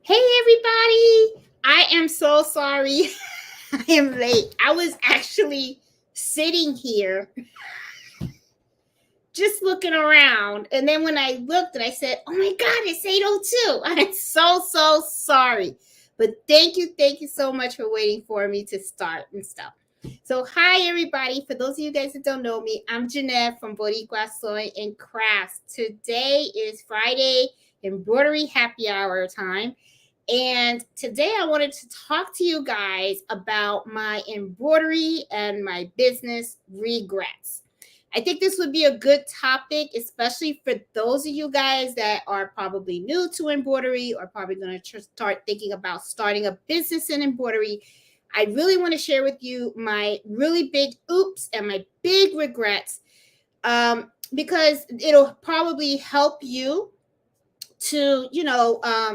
Hey everybody! I am so sorry. I am late. I was actually sitting here just looking around, and then when I looked and I said, "Oh my god, it's 8:02." I'm so sorry. But thank you so much for waiting for me to start and stuff. So, hi everybody. For those of you guys that don't know me, I'm Jeanette from Boricua Sewing and Crafts. Today is Friday embroidery happy hour time. And today I wanted to talk to you guys about my embroidery and my business regrets. I think this would be a good topic, especially for those of you guys that are probably new to embroidery or probably going to start thinking about starting a business in embroidery. I really want to share with you my really big oops and my big regrets, because it'll probably help you to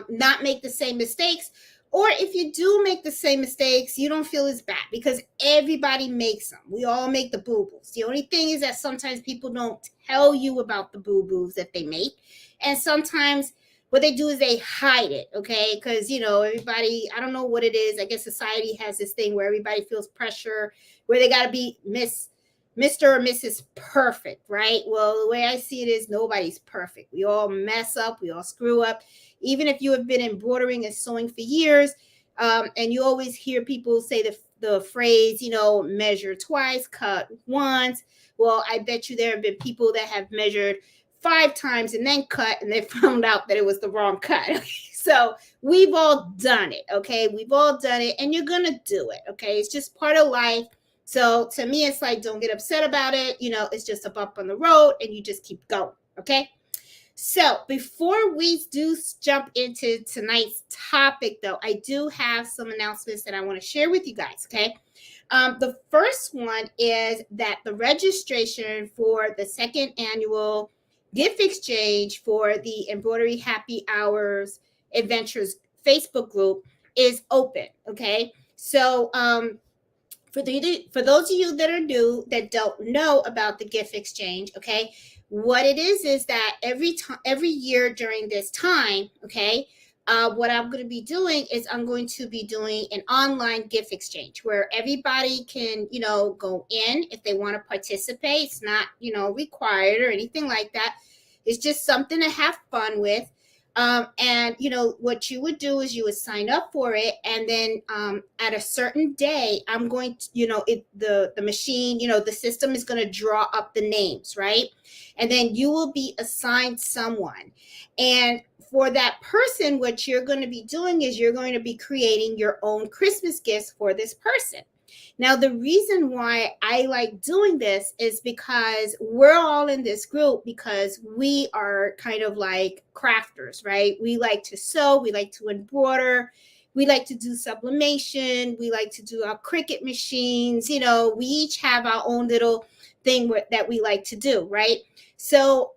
not make the same mistakes, or if you do make the same mistakes you don't feel as bad because everybody makes them. We all make the boo-boos. The only thing is that sometimes people don't tell you about the boo-boos that they make, and sometimes what they do is they hide it, okay? Because everybody, I don't know what it is. I guess society has this thing where everybody feels pressure, where they got to be Mr. or Mrs. Perfect, right? Well, the way I see it is nobody's perfect. We all mess up. We all screw up. Even if you have been embroidering and sewing for years, and you always hear people say the phrase, measure twice, cut once. Well, I bet you there have been people that have measured 5 times and then cut, and they found out that it was the wrong cut. So we've all done it, okay? We've all done it, and you're going to do it, okay? It's just part of life. So to me, it's like, don't get upset about it. It's just a bump on the road and you just keep going. Okay. So before we do jump into tonight's topic, though, I do have some announcements that I want to share with you guys. Okay. The first one is that the registration for the second annual gift exchange for the Embroidery Happy Hours Adventures Facebook group is open. Okay. So, for those of you that are new that don't know about the gift exchange, okay, what it is that every year during this time, okay, what I'm going to be doing is I'm going to be doing an online gift exchange where everybody can go in if they want to participate. It's not required or anything like that. It's just something to have fun with. And what you would do is you would sign up for it, and then at a certain day, I'm going to, the machine, the system is going to draw up the names, right? And then you will be assigned someone. And for that person, what you're going to be doing is you're going to be creating your own Christmas gifts for this person. Now, the reason why I like doing this is because we're all in this group because we are kind of like crafters, right? We like to sew, we like to embroider, we like to do sublimation, we like to do our Cricut machines. We each have our own little thing that we like to do, right? So,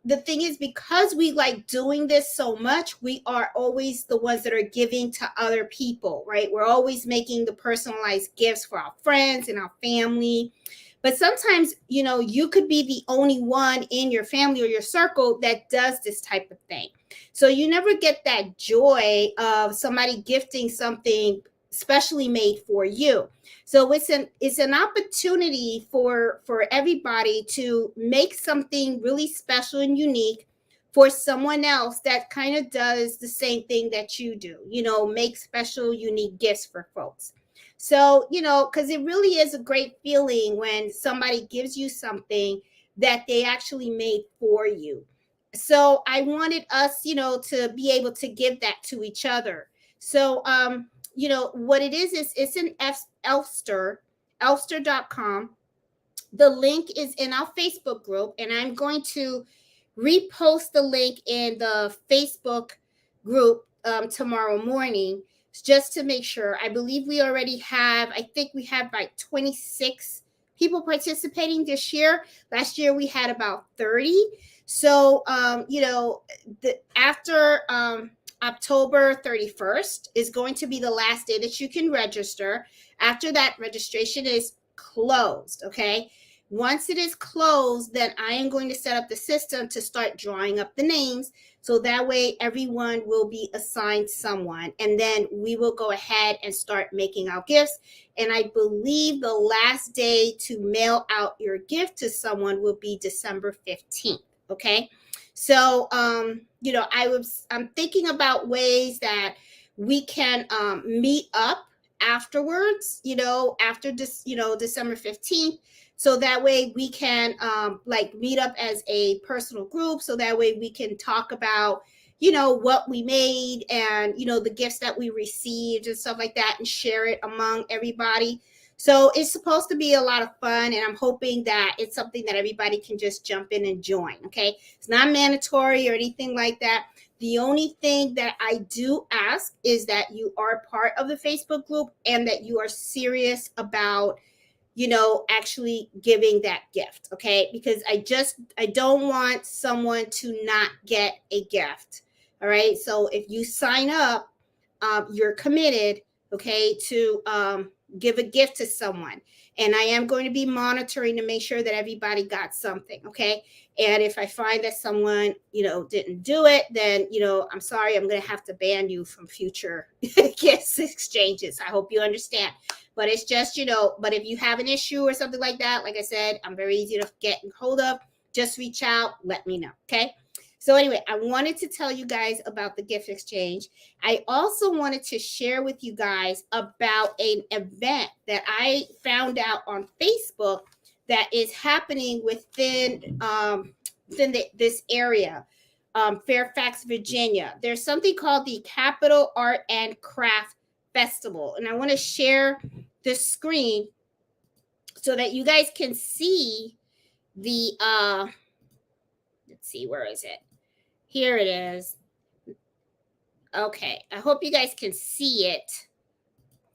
the thing is, because we like doing this so much, we are always the ones that are giving to other people, right? We're always making the personalized gifts for our friends and our family. But sometimes, you could be the only one in your family or your circle that does this type of thing. So you never get that joy of somebody gifting something specially made for you. So it's an opportunity for everybody to make something really special and unique for someone else that kind of does the same thing that you do, make special, unique gifts for folks. So, because it really is a great feeling when somebody gives you something that they actually made for you. So I wanted us, to be able to give that to each other. So, what it is it's an elfster.com. The link is in our Facebook group, and I'm going to repost the link in the Facebook group tomorrow morning just to make sure. I believe we already have, I think we have like 26 people participating this year. Last year we had about 30. So, after October 31st is going to be the last day that you can register. After that, registration is closed, okay? Once it is closed, then I am going to set up the system to start drawing up the names. So that way everyone will be assigned someone. And then we will go ahead and start making out gifts. And I believe the last day to mail out your gift to someone will be December 15th. Okay. So, you know, I'm thinking about ways that we can meet up afterwards, you know, after this, you know, December 15th. So that way we can like meet up as a personal group. So that way we can talk about, you know, what we made and, you know, the gifts that we received and stuff like that and share it among everybody. So it's supposed to be a lot of fun, and I'm hoping that it's something that everybody can just jump in and join. Okay. It's not mandatory or anything like that. The only thing that I do ask is that you are part of the Facebook group and that you are serious about, you know, actually giving that gift. Okay. Because I don't want someone to not get a gift. All right. So if you sign up, you're committed, okay, to give a gift to someone. And I am going to be monitoring to make sure that everybody got something. Okay. And if I find that someone, you know, didn't do it, then, you know, I'm sorry, I'm going to have to ban you from future gifts exchanges. I hope you understand. But it's just, you know, but if you have an issue or something like that, like I said, I'm very easy to get in hold of. Just reach out, let me know. Okay. So anyway, I wanted to tell you guys about the gift exchange. I also wanted to share with you guys about an event that I found out on Facebook that is happening within this area, Fairfax, Virginia. There's something called the Capital Art and Craft Festival. And I want to share the screen so that you guys can see the, let's see, where is it? Here it is. Okay, I hope you guys can see it.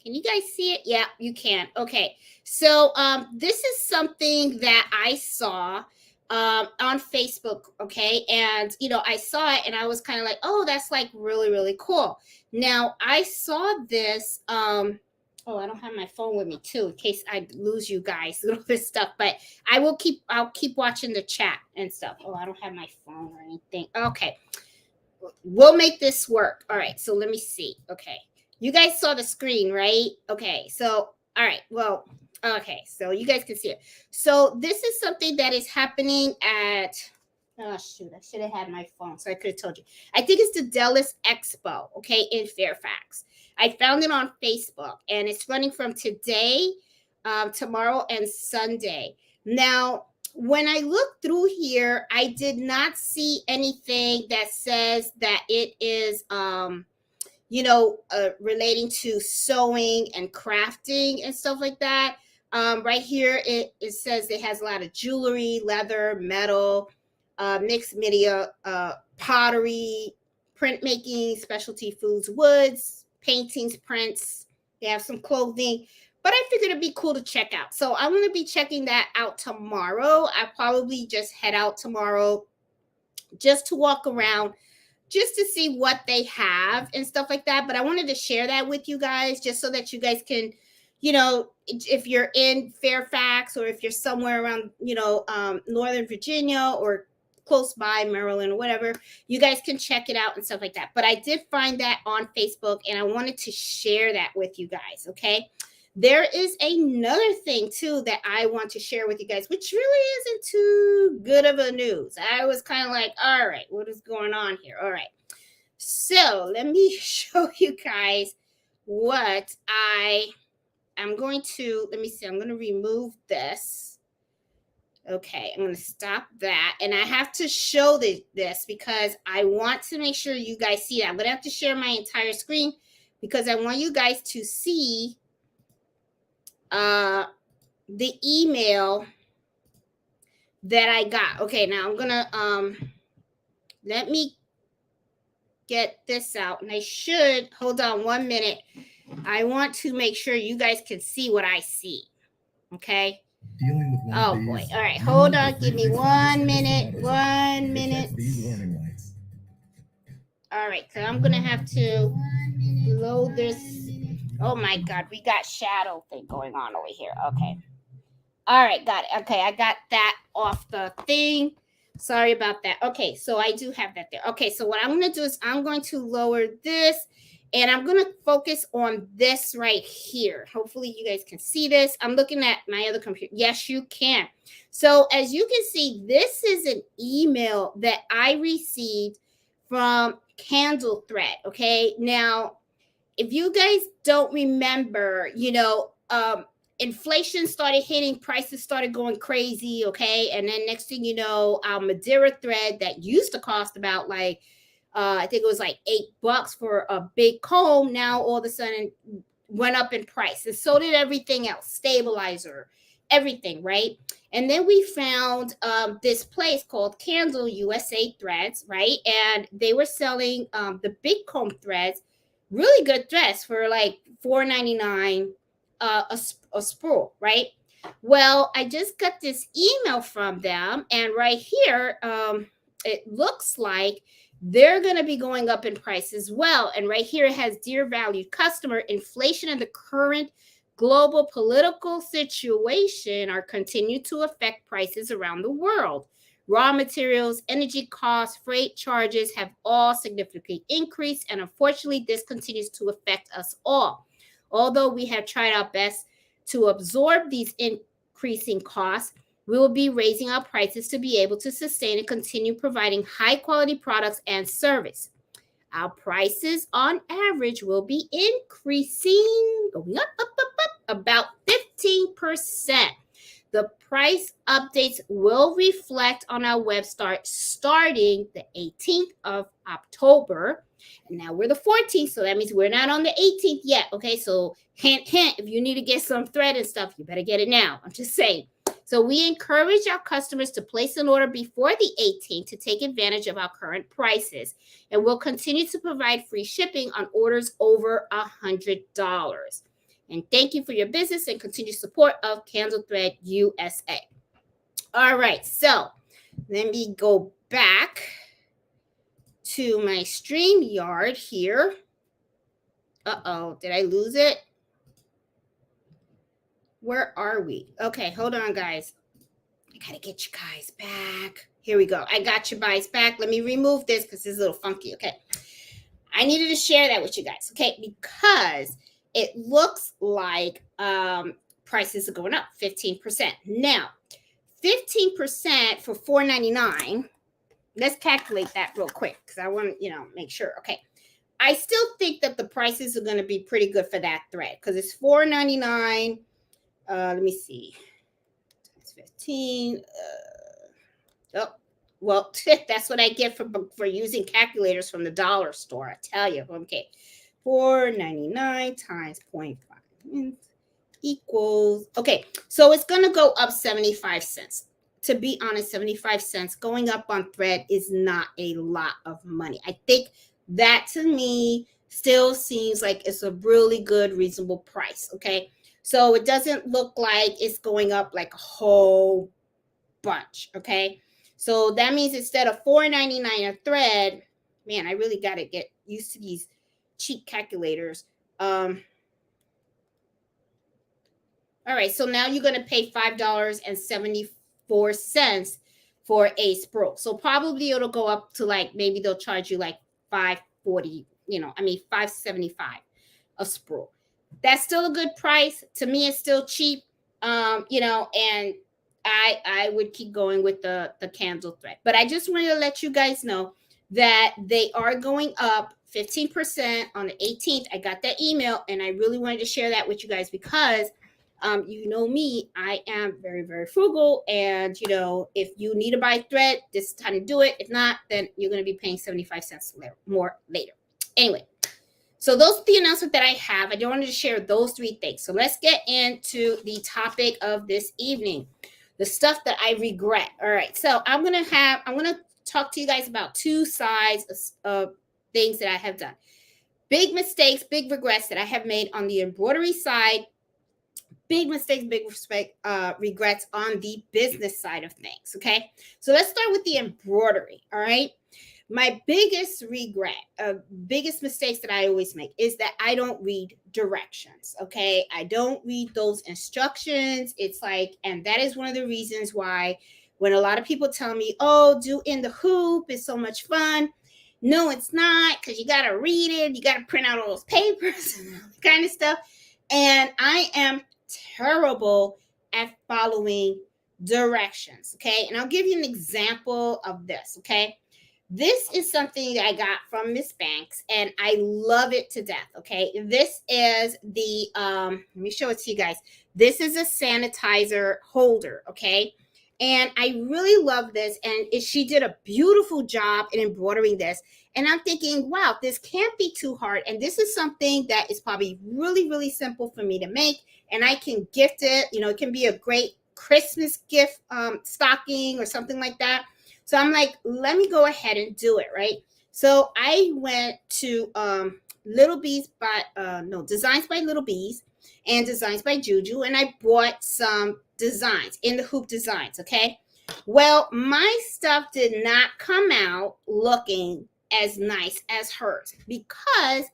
Can you guys see it? Yeah, you can. Okay, so this is something that I saw on Facebook. Okay, and you know, I saw it and I was kind of like, oh, that's like really, really cool. Now I saw this. Oh, I don't have my phone with me too, in case I lose you guys and all this stuff. But I'll keep watching the chat and stuff. Oh, I don't have my phone or anything. Okay. We'll make this work. All right. So let me see. Okay. You guys saw the screen, right? Okay. So, all right. Well, okay. So you guys can see it. So this is something that is happening at, oh, shoot. I should have had my phone so I could have told you. I think it's the Dallas Expo, okay, in Fairfax. I found it on Facebook, and it's running from today, tomorrow, and Sunday. Now, when I look through here, I did not see anything that says that it is, you know, relating to sewing and crafting and stuff like that. Right here, it says it has a lot of jewelry, leather, metal, mixed media, pottery, printmaking, specialty foods, woods, paintings, prints. They have some clothing. But I figured it'd be cool to check out. So I'm going to be checking that out tomorrow. I probably just head out tomorrow just to walk around, just to see what they have and stuff like that. But I wanted to share that with you guys just so that you guys can, you know, if you're in Fairfax or if you're somewhere around, you know, Northern Virginia or close by Maryland or whatever, you guys can check it out and stuff like that. But I did find that on Facebook and I wanted to share that with you guys. Okay. There is another thing too that I want to share with you guys, which really isn't too good of a news. I was kind of like, all right, what is going on here? All right. So let me show you guys what I'm going to, let me see, I'm going to remove this. Okay, I'm going to stop that. And I have to show this because I want to make sure you guys see that. I'm going to have to share my entire screen because I want you guys to see the email that I got. Okay, now I'm gonna let me get this out, and I should hold on 1 minute. I want to make sure you guys can see what I see. Okay. Dealing with one of these, boy. All right, hold on. Give me 1 minute. 1 minute. All right, so I'm gonna have to load this. Oh my God, we got shadow thing going on over here. Okay. All right, got it. Okay, I got that off the thing. Sorry about that. Okay, so I do have that there. Okay, so what I'm going to do is I'm going to lower this and I'm going to focus on this right here. Hopefully you guys can see this. I'm looking at my other computer. Yes, you can. So as you can see, this is an email that I received from Candle Thread. Okay, now if you guys don't remember, inflation started hitting, prices started going crazy, okay? And then next thing you know, our Madeira thread that used to cost about like, I think it was like $8 for a big comb, now all of a sudden went up in price. And so did everything else, stabilizer, everything, right? And then we found this place called Candle USA Threads, right? And they were selling the big comb threads, really good threads for like $4.99 a spool, right? Well, I just got this email from them, and right here, it looks like they're going to be going up in price as well. And right here, it has dear valued customer, inflation and the current global political situation are continue to affect prices around the world. Raw materials, energy costs, freight charges have all significantly increased, and unfortunately, this continues to affect us all. Although we have tried our best to absorb these increasing costs, we will be raising our prices to be able to sustain and continue providing high quality products and service. Our prices on average will be increasing, going up, about 15%. The price updates will reflect on our website starting the 18th of October. And now we're the 14th, so that means we're not on the 18th yet. Okay, so hint, hint, if you need to get some thread and stuff, you better get it now. I'm just saying. So we encourage our customers to place an order before the 18th to take advantage of our current prices. And we'll continue to provide free shipping on orders over $100. And thank you for your business and continued support of Candle Thread USA. All right, so let me go back to my StreamYard here. Uh-oh, did I lose it? Where are we? Okay, hold on, guys. I gotta get you guys back. Here we go. I got you guys back. Let me remove this because it's a little funky. Okay. I needed to share that with you guys. Okay, because it looks like prices are going up 15%. Now, 15% for $4.99. Let's calculate that real quick because I want to, make sure. Okay. I still think that the prices are going to be pretty good for that thread because it's $4.99. Let me see. It's 15. Well, that's what I get for using calculators from the dollar store. I tell you. Okay. $4.99 times 0.5 equals. Okay. So it's going to go up 75 cents. To be honest, 75 cents going up on thread is not a lot of money. I think that to me still seems like it's a really good, reasonable price. Okay. So it doesn't look like it's going up like a whole bunch. Okay. So that means instead of $4.99 a thread, man, I really got to get used to these cheap calculators. All right. So now you're going to pay $5.74 for a spool. So probably it'll go up to like, maybe they'll charge you like $5.40, $5.75 a spool. That's still a good price. To me, it's still cheap. And I would keep going with the candle thread. But I just wanted to let you guys know that they are going up 15% on the 18th. I got that email and I really wanted to share that with you guys because you know me, I am very, very frugal. And, if you need to buy thread, this is time to do it. If not, then you're going to be paying 75 cents more later. Anyway, so those are the announcement that I have. I just wanted to share those three things. So let's get into the topic of this evening, the stuff that I regret. All right. So I'm going to talk to you guys about two sides of things that I have done. Big mistakes, big regrets that I have made on the embroidery side. Big mistakes, big regrets on the business side of things. Okay. So let's start with the embroidery. All right. my biggest regret, biggest mistakes that I always make is that I don't read directions. Okay. I don't read those instructions. It's like, and that is one of the reasons why when a lot of people tell me, oh, do in the hoop, it's so much fun. No, it's not, because you got to read it. You got to print out all those papers and all that kind of stuff. And I am terrible at following directions. Okay. And I'll give you an example of this. Okay. This is something that I got from Miss Banks, and I love it to death. Okay. This is the, let me show it to you guys. This is a sanitizer holder. Okay. And I really love this. And she did a beautiful job in embroidering this. And I'm thinking, wow, this can't be too hard. And this is something that is probably really, really simple for me to make. And I can gift it. You know, it can be a great Christmas gift stocking or something like that. So I'm like, let me go ahead and do it, right? So I went to Designs by Little Bees and Designs by Juju, and I bought some designs, in the hoop designs, okay? Well, my stuff did not come out looking as nice as hers because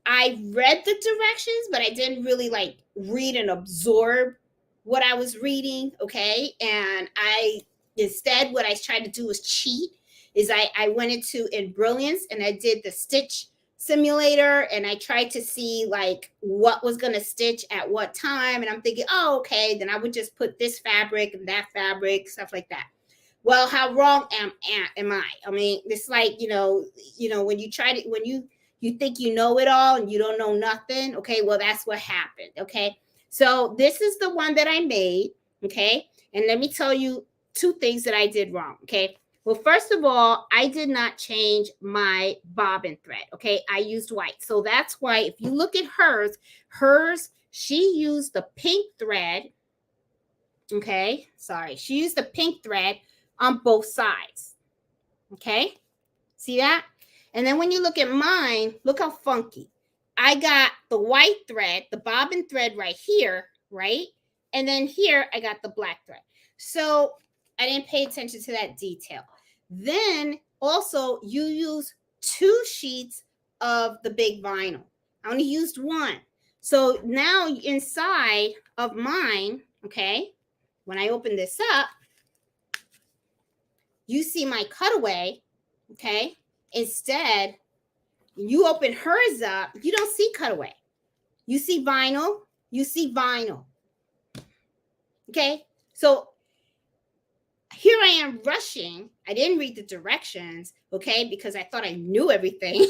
I read the directions, but I didn't really like read and absorb what I was reading, okay? And instead, what I tried to do was cheat. I went into Embroidery and I did the stitch simulator, and I tried to see like what was going to stitch at what time. And I'm thinking, oh, okay, then I would just put this fabric and that fabric, stuff like that. Well, how wrong am I? I mean, it's like, when you try to, when you think you know it all and you don't know nothing. Okay, well, that's what happened. Okay, so this is the one that I made. Okay, and let me tell you two things that I did wrong. Okay. Well, first of all, I did not change my bobbin thread. Okay. I used white. So that's why if you look at hers, she used the pink thread. Okay. Sorry. She used the pink thread on both sides. Okay. See that? And then when you look at mine, look how funky. I got the white thread, the bobbin thread right here, right? And then here I got the black thread. So I didn't pay attention to that detail. Then also you use 2 sheets of the big vinyl. I only used 1. So now inside of mine, okay, when I open this up, you see my cutaway, okay? Instead, you open hers up, you don't see cutaway. You see vinyl, Okay, so here I am rushing. I didn't read the directions, okay, because I thought I knew everything.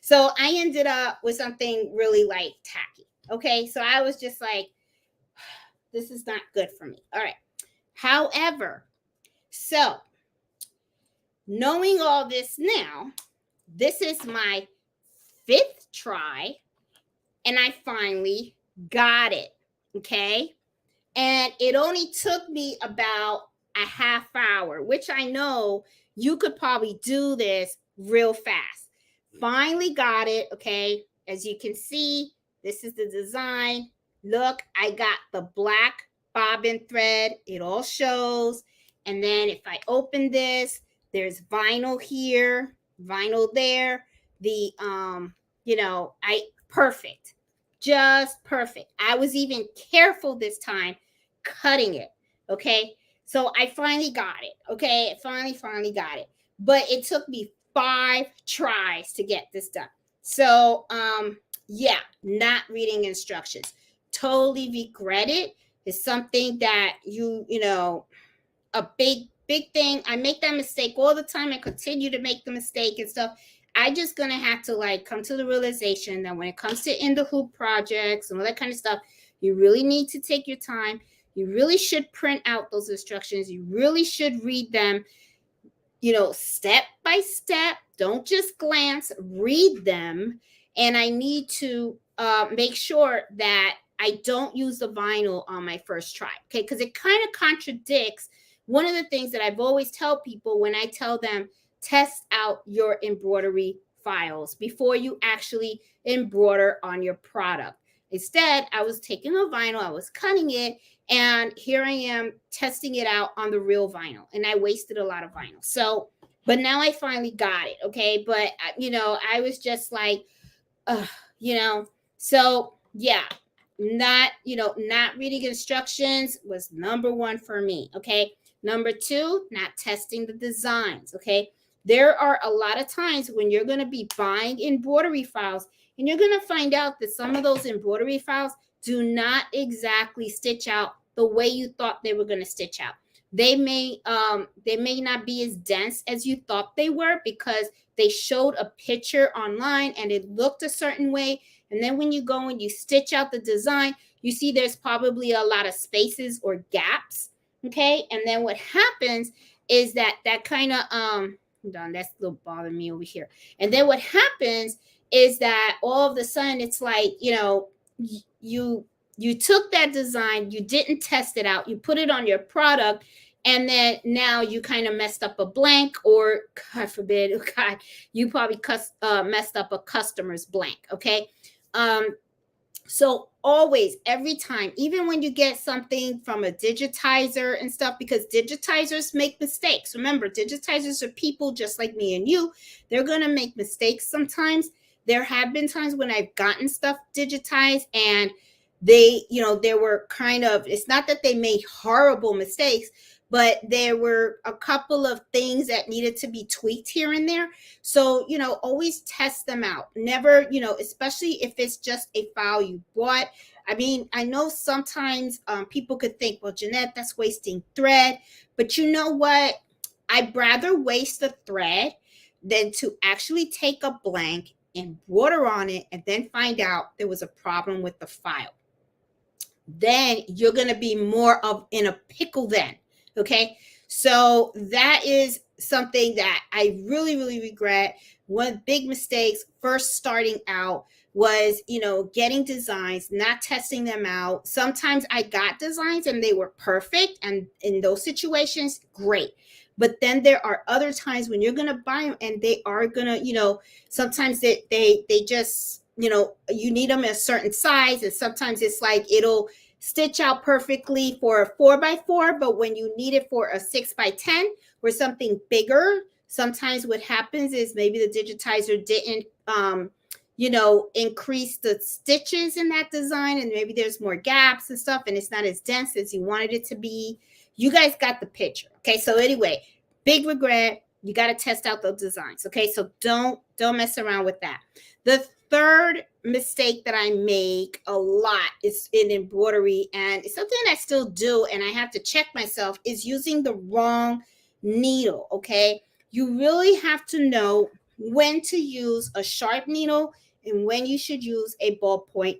So I ended up with something really like tacky. Okay, so I was just like, this is not good for me. All right. However, so knowing all this now, this is my 5th try, and I finally got it. Okay. And it only took me about a half hour, which I know you could probably do this real fast. Finally got it. Okay. As you can see, this is the design. Look, I got the black bobbin thread. It all shows. And then if I open this, there's vinyl here, vinyl there. The, perfect. Just perfect. I was even careful this time cutting it. Okay. So I finally got it. Okay. Finally got it. But it took me 5 tries to get this done. So, yeah, not reading instructions. Totally regret it. It's something that a big thing. I make that mistake all the time. I continue to make the mistake and stuff. I just gonna have to come to the realization that when it comes to in the hoop projects and all that kind of stuff, you really need to take your time. You really should print out those instructions. You really should read them, step by step. Don't just glance, read them. And I need to make sure that I don't use the vinyl on my first try. Okay, because it kind of contradicts one of the things that I've always tell people when I tell them, test out your embroidery files before you actually embroider on your product. Instead, I was taking a vinyl, I was cutting it, and here I am testing it out on the real vinyl, and I wasted a lot of vinyl. So But now I finally got it. Okay. But, I was just like, you know, so yeah, not reading instructions was number one for me. Okay. Number two, not testing the designs. Okay. There are a lot of times when you're going to be buying embroidery files and you're going to find out that some of those embroidery files do not exactly stitch out the way you thought they were going to stitch out. They may not be as dense as you thought they were because they showed a picture online and it looked a certain way. And then when you go and you stitch out the design, you see there's probably a lot of spaces or gaps. Okay. And then what happens is that kind of, hold on, that's a little bothering me over here. And then what happens is that all of a sudden it's like, you took that design, you didn't test it out, you put it on your product, and then now you kind of messed up a blank, or God forbid, oh God, you probably messed up a customer's blank. Okay. So always, every time, even when you get something from a digitizer and stuff, because digitizers make mistakes. Remember, digitizers are people just like me and you. They're going to make mistakes sometimes. There have been times when I've gotten stuff digitized and there were it's not that they made horrible mistakes, but there were a couple of things that needed to be tweaked here and there. So, always test them out. Never, especially if it's just a file you bought. I mean, I know sometimes people could think, well, Jeanette, that's wasting thread. But you know what? I'd rather waste the thread than to actually take a blank, embroider on it, and then find out there was a problem with the file. Then you're going to be more of in a pickle then. Okay. So that is something that I really, really regret. One of the big mistakes first starting out was, getting designs, not testing them out. Sometimes I got designs and they were perfect. And in those situations, great. But then there are other times when you're going to buy them and they are going to, sometimes they just, you need them in a certain size. And sometimes it's like, it'll stitch out perfectly for a 4x4, but when you need it for a 6x10 or something bigger, sometimes what happens is maybe the digitizer didn't, increase the stitches in that design, and maybe there's more gaps and stuff, and it's not as dense as you wanted it to be. You guys got the picture. Okay. So anyway, big regret. You got to test out those designs. Okay. So don't mess around with that. The third mistake that I make a lot is in embroidery, and it's something I still do, and I have to check myself, is using the wrong needle. Okay. You really have to know when to use a sharp needle and when you should use a ballpoint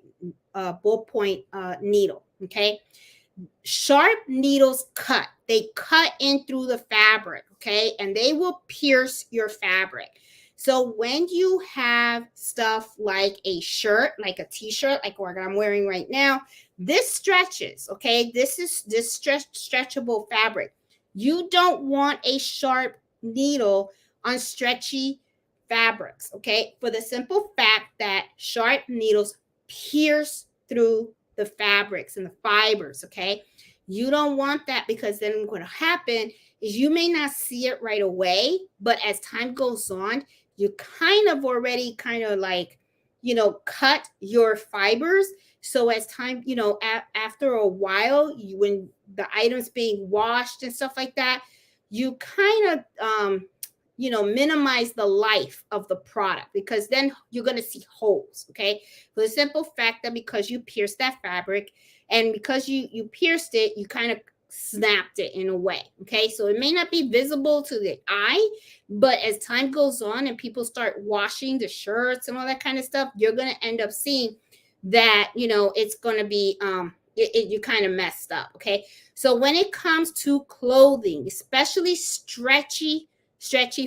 needle. Okay. Sharp needles cut. They cut in through the fabric. Okay. And they will pierce your fabric. So when you have stuff like a shirt, like a t-shirt, like what I'm wearing right now, this stretches. Okay. This is stretchable fabric. You don't want a sharp needle on stretchy fabrics. Okay. For the simple fact that sharp needles pierce through the fabrics and the fibers. Okay. You don't want that, because then what will happen is you may not see it right away, but as time goes on, you kind of already cut your fibers. So as time, after a while, when the items being washed and stuff like that, you kind of, minimize the life of the product, because then you're going to see holes. Okay. For the simple fact that because you pierced that fabric, and because you pierced it, you kind of snapped it in a way. Okay. So it may not be visible to the eye, but as time goes on and people start washing the shirts and all that kind of stuff, you're going to end up seeing that, it's going to be, you kind of messed up. Okay. So when it comes to clothing, especially stretchy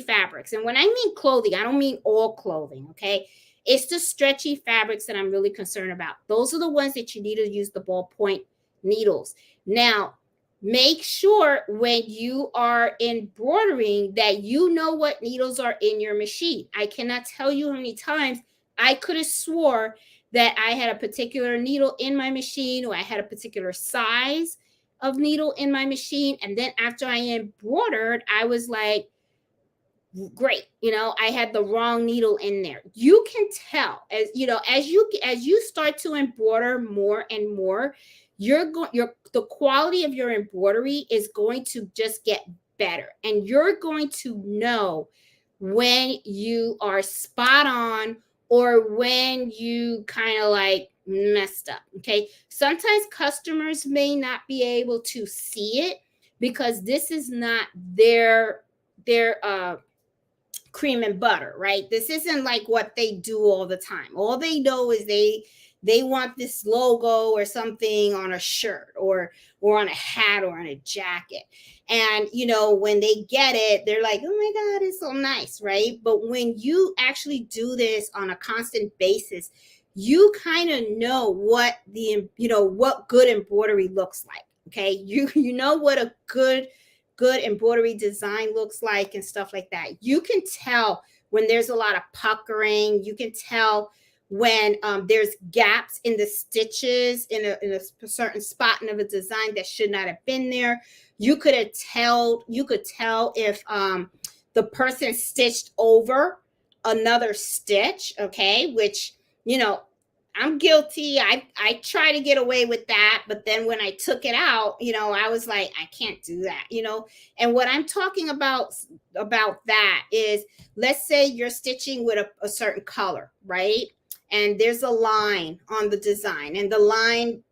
fabrics, and when I mean clothing, I don't mean all clothing. Okay. It's the stretchy fabrics that I'm really concerned about. Those are the ones that you need to use the ballpoint needles. Now, make sure when you are embroidering that you know what needles are in your machine. I cannot tell you how many times I could have swore that I had a particular needle in my machine, or I had a particular size of needle in my machine. And then after I embroidered, I was like, great. You know, I had the wrong needle in there. You can tell, as you know, as you start to embroider more and more, the quality of your embroidery is going to just get better, and you're going to know when you are spot on or when you kind of like messed up. Okay, sometimes customers may not be able to see it because this is not their cream and butter, right? This isn't like what they do all the time. All they know is they want this logo or something on a shirt or on a hat or on a jacket. And you know, when they get it, they're like, "Oh my god, it's so nice," right? But when you actually do this on a constant basis, you kind of know what what good embroidery looks like. Okay? You know what a good embroidery design looks like and stuff like that. You can tell when there's a lot of puckering. You can tell when there's gaps in the stitches in a certain spot of a design that should not have been there. You could tell if the person stitched over another stitch, okay, which, you know, I'm guilty. I try to get away with that, but then when I took it out, you know, I was like, I can't do that, you know. And what I'm talking about that is, let's say you're stitching with a certain color, right? And there's a line on the design, and the line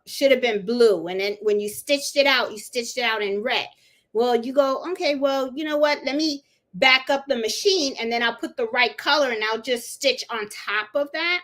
should have been blue, and then when you stitched it out, in red. Well, you go, okay, well, you know what? Let me back up the machine, and then I'll put the right color, and I'll just stitch on top of that.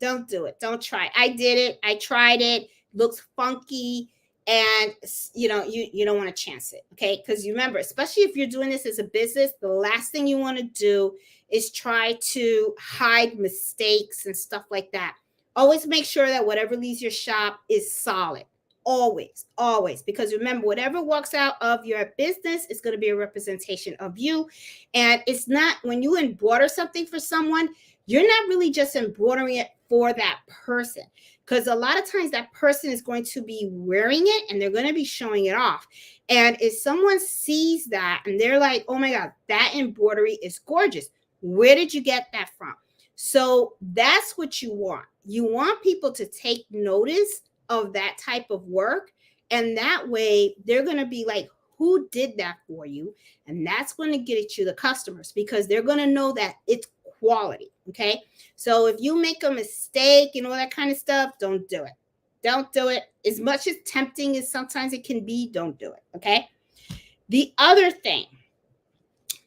Don't do it. Don't try. I did it. I tried it. Looks funky. And you know, you don't want to chance it. Okay. Because you remember, especially if you're doing this as a business, the last thing you want to do is try to hide mistakes and stuff like that. Always make sure that whatever leaves your shop is solid. Always, always. Because remember, whatever walks out of your business is going to be a representation of you. And it's not, when you embroider something for someone, you're not really just embroidering it for that person, because a lot of times that person is going to be wearing it and they're going to be showing it off. And if someone sees that and they're like, oh my god, that embroidery is gorgeous, where did you get that from? So that's what you want. You want people to take notice of that type of work, and that way they're going to be like, who did that for you? And that's going to get at you the customers, because they're going to know that it's quality. Okay. So if you make a mistake and all that kind of stuff, don't do it. Don't do it. As much as tempting as sometimes it can be, don't do it. Okay. The other thing,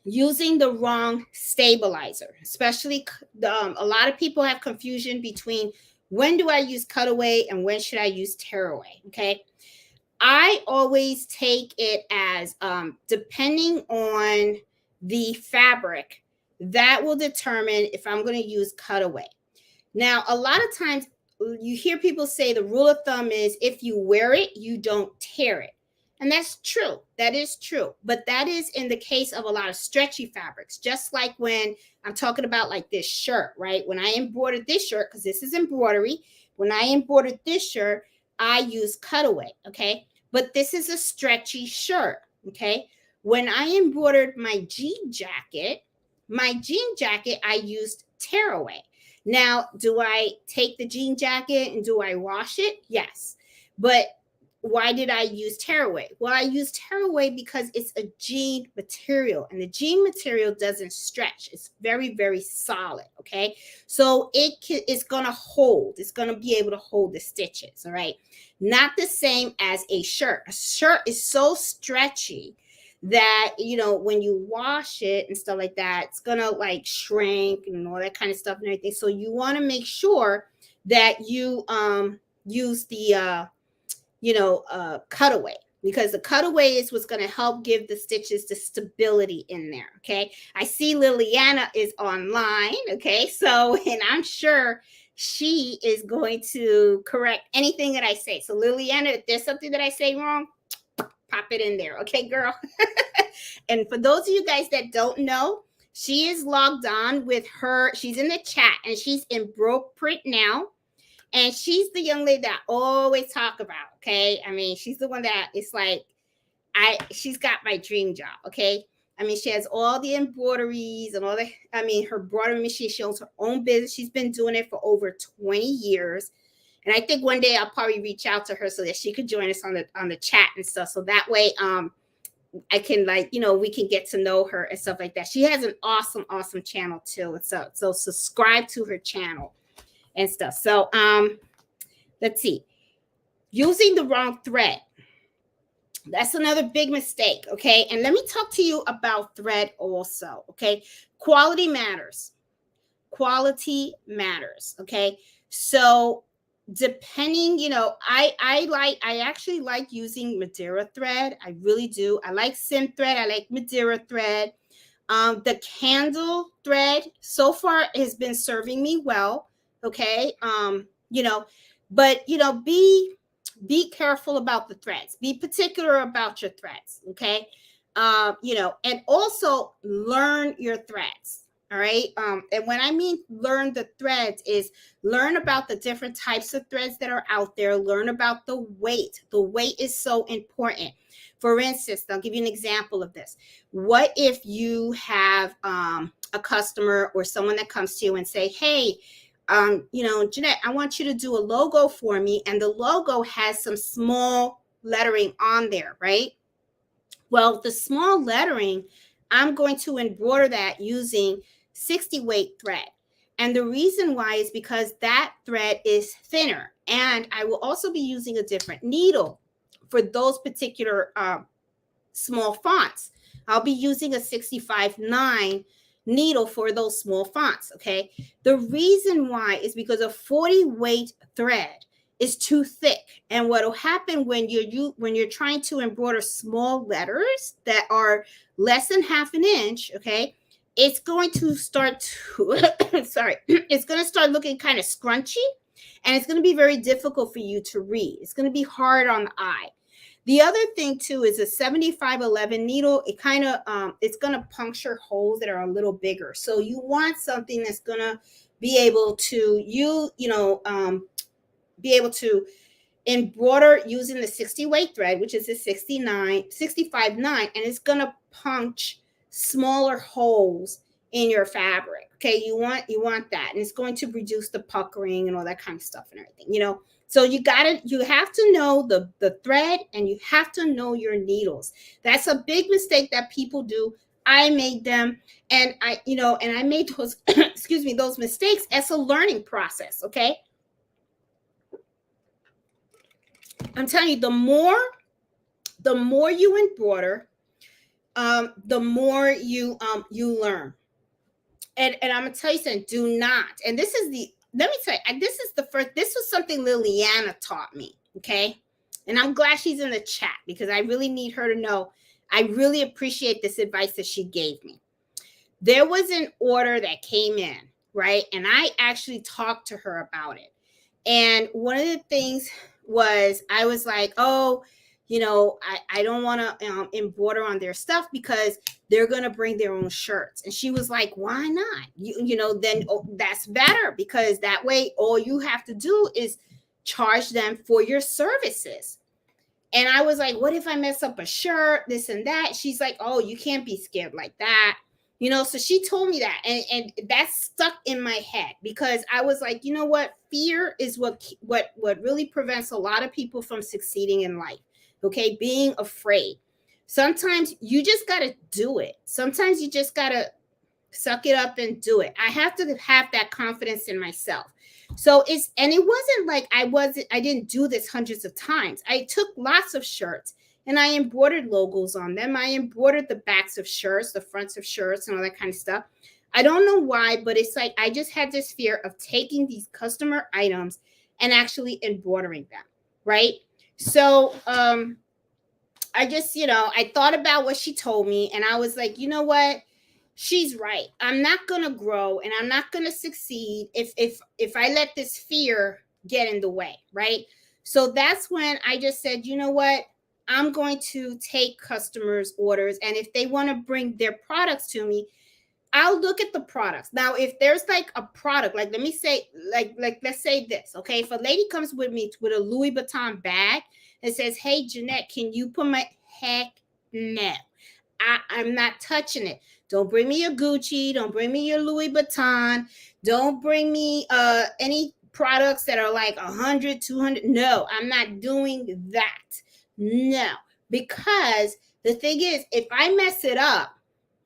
using the wrong stabilizer, especially a lot of people have confusion between when do I use cutaway and when should I use tearaway. Okay. I always take it as depending on the fabric, that will determine if I'm going to use cutaway. Now, a lot of times you hear people say the rule of thumb is if you wear it, you don't tear it. And that's true. That is true. But that is in the case of a lot of stretchy fabrics, just like when I'm talking about like this shirt, right? When I embroidered this shirt, because this is embroidery, when I embroidered this shirt, I use cutaway, okay? But this is a stretchy shirt, okay? When I embroidered my jean jacket, I used tearaway. Now, do I take the jean jacket and do I wash it? Yes. But why did I use tearaway? Well, I use tearaway because it's a jean material, and the jean material doesn't stretch. It's very, very solid. Okay. So it's going to hold. It's going to be able to hold the stitches. All right. Not the same as a shirt. A shirt is so stretchy that, you know, when you wash it and stuff like that, it's going to like shrink and all that kind of stuff and everything. So you want to make sure that you use the cutaway, because the cutaway is what's going to help give the stitches the stability in there. Okay. I see Liliana is online. Okay. So, and I'm sure she is going to correct anything that I say. So Liliana, if there's something that I say wrong, pop it in there. Okay, girl. And for those of you guys that don't know, she is logged on with her. She's in the chat and she's EmbroidPrintNow. And she's the young lady that I always talk about, okay? I mean, she's the one that it's like, she's got my dream job, okay? I mean, she has all the embroideries and all the, I mean, her embroidery machine. She owns her own business. She's been doing it for over 20 years. And I think one day I'll probably reach out to her so that she could join us on the chat and stuff. So that way, I can, like, you know, we can get to know her and stuff like that. She has an awesome, awesome channel too. So subscribe to her channel and stuff. So let's see. Using the wrong thread. That's another big mistake, okay? And let me talk to you about thread also, okay? Quality matters. Quality matters, okay? So depending, you know, I actually like using Madeira thread. I really do. I like Sim thread. I like Madeira thread. The candle thread so far has been serving me well, okay? You know, but you know, be careful about the threads. Be particular about your threads, okay? You know, and also learn your threads. All right. And when I mean learn the threads is learn about the different types of threads that are out there. Learn about the weight. The weight is so important. For instance, I'll give you an example of this. What if you have a customer or someone that comes to you and say, hey, you know, Jeanette, I want you to do a logo for me. And the logo has some small lettering on there, right? Well, the small lettering, I'm going to embroider that using 60 weight thread. And the reason why is because that thread is thinner. And I will also be using a different needle for those particular small fonts. I'll be using a 65/9 needle for those small fonts, okay? The reason why is because a 40 weight thread is too thick. And what will happen when you're trying to embroider small letters that are less than half an inch, okay, it's going to start to it's going to start looking kind of scrunchy, and it's going to be very difficult for you to read. It's going to be hard on the eye. The other thing too is a 75/11 needle. It kind of it's going to puncture holes that are a little bigger. So you want something that's going to be able to be able to embroider using the 60 weight thread, which is a 65/9, and it's going to punch smaller holes in your fabric. Okay, you want that, and it's going to reduce the puckering and all that kind of stuff and everything, you know. So you have to know the thread, and you have to know your needles. That's a big mistake that people do. I made them, and I made those excuse me, those mistakes as a learning process, okay? I'm telling you, the more you embroider, the more you learn. And I'm gonna tell you something. Do not. And this is let me tell you. This was something Liliana taught me. Okay, and I'm glad she's in the chat because I really need her to know. I really appreciate this advice that she gave me. There was an order that came in, right, and I actually talked to her about it. And one of the things was I was like, oh, you know, I don't want to embroider on their stuff because they're going to bring their own shirts. And she was like, why not? You know, then that's better, because that way all you have to do is charge them for your services. And I was like, what if I mess up a shirt, this and that? She's like, oh, you can't be scared like that. You know, so she told me that, and that stuck in my head, because I was like, you know what? Fear is what really prevents a lot of people from succeeding in life. Okay, being afraid. Sometimes you just got to do it. Sometimes you just got to suck it up and do it. I have to have that confidence in myself. So it wasn't like I didn't do this hundreds of times. I took lots of shirts and I embroidered logos on them. I embroidered the backs of shirts, the fronts of shirts, and all that kind of stuff. I don't know why, but it's like I just had this fear of taking these customer items and actually embroidering them, right? So I just, I thought about what she told me, and I was like, you know what? She's right. I'm not going to grow, and I'm not going to succeed if I let this fear get in the way, right? So that's when I just said, you know what? I'm going to take customers' orders, and if they want to bring their products to me, I'll look at the products. Now, if there's like a product, like let me say, like let's say this, okay? If a lady comes with me with a Louis Vuitton bag and says, hey, Jeanette, can you put my heck no. I'm not touching it. Don't bring me your Gucci. Don't bring me your Louis Vuitton. Don't bring me any products that are like 100, 200. No, I'm not doing that. No, because the thing is, if I mess it up,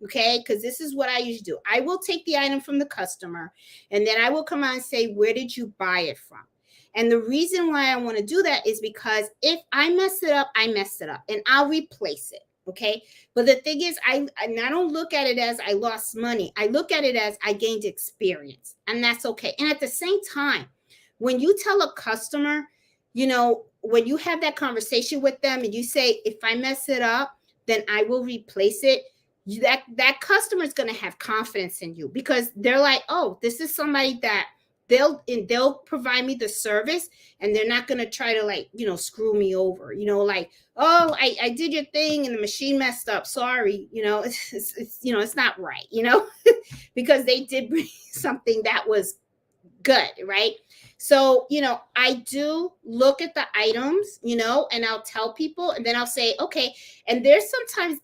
okay, because this is what I usually do. I will take the item from the customer and then I will come out and say, where did you buy it from? And the reason why I want to do that is because if I mess it up, I mess it up and I'll replace it. Okay. But the thing is, I don't look at it as I lost money. I look at it as I gained experience, and that's okay. And at the same time, when you tell a customer, you know, when you have that conversation with them and you say, if I mess it up, then I will replace it. That customer is going to have confidence in you because they're like, oh, this is somebody that they'll provide me the service and they're not going to try to, like, you know, screw me over, you know, like, oh, I did your thing and the machine messed up, sorry, you know, it's you know, it's not right, you know, because they did bring something that was good, right? So, you know, I do look at the items, you know, and I'll tell people, and then I'll say, okay. And there's sometimes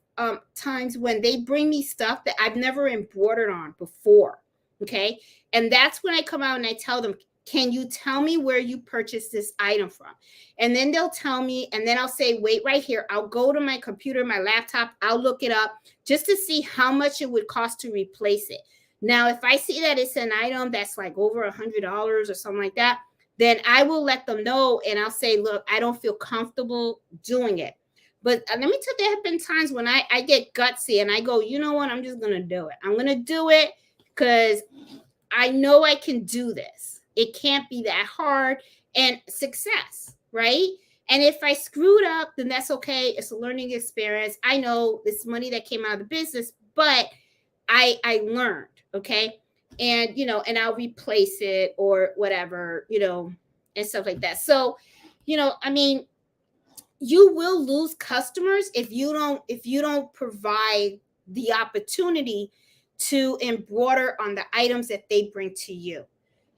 times when they bring me stuff that I've never embroidered on before, okay? And that's when I come out and I tell them, can you tell me where you purchased this item from? And then they'll tell me, and then I'll say, wait right here. I'll go to my computer, my laptop, I'll look it up just to see how much it would cost to replace it. Now, if I see that it's an item that's like over $100 or something like that, then I will let them know and I'll say, look, I don't feel comfortable doing it. But let me tell you, there have been times when I get gutsy and I go, you know what, I'm just going to do it. I'm going to do it because I know I can do this. It can't be that hard, and success, right? And if I screwed up, then that's okay. It's a learning experience. I know it's money that came out of the business, but I learned, okay? And, you know, and I'll replace it or whatever, you know, and stuff like that. So, you know, I mean, you will lose customers if you don't provide the opportunity to embroider on the items that they bring to you,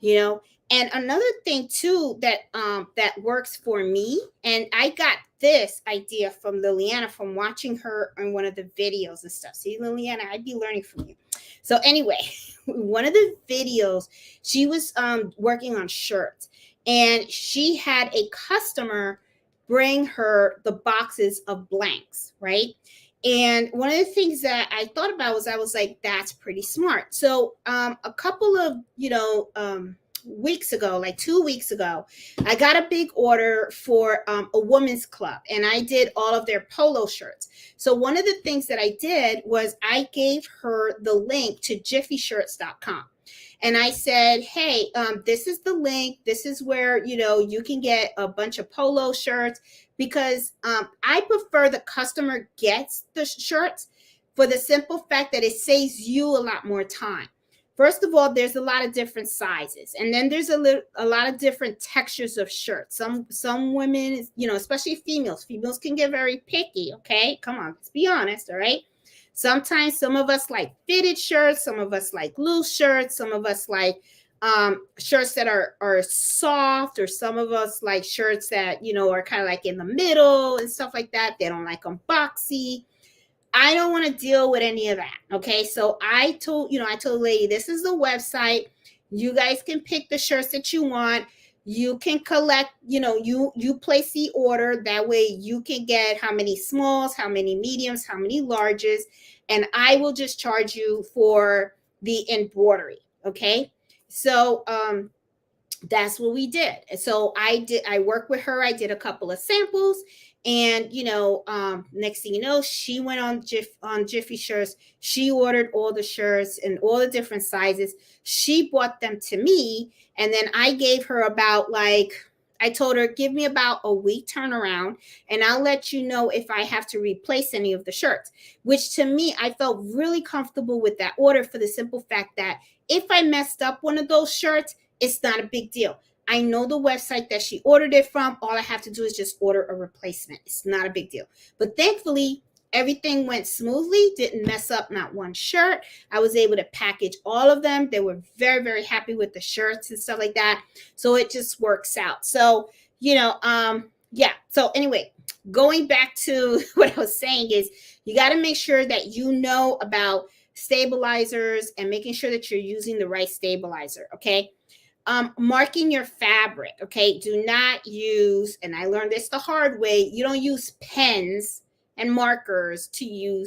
you know. And another thing too that works for me, and I got this idea from Liliana from watching her on one of the videos and stuff. See, Liliana, I'd be learning from you. So anyway, one of the videos, she was working on shirts, and she had a customer bring her the boxes of blanks, right? And one of the things that I thought about was, I was like, that's pretty smart. So a couple of, you know, weeks ago, like 2 weeks ago, I got a big order for a women's club, and I did all of their polo shirts. So one of the things that I did was I gave her the link to jiffyshirts.com. And I said, hey, this is the link. This is where, you know, you can get a bunch of polo shirts, because I prefer the customer gets the shirts for the simple fact that it saves you a lot more time. First of all, there's a lot of different sizes, and then there's a lot of different textures of shirts. Some women, you know, especially females can get very picky. Okay, come on, let's be honest. All right. Sometimes some of us like fitted shirts, some of us like loose shirts, some of us like shirts that are soft, or some of us like shirts that, you know, are kind of like in the middle and stuff like that. They don't like them boxy. I don't want to deal with any of that. Okay. So I told the lady, this is the website. You guys can pick the shirts that you want. You can collect, you know, you place the order. That way you can get how many smalls, how many mediums, how many larges, and I will just charge you for the embroidery. Okay. So, that's what we did. So I worked with her. I did a couple of samples, and, you know, next thing you know, she went on Jiffy Shirts. She ordered all the shirts and all the different sizes. She brought them to me, and then I gave her about, like, I told her, give me about a week turnaround, and I'll let you know if I have to replace any of the shirts, which to me, I felt really comfortable with that order, for the simple fact that if I messed up one of those shirts, it's not a big deal. I know the website that she ordered it from. All I have to do is just order a replacement. It's not a big deal. But thankfully, everything went smoothly, didn't mess up not one shirt. I was able to package all of them. They were very, very happy with the shirts and stuff like that. So it just works out. So, you know, yeah. So anyway, going back to what I was saying is you got to make sure that you know about stabilizers and making sure that you're using the right stabilizer. Okay. Marking your fabric. Okay. Do not use, and I learned this the hard way, you don't use pens and markers to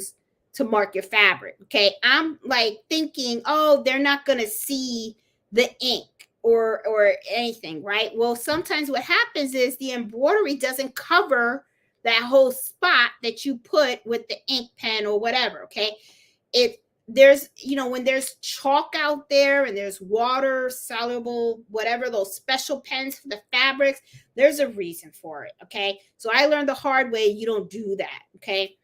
mark your fabric. Okay. I'm like thinking, oh, they're not going to see the ink or anything, right? Well, sometimes what happens is the embroidery doesn't cover that whole spot that you put with the ink pen or whatever. Okay. It there's, when there's chalk out there and there's water soluble whatever, those special pens for the fabrics, there's a reason for it. Okay. So I learned the hard way, you don't do that. Okay.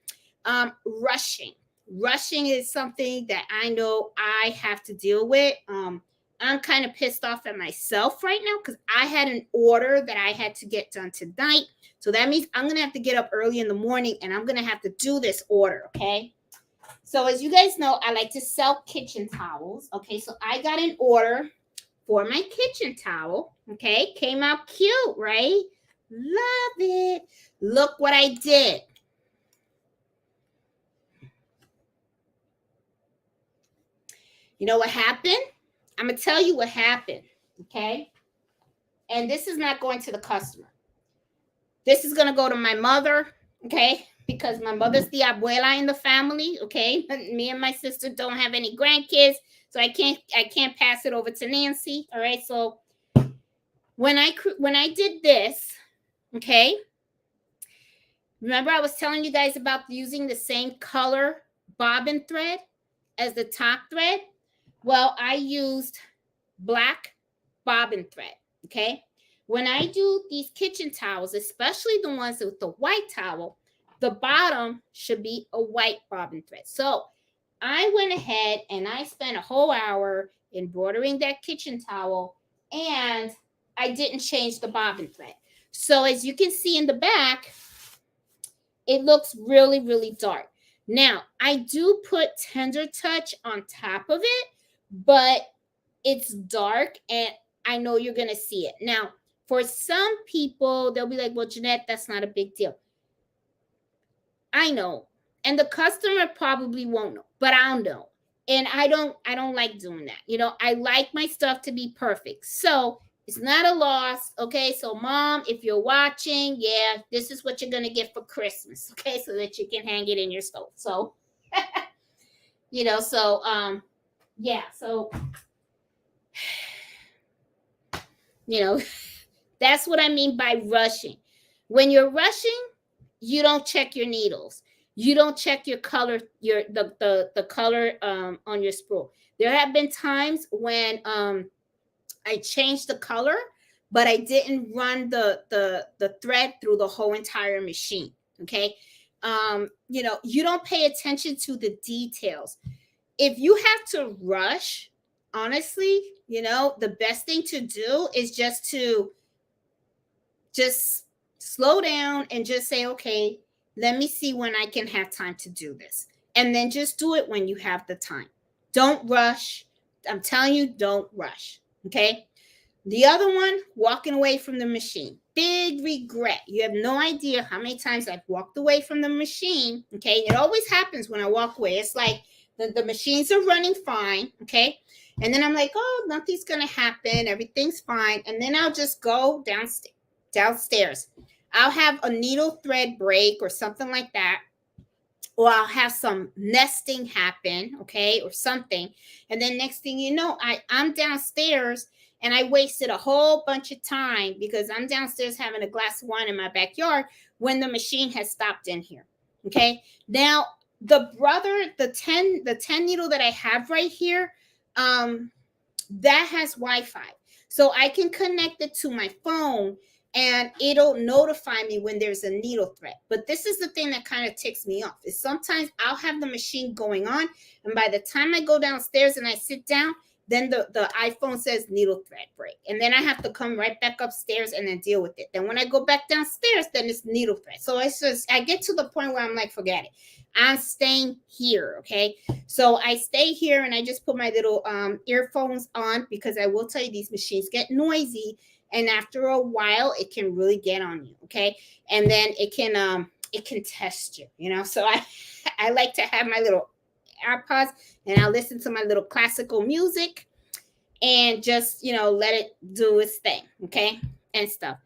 Rushing is something that I know I have to deal with. I'm kind of pissed off at myself right now because I had an order that I had to get done tonight. So that means I'm going to have to get up early in the morning and I'm going to have to do this order. Okay. So as you guys know, I like to sell kitchen towels. Okay. So I got an order for my kitchen towel. Okay. Came out cute, right? Love it. Look what I did. You know what happened? I'm going to tell you what happened, okay? And this is not going to the customer. This is going to go to my mother, okay? Because my mother's the abuela in the family, okay? Me and my sister don't have any grandkids, so I can't pass it over to Nancy, all right? So when I did this, okay? Remember I was telling you guys about using the same color bobbin thread as the top thread? Well, I used black bobbin thread, okay? When I do these kitchen towels, especially the ones with the white towel, the bottom should be a white bobbin thread. So I went ahead and I spent a whole hour embroidering that kitchen towel and I didn't change the bobbin thread. So as you can see in the back, it looks really, really dark. Now, I do put Tender Touch on top of it, but it's dark and I know you're going to see it. Now, for some people, they'll be like, well, Jeanette, that's not a big deal. I know. And the customer probably won't know, but I'll know. And I don't like doing that. I like my stuff to be perfect. So it's not a loss. Okay. So Mom, if you're watching, yeah, this is what you're going to get for Christmas. Okay. So that you can hang it in your stove. So, yeah. So, that's what I mean by rushing. When you're rushing, you don't check your needles. You don't check your color, the color on your spool. There have been times when I changed the color, but I didn't run the thread through the whole entire machine. Okay. You don't pay attention to the details. If you have to rush, honestly, the best thing to do is just slow down and just say, okay, let me see when I can have time to do this. And then just do it when you have the time. Don't rush. I'm telling you, don't rush. Okay. The other one, walking away from the machine. Big regret. You have no idea how many times I've walked away from the machine. Okay. It always happens when I walk away. It's like the machines are running fine. Okay. And then I'm like, oh, nothing's going to happen. Everything's fine. And then I'll just go downstairs. I'll have a needle thread break or something like that. Or I'll have some nesting happen, okay, or something. And then next thing you know, I'm downstairs and I wasted a whole bunch of time because I'm downstairs having a glass of wine in my backyard when the machine has stopped in here. Okay. Now, the 10 needle that I have right here, that has Wi-Fi. So I can connect it to my phone and it'll notify me when there's a needle thread. But this is the thing that kind of ticks me off, is sometimes I'll have the machine going on, and by the time I go downstairs and I sit down, then the iPhone says needle thread break. And then I have to come right back upstairs and then deal with it. Then when I go back downstairs, then it's needle thread. So it's just, I get to the point where I'm like, forget it. I'm staying here, okay? So I stay here and I just put my little earphones on, because I will tell you, these machines get noisy, and after a while it can really get on you, okay? And then it can test you, you know? So I like to have my little AirPods, and I'll listen to my little classical music and just, you know, let it do its thing, okay? And stuff.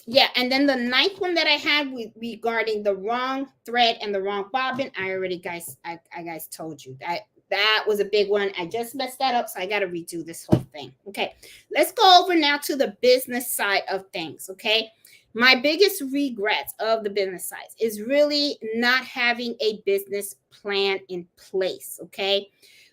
Yeah, and then the ninth one that I had regarding the wrong thread and the wrong bobbin, I guys told you that was a big one. I just messed that up, so I got to redo this whole thing. Okay, let's go over now to the business side of things. Okay, my biggest regrets of the business side is really not having a business plan in place. Okay,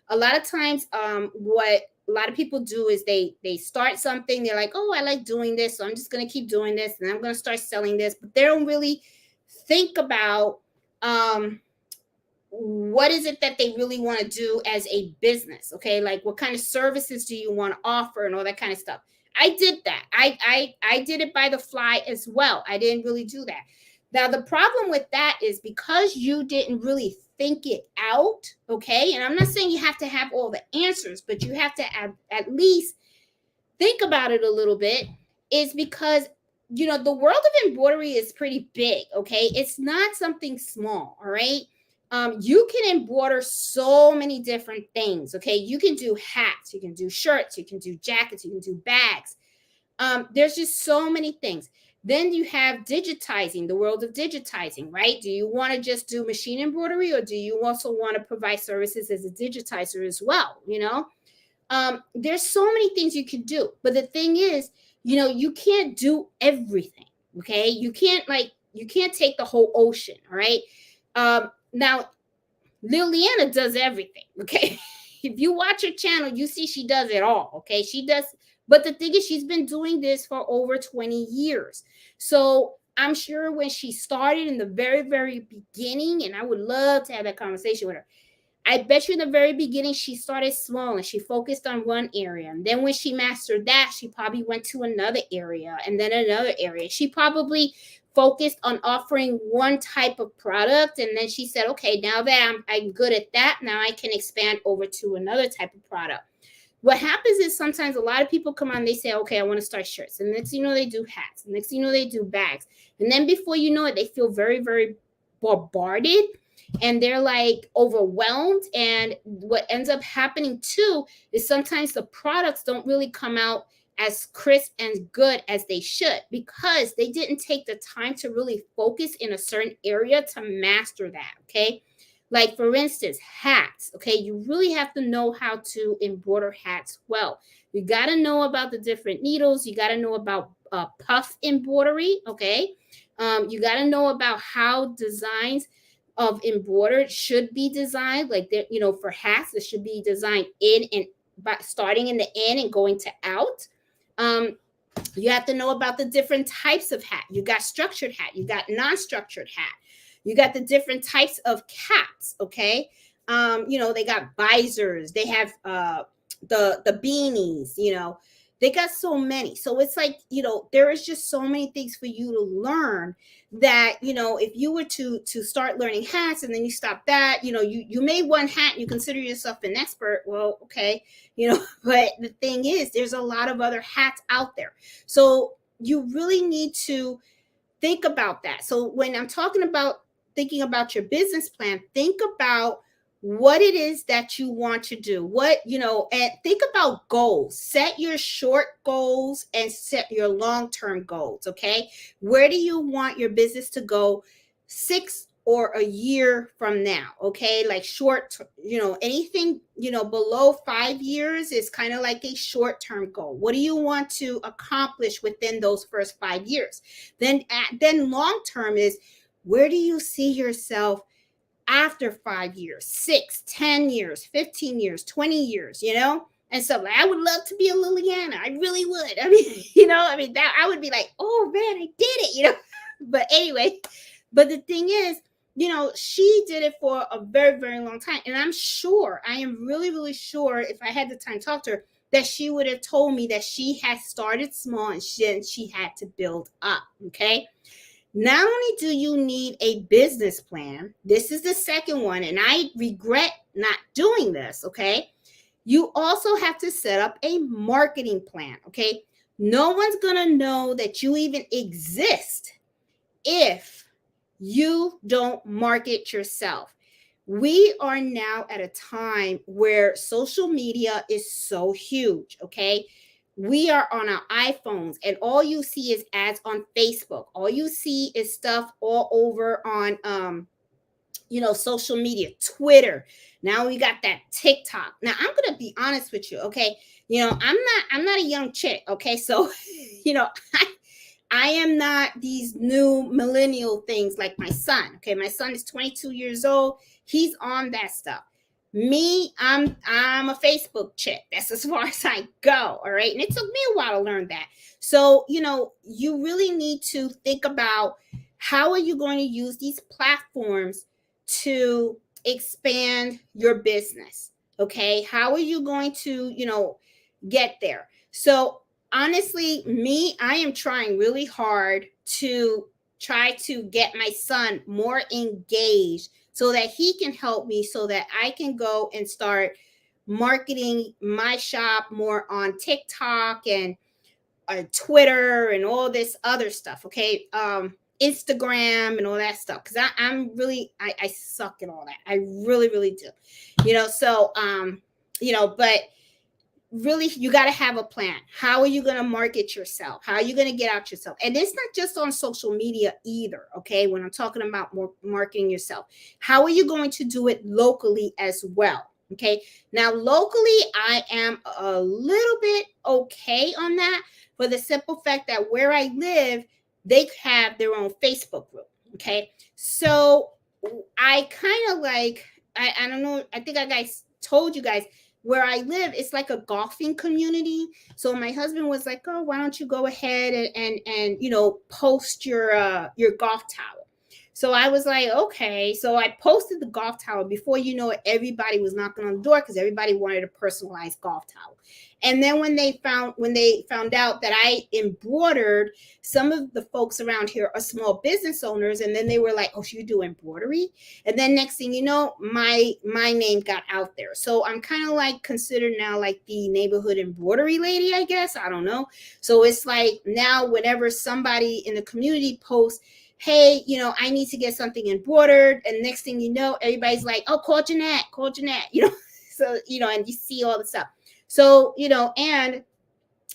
a lot of times, what a lot of people do is they start something. They're like, oh, I like doing this, so I'm just going to keep doing this, and I'm going to start selling this. But they don't really think about what is it that they really want to do as a business. Okay, like what kind of services do you want to offer and all that kind of stuff. I did that. I did it by the fly as well. I didn't really do that. Now the problem with that is because you didn't really think it out, okay? And I'm not saying you have to have all the answers, but you have to at least think about it a little bit, is because, you know, the world of embroidery is pretty big, okay? It's not something small, all right? You can embroider so many different things, okay? You can do hats, you can do shirts, you can do jackets, you can do bags. There's just so many things. Then you have digitizing, the world of digitizing, right? Do you want to just do machine embroidery, or do you also want to provide services as a digitizer as well? You know, there's so many things you can do. But the thing is, you know, you can't do everything, okay? You can't take the whole ocean, all right? Now, Liliana does everything, okay? If you watch her channel, you see she does it all, okay? She does. But the thing is, she's been doing this for over 20 years. So I'm sure when she started in the very, very beginning, and I would love to have that conversation with her, I bet you in the very beginning, she started small and she focused on one area. And then when she mastered that, she probably went to another area and then another area. She probably focused on offering one type of product. And then she said, okay, now that I'm good at that, now I can expand over to another type of product. What happens is sometimes a lot of people come on, they say, okay, I want to start shirts. And next thing you know, they do hats. And next thing you know, they do bags. And then before you know it, they feel very, very bombarded and they're like overwhelmed. And what ends up happening too is sometimes the products don't really come out as crisp and good as they should, because they didn't take the time to really focus in a certain area to master that. Okay. Like, for instance, hats, okay? You really have to know how to embroider hats well. You got to know about the different needles. You got to know about puff embroidery, okay? You got to know about how designs of embroidered should be designed. Like, you know, for hats, it should be designed in and starting in the in and going to out. You have to know about the different types of hat. You got structured hat. You got non-structured hat. You got the different types of caps, okay? You know, they got visors. They have the beanies, you know. They got so many. So it's like, you know, there is just so many things for you to learn that, you know, if you were to start learning hats and then you stop that, you know, you made one hat and you consider yourself an expert. Well, okay, you know, but the thing is, there's a lot of other hats out there. So you really need to think about that. So when I'm talking about thinking about your business plan, think about what it is that you want to do. What, you know, and think about goals. Set your short goals and set your long-term goals, okay? Where do you want your business to go 6 or a year from now, okay? Like short, you know, anything, you know, below 5 years is kind of like a short-term goal. What do you want to accomplish within those first 5 years? Then long-term is, where do you see yourself after 5 years, 6, 10 years, 15 years, 20 years, you know? And so I would love to be a Liliana. I really would. I mean, you know, I mean, that I would be like, oh man, I did it, you know? But anyway, but the thing is, she did it for a very, very long time. And I am really, really sure if I had the time to talk to her, that she would have told me that she had started small and she had to build up. Okay. Not only do you need a business plan, this is the second one, and I regret not doing this. Okay. You also have to set up a marketing plan. Okay. No one's going to know that you even exist if you don't market yourself. We are now at a time where social media is so huge, okay? We are on our iPhones and all you see is ads on Facebook. All you see is stuff all over on social media, Twitter. Now we got that TikTok. Now I'm going to be honest with you, okay? I'm not a young chick, okay? So, I am not these new millennial things like my son. Okay, my son is 22 years old. He's on that stuff. Me, I'm a Facebook chick. That's as far as I go. All right, and it took me a while to learn that. So you really need to think about how are you going to use these platforms to expand your business. Okay, how are you going to get there? So honestly, I am trying really hard to try to get my son more engaged so that he can help me so that I can go and start marketing my shop more on TikTok and Twitter and all this other stuff. Okay. Instagram and all that stuff. Cause I'm really, I suck at all that. I really, really do, but really you got to have a plan. How are you going to market yourself? How are you going to get out yourself? And it's not just on social media either. Okay. When I'm talking about more marketing yourself, how are you going to do it locally as well? Okay. Now, locally, I am a little bit okay on that for the simple fact that where I live, they have their own Facebook group. Okay. So I kind of I don't know. I think I told you guys, where I live, it's like a golfing community. So my husband was like, "Oh, why don't you go ahead and post your golf towel?" So I was like, "Okay." So I posted the golf towel. Before you know it, everybody was knocking on the door because everybody wanted a personalized golf towel. And then when they found out that I embroidered, some of the folks around here are small business owners, and then they were like, "Oh, so you do embroidery?" And then next thing you know, my name got out there. So I'm kind of like considered now like the neighborhood embroidery lady, I guess. I don't know. So it's like now whenever somebody in the community posts, "Hey, I need to get something embroidered," and next thing you know, everybody's like, "Oh, call Jeanette." So and you see all the stuff. So, and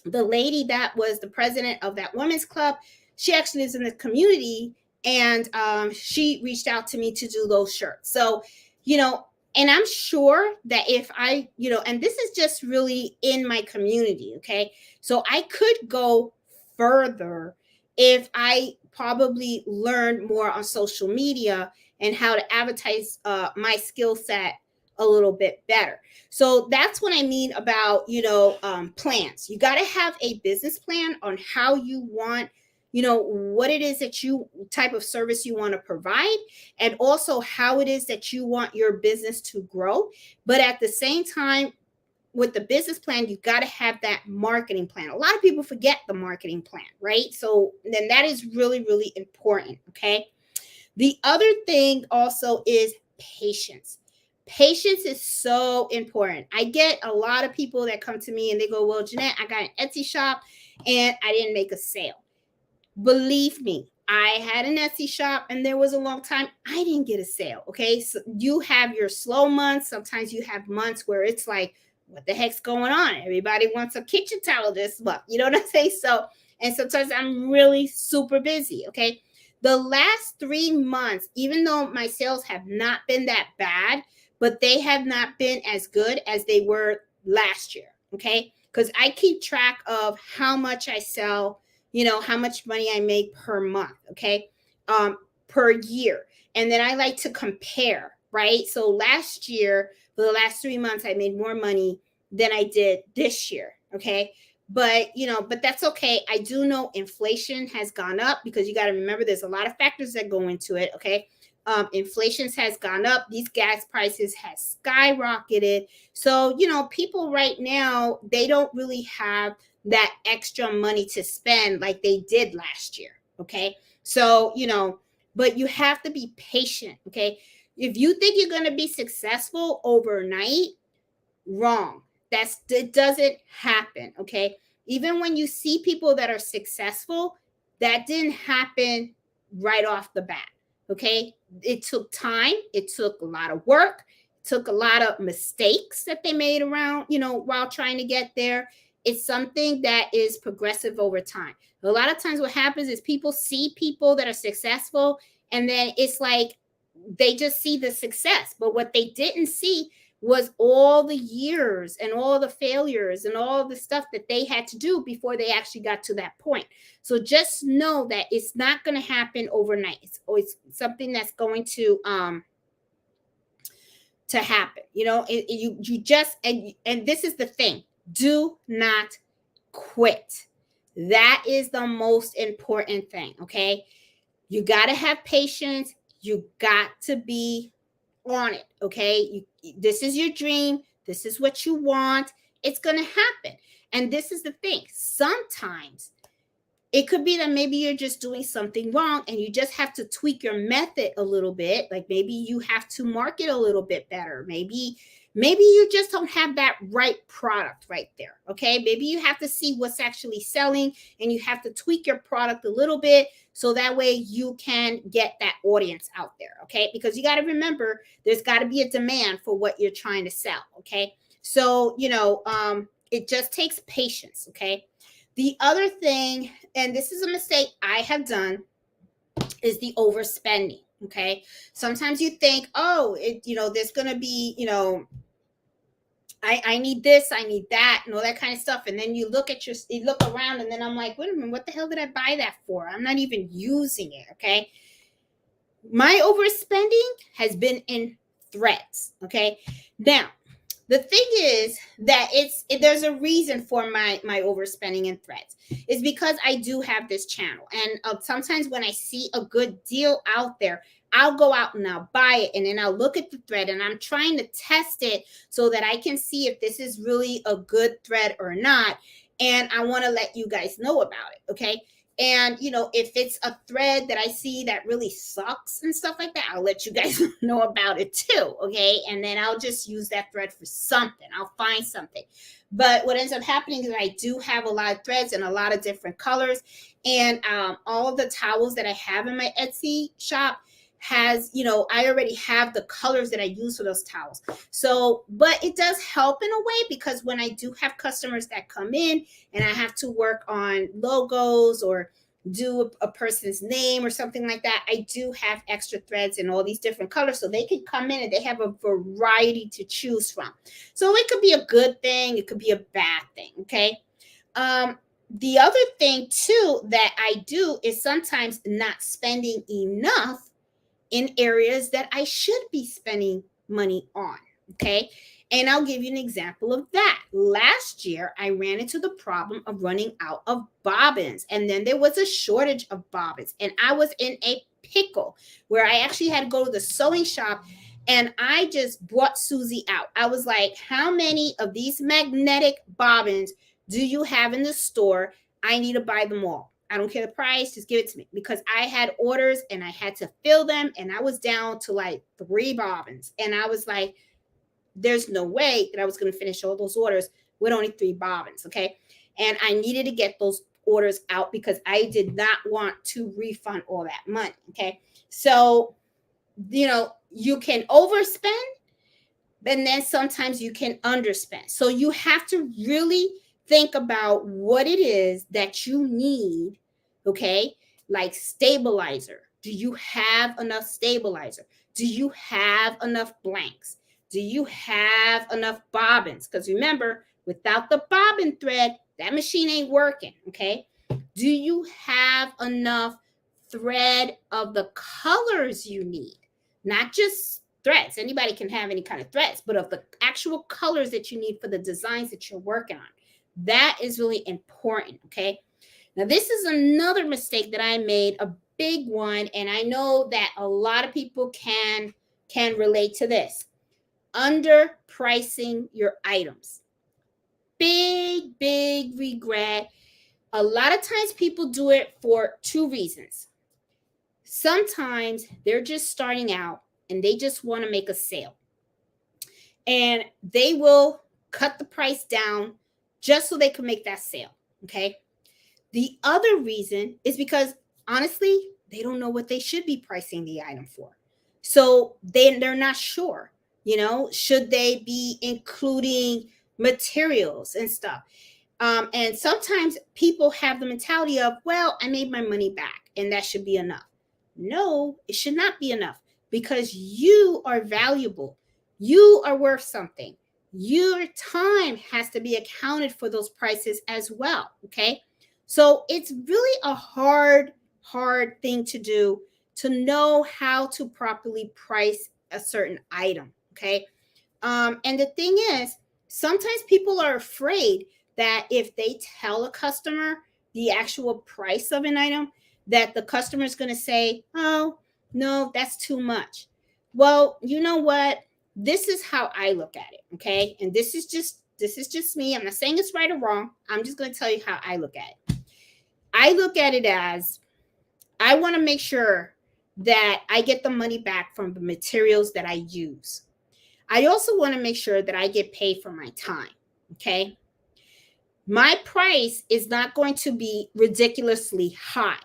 the lady that was the president of that women's club, she actually lives in the community, and she reached out to me to do those shirts. So, and I'm sure that if I, and this is just really in my community, okay? So I could go further if I probably learned more on social media and how to advertise my skill set a little bit better. So that's what I mean about, plans. You got to have a business plan on how you want, what it is that type of service you want to provide, and also how it is that you want your business to grow. But at the same time, with the business plan, you got to have that marketing plan. A lot of people forget the marketing plan, right? So then that is really, really important. Okay. The other thing also is patience. Patience is so important. I get a lot of people that come to me and they go, "Well, Jeanette, I got an Etsy shop and I didn't make a sale." Believe me, I had an Etsy shop and there was a long time I didn't get a sale. Okay. So you have your slow months. Sometimes you have months where it's like, what the heck's going on? Everybody wants a kitchen towel this month. You know what I'm saying? So, and sometimes I'm really super busy. Okay. The last 3 months, even though my sales have not been that bad, but they have not been as good as they were last year. Okay. Because I keep track of how much I sell, how much money I make per month. Okay. Per year. And then I like to compare, right? So last year, for the last 3 months, I made more money than I did this year. Okay. But, but that's okay. I do know inflation has gone up because you got to remember there's a lot of factors that go into it. Okay. Inflation has gone up. These gas prices has skyrocketed. So, people right now, they don't really have that extra money to spend like they did last year. Okay. So, but you have to be patient. Okay. If you think you're going to be successful overnight, wrong. It doesn't happen. Okay. Even when you see people that are successful, that didn't happen right off the bat. Okay. It took time. It took a lot of work. It took a lot of mistakes that they made around, while trying to get there. It's something that is progressive over time. A lot of times what happens is people see people that are successful, and then it's like they just see the success. But what they didn't see was all the years and all the failures and all the stuff that they had to do before they actually got to that point. So just know that it's not going to happen overnight. It's always something that's going to happen. You just, and this is the thing. Do not quit. That is the most important thing. Okay. You got to have patience. You got to be on it. Okay. This is your dream. This is what you want. It's going to happen. And this is the thing. Sometimes it could be that maybe you're just doing something wrong and you just have to tweak your method a little bit. Like maybe you have to market a little bit better. Maybe you just don't have that right product right there. Okay. Maybe you have to see what's actually selling and you have to tweak your product a little bit so that way you can get that audience out there. Okay. Because you got to remember, there's got to be a demand for what you're trying to sell. Okay. So, it just takes patience. Okay. The other thing, and this is a mistake I have done, is the overspending. Okay. Sometimes you think, oh, there's going to be, I need this, I need that, and all that kind of stuff. And then you look around, and then I'm like, wait a minute, what the hell did I buy that for? I'm not even using it. Okay. My overspending has been in threads. Okay. Now, the thing is that there's a reason for my overspending in threads. It's because I do have this channel, and sometimes when I see a good deal out there, I'll go out and I'll buy it, and then I'll look at the thread, and I'm trying to test it so that I can see if this is really a good thread or not. And I want to let you guys know about it. Okay. And, if it's a thread that I see that really sucks and stuff like that, I'll let you guys know about it too. Okay. And then I'll just use that thread for something. I'll find something. But what ends up happening is I do have a lot of threads and a lot of different colors. And all of the towels that I have in my Etsy shop has, I already have the colors that I use for those towels. So, but it does help in a way, because when I do have customers that come in and I have to work on logos or do a person's name or something like that, I do have extra threads in all these different colors, so they can come in and they have a variety to choose from. So it could be a good thing, it could be a bad thing. Okay. The other thing too that I do is sometimes not spending enough in areas that I should be spending money on. Okay. And I'll give you an example of that. Last year, I ran into the problem of running out of bobbins. And then there was a shortage of bobbins. And I was in a pickle where I actually had to go to the sewing shop, and I just brought Susie out. I was like, how many of these magnetic bobbins do you have in the store? I need to buy them all. I don't care the price, just give it to me, because I had orders and I had to fill them, and I was down to like 3 bobbins. And I was like, there's no way that I was going to finish all those orders with only 3 bobbins. Okay. And I needed to get those orders out because I did not want to refund all that money. Okay. So, you can overspend, and then sometimes you can underspend. So you have to really think about what it is that you need. Okay. Like stabilizer. Do you have enough stabilizer? Do you have enough blanks? Do you have enough bobbins? Because remember, without the bobbin thread, that machine ain't working. Okay. Do you have enough thread of the colors you need? Not just threads. Anybody can have any kind of threads, but of the actual colors that you need for the designs that you're working on. That is really important. Okay. Now, this is another mistake that I made big one, and I know that a lot of people can relate to this. Underpricing your items. Big regret. A lot of times people do it for two reasons. Sometimes they're just starting out and they just want to make a sale. And they will cut the price down just so they can make that sale. Okay. The other reason is because honestly, they don't know what they should be pricing the item for. So they're not sure, should they be including materials and stuff? And sometimes people have the mentality of, well, I made my money back and that should be enough. No, it should not be enough because you are valuable. You are worth something. Your time has to be accounted for those prices as well. Okay. So it's really a hard thing to do, to know how to properly price a certain item. Okay. And the thing is, sometimes people are afraid that if they tell a customer the actual price of an item, that the customer is going to say, oh, no, that's too much. Well, you know what? This is how I look at it. Okay. And this is just me. I'm not saying it's right or wrong. I'm just going to tell you how I look at it. I look at it as, I want to make sure that I get the money back from the materials that I use. I also want to make sure that I get paid for my time. Okay. My price is not going to be ridiculously high,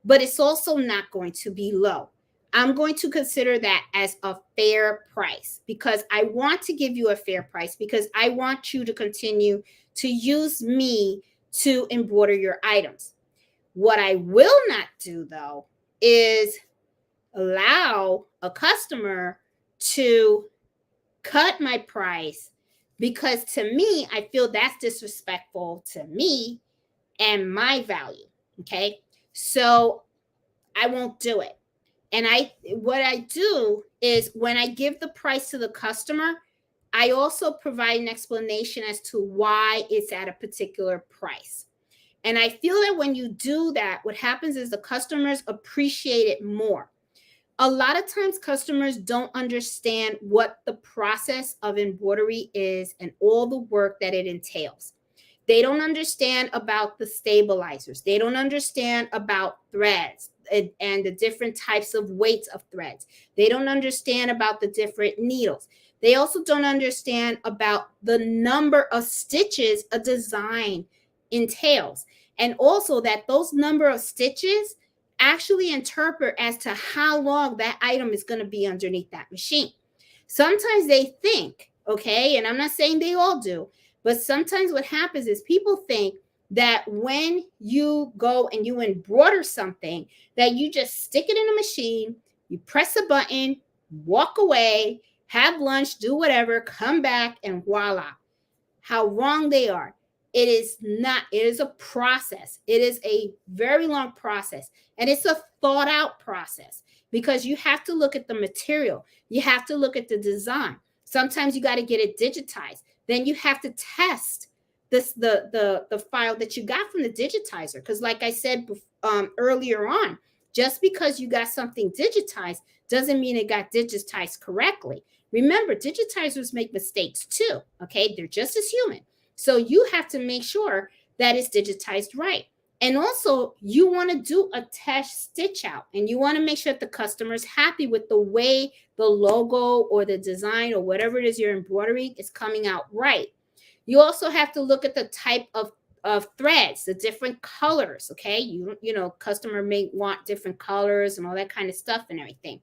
but it's also not going to be low. I'm going to consider that as a fair price because I want to give you a fair price because I want you to continue to use me to embroider your items. What I will not do, though, is allow a customer to cut my price, because to me, I feel that's disrespectful to me and my value. Okay. So I won't do it. And what I do is when I give the price to the customer, I also provide an explanation as to why it's at a particular price. And I feel that when you do that, what happens is the customers appreciate it more. A lot of times customers don't understand what the process of embroidery is and all the work that it entails. They don't understand about the stabilizers. They don't understand about threads and the different types of weights of threads. They don't understand about the different needles. They also don't understand about the number of stitches a design entails. And also that those number of stitches actually interpret as to how long that item is going to be underneath that machine. Sometimes they think, okay, and I'm not saying they all do, but sometimes what happens is people think that when you go and you embroider something, that you just stick it in a machine, you press a button, walk away, have lunch, do whatever, come back, and voila. How wrong they are. It is not. It is a process. It is a very long process. And it's a thought out process because you have to look at the material. You have to look at the design. Sometimes you got to get it digitized. Then you have to test the file that you got from the digitizer. Because like I said earlier on, just because you got something digitized doesn't mean it got digitized correctly. Remember, digitizers make mistakes too. Okay, they're just as human. So you have to make sure that it's digitized right. And also, you want to do a test stitch out, and you want to make sure that the customer is happy with the way the logo or the design or whatever it is you're embroidering is coming out right. You also have to look at the type of threads, the different colors. Okay, you know, customer may want different colors and all that kind of stuff and everything.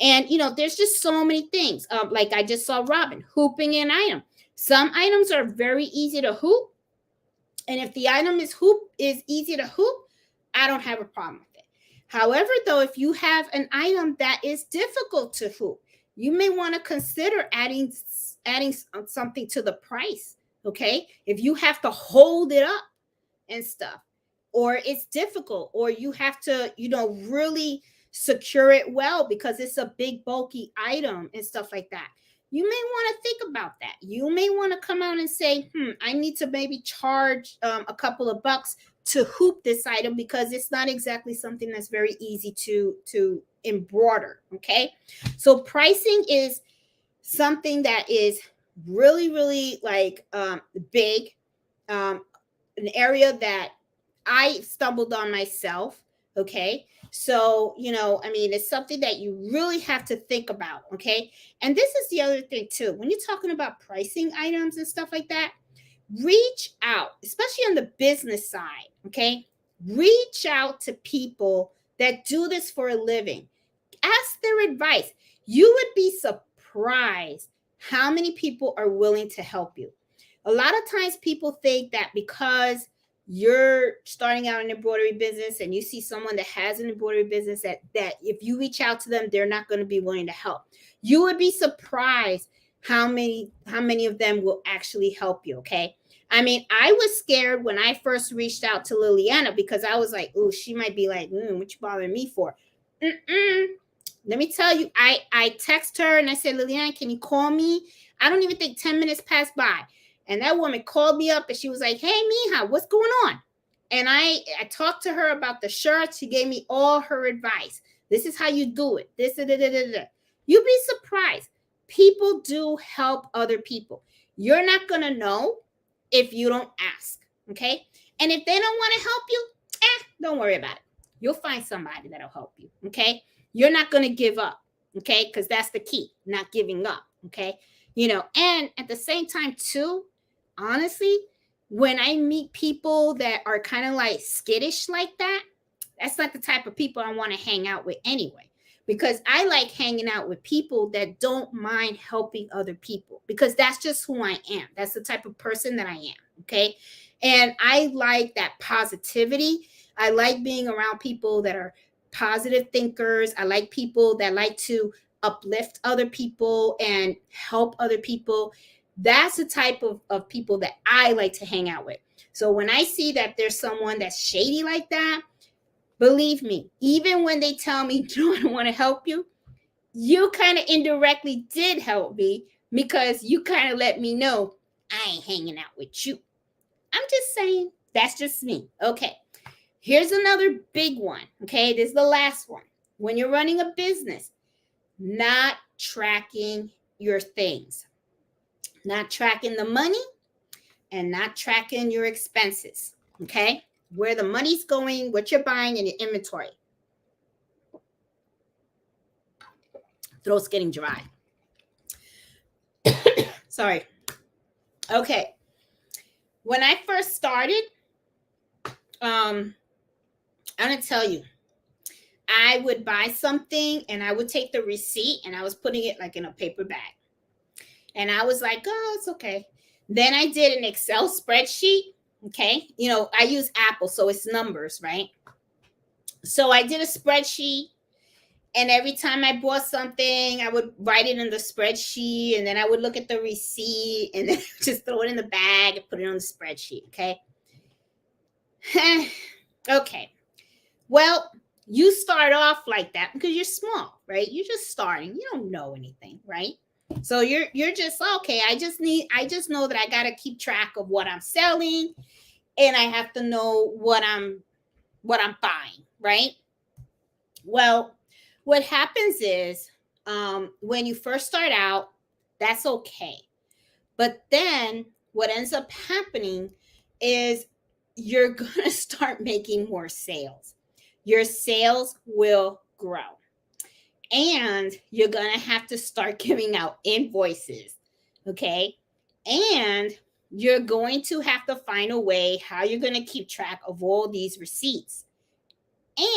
And there's just so many things. Like I just saw Robin hooping an item. Some items are very easy to hoop. And if the item is easy to hoop, I don't have a problem with it. However, though, if you have an item that is difficult to hoop, you may want to consider adding something to the price. Okay. If you have to hold it up and stuff, or it's difficult, or you have to, really secure it well because it's a big bulky item and stuff like that. you may want to think about that. You may want to come out and say, I need to maybe charge a couple of bucks to hoop this item because it's not exactly something that's very easy to embroider. Okay. So pricing is something that is really, really like big, an area that I stumbled on myself. Okay. So, I mean, it's something that you really have to think about. Okay. And this is the other thing, too. When you're talking about pricing items and stuff like that, reach out, especially on the business side. Okay. Reach out to people that do this for a living. Ask their advice. You would be surprised how many people are willing to help you. A lot of times people think that because you're starting out an embroidery business and you see someone that has an embroidery business that if you reach out to them, they're not going to be willing to help. You would be surprised how many of them will actually help you. Okay. I mean, I was scared when I first reached out to Liliana because I was like, oh, she might be like, what you bothering me for? Let me tell you, I text her and I said, Liliana, can you call me? I don't even think 10 minutes passed by. And that woman called me up and she was like, hey, Mija, what's going on? And I talked to her about the shirts. She gave me all her advice. This is how you do it. This, da, da, da, da. You'd be surprised. People do help other people. You're not going to know if you don't ask, okay? And if they don't want to help you, don't worry about it. You'll find somebody that'll help you, okay? You're not going to give up, okay? Because that's the key, not giving up, okay? And at the same time, too, honestly, when I meet people that are kind of like skittish like that, that's not the type of people I want to hang out with anyway. Because I like hanging out with people that don't mind helping other people because that's just who I am. That's the type of person that I am, okay? And I like that positivity. I like being around people that are positive thinkers. I like people that like to uplift other people and help other people. That's the type of people that I like to hang out with. So when I see that there's someone that's shady like that, believe me, even when they tell me, I don't want to help you, you kind of indirectly did help me because you kind of let me know I ain't hanging out with you. I'm just saying, that's just me. Okay. Here's another big one. Okay. This is the last one. When you're running a business, not tracking your things, not tracking the money and not tracking your expenses. Okay. Where the money's going, what you're buying, and your inventory. Throat's getting dry. Sorry. Okay. When I first started, I'm going to tell you, I would buy something and I would take the receipt and I was putting it like in a paper bag. And I was like, oh, it's okay. Then I did an Excel spreadsheet. Okay. I use Apple, so it's numbers, right? So I did a spreadsheet. And every time I bought something, I would write it in the spreadsheet. And then I would look at the receipt and then just throw it in the bag and put it on the spreadsheet. Okay. Okay. Well, you start off like that because you're small, right? You're just starting. You don't know anything, right? So you're just, okay, I just know that I got to keep track of what I'm selling and I have to know what I'm buying, right? Well, what happens is when you first start out, that's okay. But then what ends up happening is you're going to start making more sales. Your sales will grow. And you're going to have to start giving out invoices, okay? And you're going to have to find a way how you're going to keep track of all these receipts.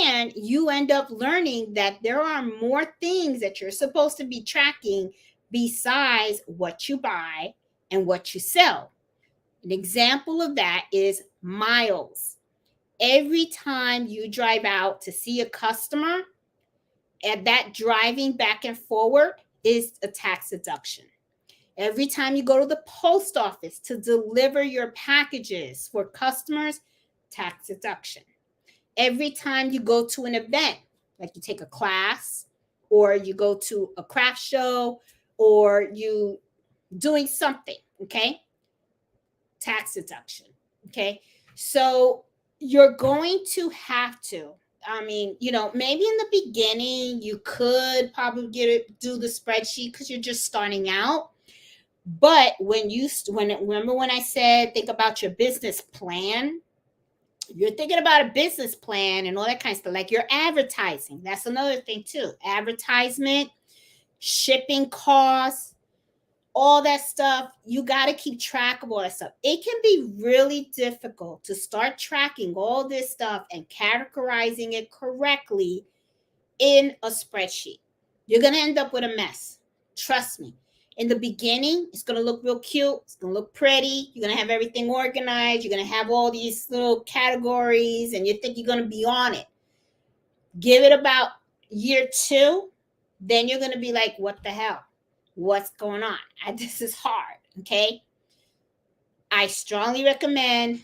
And you end up learning that there are more things that you're supposed to be tracking besides what you buy and what you sell. An example of that is miles. Every time you drive out to see a customer, and that driving back and forward is a tax deduction. Every time you go to the post office to deliver your packages for customers, tax deduction. Every time you go to an event, like you take a class or you go to a craft show or you doing something, okay? Tax deduction, okay? So you're going to have to, I mean, maybe in the beginning you could probably do the spreadsheet because you're just starting out. But remember when I said think about your business plan, you're thinking about a business plan and all that kind of stuff, like your advertising. That's another thing too. Advertisement, shipping costs, all that stuff. You got to keep track of all that stuff. It can be really difficult to start tracking all this stuff and categorizing it correctly in a spreadsheet. You're going to end up with a mess. Trust me. In the beginning, it's going to look real cute. It's going to look pretty. You're going to have everything organized. You're going to have all these little categories, and you think you're going to be on it. Give it about year 2. Then you're going to be like, what the hell? What's going on? This is hard, okay? I strongly recommend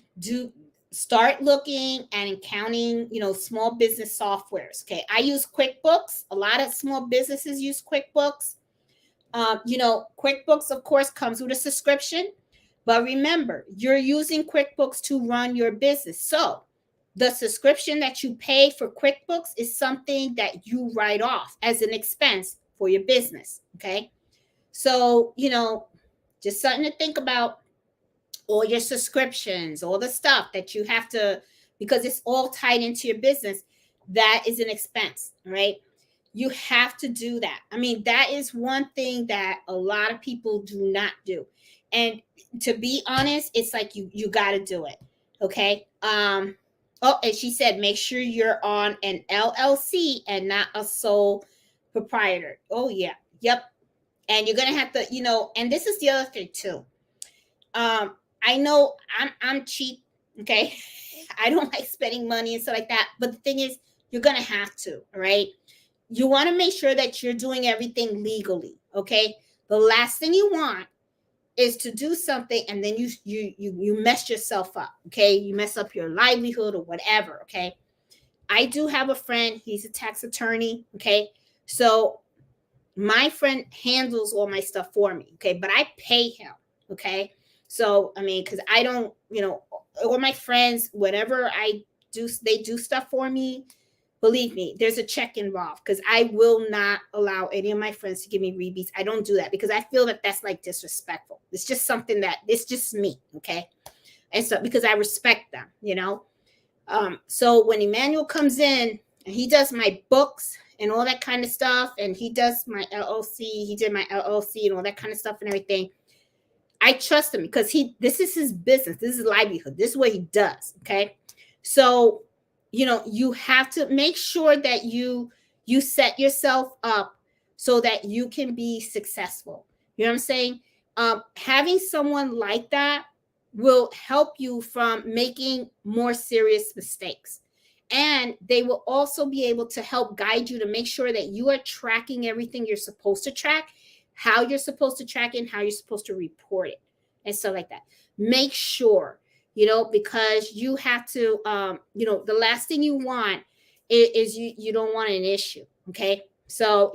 start looking and counting, small business softwares, okay? I use QuickBooks. A lot of small businesses use QuickBooks. QuickBooks, of course, comes with a subscription. But remember, you're using QuickBooks to run your business. So the subscription that you pay for QuickBooks is something that you write off as an expense for your business, okay? So, just something to think about. All your subscriptions, all the stuff that you have to, because it's all tied into your business, that is an expense, right? You have to do that. I mean, that is one thing that a lot of people do not do. And to be honest, it's like you got to do it, okay? And she said, make sure you're on an LLC and not a sole proprietor. Oh, yeah. Yep. And you're going to have to, and this is the other thing too. I know I'm cheap, okay? I don't like spending money and stuff like that. But the thing is, you're going to have to, all right? You want to make sure that you're doing everything legally, okay? The last thing you want is to do something and then you mess yourself up, okay? You mess up your livelihood or whatever, okay? I do have a friend. He's a tax attorney, okay? So my friend handles all my stuff for me, okay? But I pay him, okay? So, I mean, because I don't, all my friends, whatever I do, they do stuff for me. Believe me, there's a check involved because I will not allow any of my friends to give me rebates. I don't do that because I feel that that's like disrespectful. It's just something that it's just me, okay? And so because I respect them, So when Emmanuel comes in and he does my books and all that kind of stuff, and he does my LLC, he did my LLC and all that kind of stuff and everything, I trust him because this is his business. This is his livelihood. This is what he does. Okay. So, you have to make sure that you set yourself up so that you can be successful. You know what I'm saying? Having someone like that will help you from making more serious mistakes. And they will also be able to help guide you to make sure that you are tracking everything you're supposed to track, how you're supposed to track it, and how you're supposed to report it and stuff like that. Make sure, because you have to, the last thing you want is you don't want an issue. Okay. So,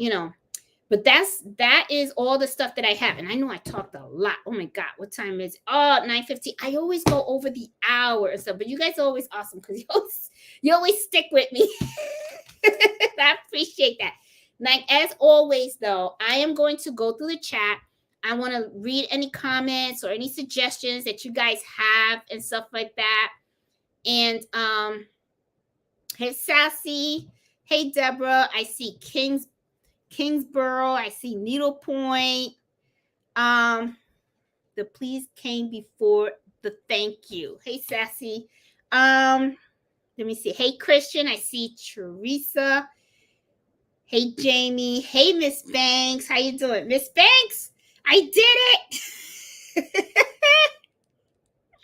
but that is all the stuff that I have. And I know I talked a lot. Oh my God, what time is it? Oh, 9:15. I always go over the hour and stuff, but you guys are always awesome because you always stick with me. I appreciate that. Like, as always, though, I am going to go through the chat. I want to read any comments or any suggestions that you guys have and stuff like that. And hey, Sassy. Hey, Deborah. I see Kingsborough. I see Needlepoint. The please came before the thank you. Hey, Sassy. Let me see. Hey, Christian. I see Teresa. Hey, Jamie. Hey, Miss Banks. How you doing? Miss Banks, I did it.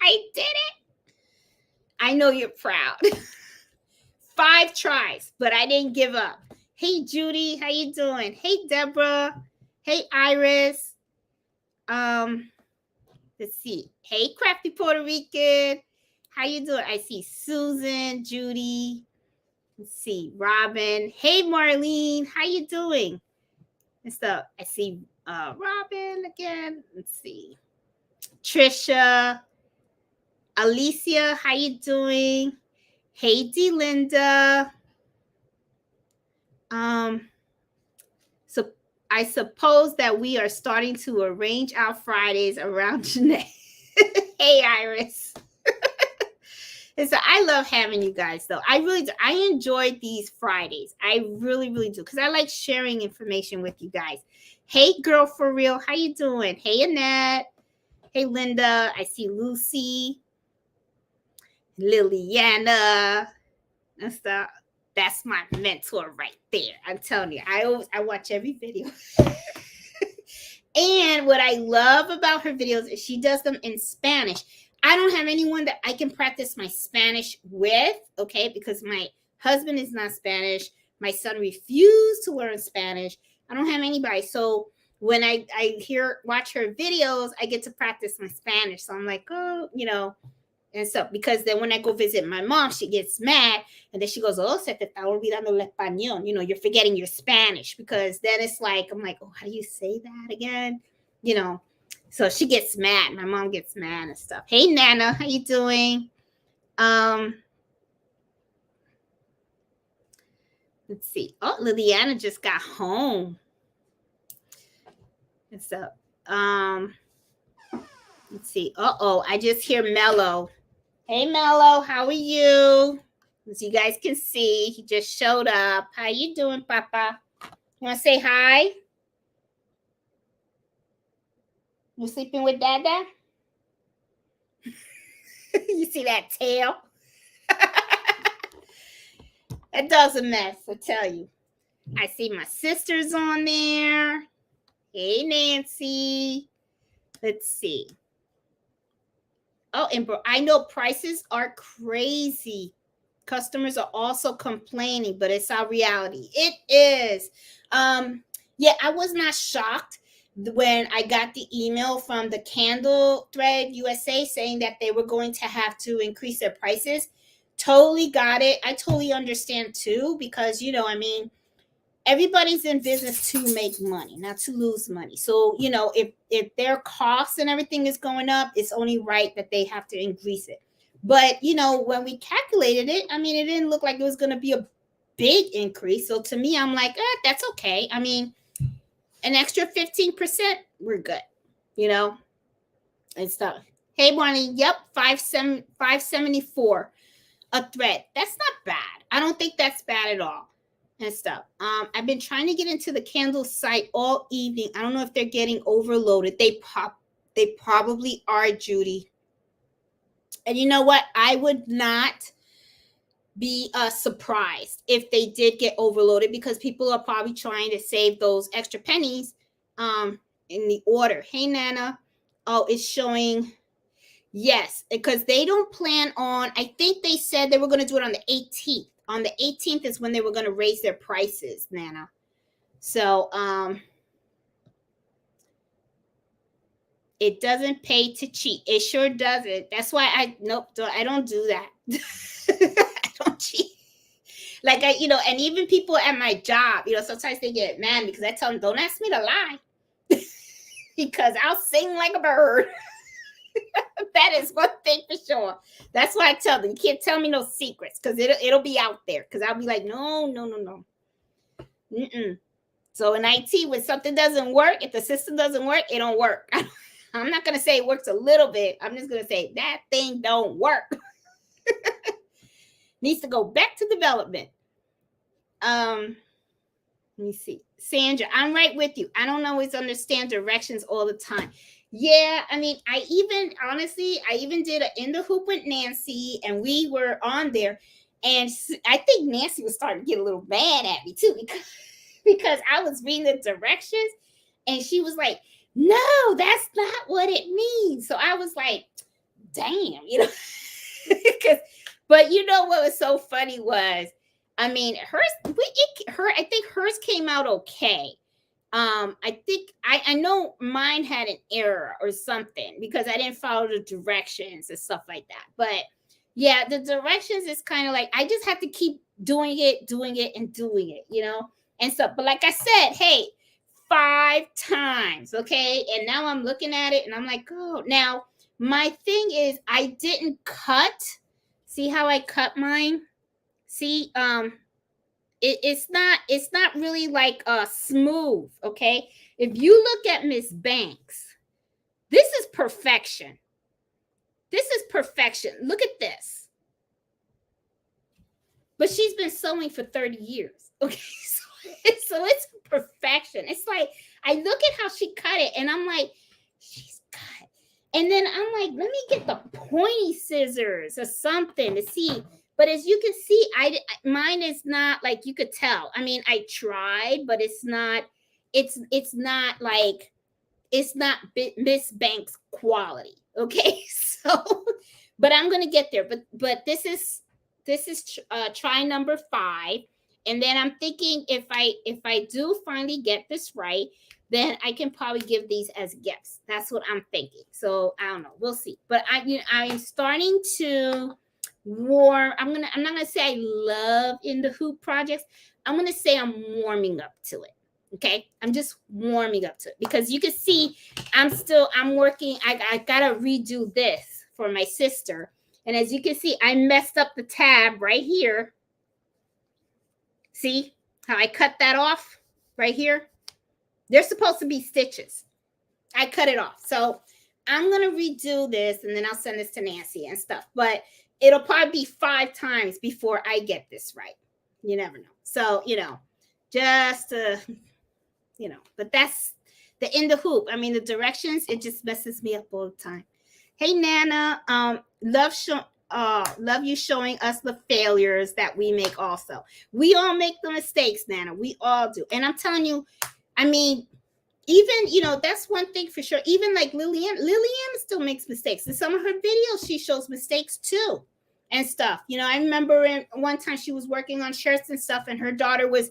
I did it. I know you're proud. 5 tries, but I didn't give up. Hey, Judy. How you doing? Hey, Deborah. Hey, Iris. Let's see. Hey, Crafty Puerto Rican. How you doing? I see Susan, Judy. Let's see, Robin. Hey, Marlene. How you doing? And stuff. I see Robin again. Let's see. Trisha. Alicia, how you doing? Hey, Linda. So I suppose that we are starting to arrange our Fridays around Janae. Hey, Iris. And so I love having you guys, though. I really do. I enjoy these Fridays. I really, really do, because I like sharing information with you guys. Hey, girl, for real. How you doing? Hey, Annette. Hey, Linda. I see Lucy. Liliana. And stuff. That's my mentor right there. I'm telling you, I watch every video. And what I love about her videos is she does them in Spanish. I don't have anyone that I can practice my Spanish with, okay, because my husband is not Spanish. My son refused to learn Spanish. I don't have anybody. So when I watch her videos, I get to practice my Spanish. So I'm like, oh, and so, because then when I go visit my mom, she gets mad. And then she goes, oh, se te está olvidando el español. You're forgetting your Spanish. Because then it's like, I'm like, oh, how do you say that again? So she gets mad. My mom gets mad and stuff. Hey, Nana, how you doing? Let's see. Oh, Liliana just got home. And so, let's see. Uh-oh, I just hear Mello. Hey, Mello, how are you? As you guys can see, he just showed up. How you doing, Papa? You want to say hi? You sleeping with Dada? You see that tail? That dog's a mess, I tell you. I see my sisters on there. Hey, Nancy. Let's see. Oh, and I know prices are crazy. Customers are also complaining, but it's our reality. It is. Yeah, I was not shocked when I got the email from the Candle Thread USA saying that they were going to have to increase their prices. Totally got it. I totally understand too, because, everybody's in business to make money, not to lose money. So, if their costs and everything is going up, it's only right that they have to increase it. But, when we calculated it, it didn't look like it was going to be a big increase. So to me, I'm like, that's okay. An extra 15%, we're good, and stuff. Hey, Bonnie, yep, 574 a thread. That's not bad. I don't think that's bad at all. And stuff. I've been trying to get into the Candle site all evening. I don't know if they're getting overloaded. They probably are, Judy. And you know what? I would not be surprised if they did get overloaded, because people are probably trying to save those extra pennies in the order. Hey, Nana. Oh, it's showing. Yes, because they don't plan on, I think they said they were going to do it on the 18th. On the 18th is when they were going to raise their prices, Nana. So, it doesn't pay to cheat. It sure doesn't. That's why I don't do that. I don't cheat. Like, and even people at my job, sometimes they get mad because I tell them, don't ask me to lie. Because I'll sing like a bird. That is one thing for sure. That's why I tell them, you can't tell me no secrets, because it'll be out there. Because I'll be like, no. So in IT, when something doesn't work, if the system doesn't work, it don't work. I'm not going to say it works a little bit. I'm just going to say that thing don't work. Needs to go back to development. Let me see. Sandra, I'm right with you. I don't always understand directions all the time. Yeah, I even did an In the Hoop with Nancy, and we were on there, and I think Nancy was starting to get a little mad at me too, because I was reading the directions, and she was like, no, that's not what it means. So I was like, damn, but what was so funny was, I think hers came out okay. I think I know mine had an error or something, because I didn't follow the directions and stuff like that. But yeah, the directions is kind of like, I just have to keep doing it and doing it, And so, but like I said, hey, 5 times. Okay. And now I'm looking at it and I'm like, oh, now my thing is I didn't cut. See how I cut mine? See, it's not really like smooth. Okay. If you look at Miss Banks, this is perfection. This is perfection. Look at this. But she's been sewing for 30 years. Okay. So it's perfection. It's like, I look at how she cut it and I'm like, she's cut. And then I'm like, let me get the pointy scissors or something to see. But as you can see, mine is not like, you could tell. I mean, I tried, but it's not like, it's not Miss Banks quality. Okay. So, but I'm going to get there. But this is try number 5. And then I'm thinking if I do finally get this right, then I can probably give these as gifts. That's what I'm thinking. So I don't know. We'll see. But I'm starting to warm. I'm not gonna say I love in the hoop projects. I'm gonna say I'm warming up to it. Okay. I'm just warming up to it because you can see I'm working. I gotta redo this for my sister. And as you can see, I messed up the tab right here. See how I cut that off right here? They're supposed to be stitches. I cut it off. So I'm going to redo this and then I'll send this to Nancy and stuff. But it'll probably be 5 times before I get this right. You never know. So, just, but that's the in the hoop. I mean, the directions, it just messes me up all the time. Hey, Nana, love you showing us the failures that we make also. We all make the mistakes, Nana. We all do. And I'm telling you, I mean, even, that's one thing for sure. Even like Liliana still makes mistakes. In some of her videos, she shows mistakes too and stuff. I remember one time she was working on shirts and stuff and her daughter was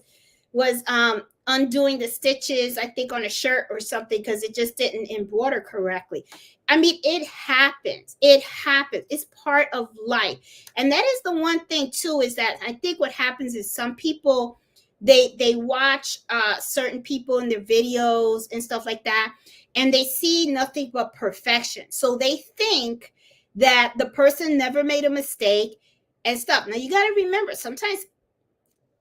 undoing the stitches, I think on a shirt or something because it just didn't embroider correctly. I mean, it happens. It happens. It's part of life. And that is the one thing too, is that I think what happens is some people, they watch certain people in their videos and stuff like that, and they see nothing but perfection. So they think that the person never made a mistake and stuff. Now you got to remember, sometimes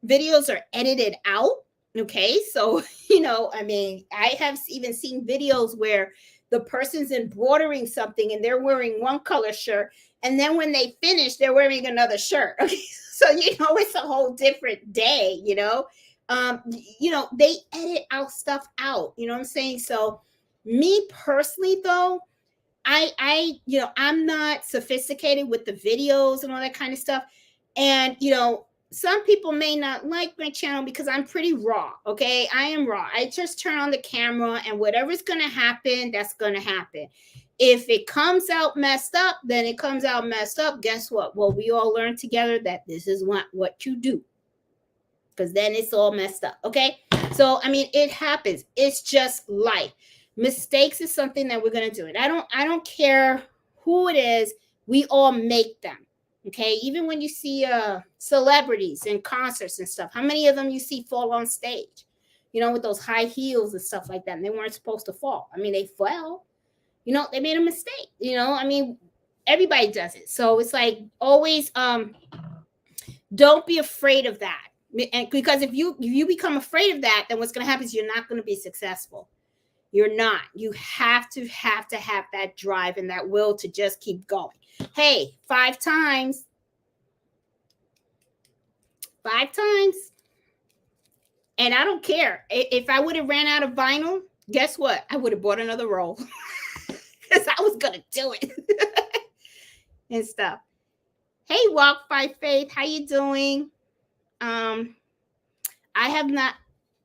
videos are edited out. Okay. So, I mean, I have even seen videos where the person's embroidering something and they're wearing one color shirt. And then when they finish, they're wearing another shirt. Okay. So, it's a whole different day, they edit out stuff out, you know what I'm saying? So me personally though, I'm not sophisticated with the videos and all that kind of stuff. And, some people may not like my channel because I'm pretty raw. Okay. I am raw. I just turn on the camera and whatever's going to happen, that's going to happen. If it comes out messed up, then it comes out messed up. Guess what? Well, we all learn together that this is what you do. Because then it's all messed up. Okay. So, I mean, it happens. It's just life. Mistakes is something that we're going to do. And I don't care who it is. We all make them. Okay, even when you see celebrities in concerts and stuff, how many of them you see fall on stage, with those high heels and stuff like that, and they weren't supposed to fall. I mean, they fell, they made a mistake, I mean, everybody does it. So it's like always, don't be afraid of that. And because if you become afraid of that, then what's going to happen is you're not going to be successful. You're not. You have to have that drive and that will to just keep going. Hey, 5 times. 5 times. And I don't care. If I would have ran out of vinyl, guess what? I would have bought another roll. Because I was going to do it. And stuff. Hey, Walk by Faith. How you doing? I have not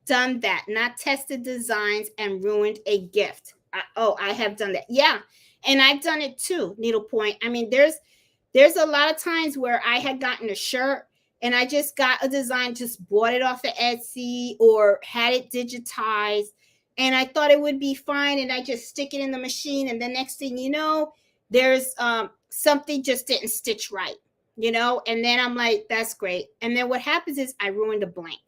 done that. Not tested designs and ruined a gift. I have done that. Yeah. And I've done it too, needlepoint. I mean, there's a lot of times where I had gotten a shirt and I just got a design, just bought it off of Etsy or had it digitized. And I thought it would be fine. And I just stick it in the machine. And the next thing you know, there's something just didn't stitch right, and then I'm like, that's great. And then what happens is I ruined a blank.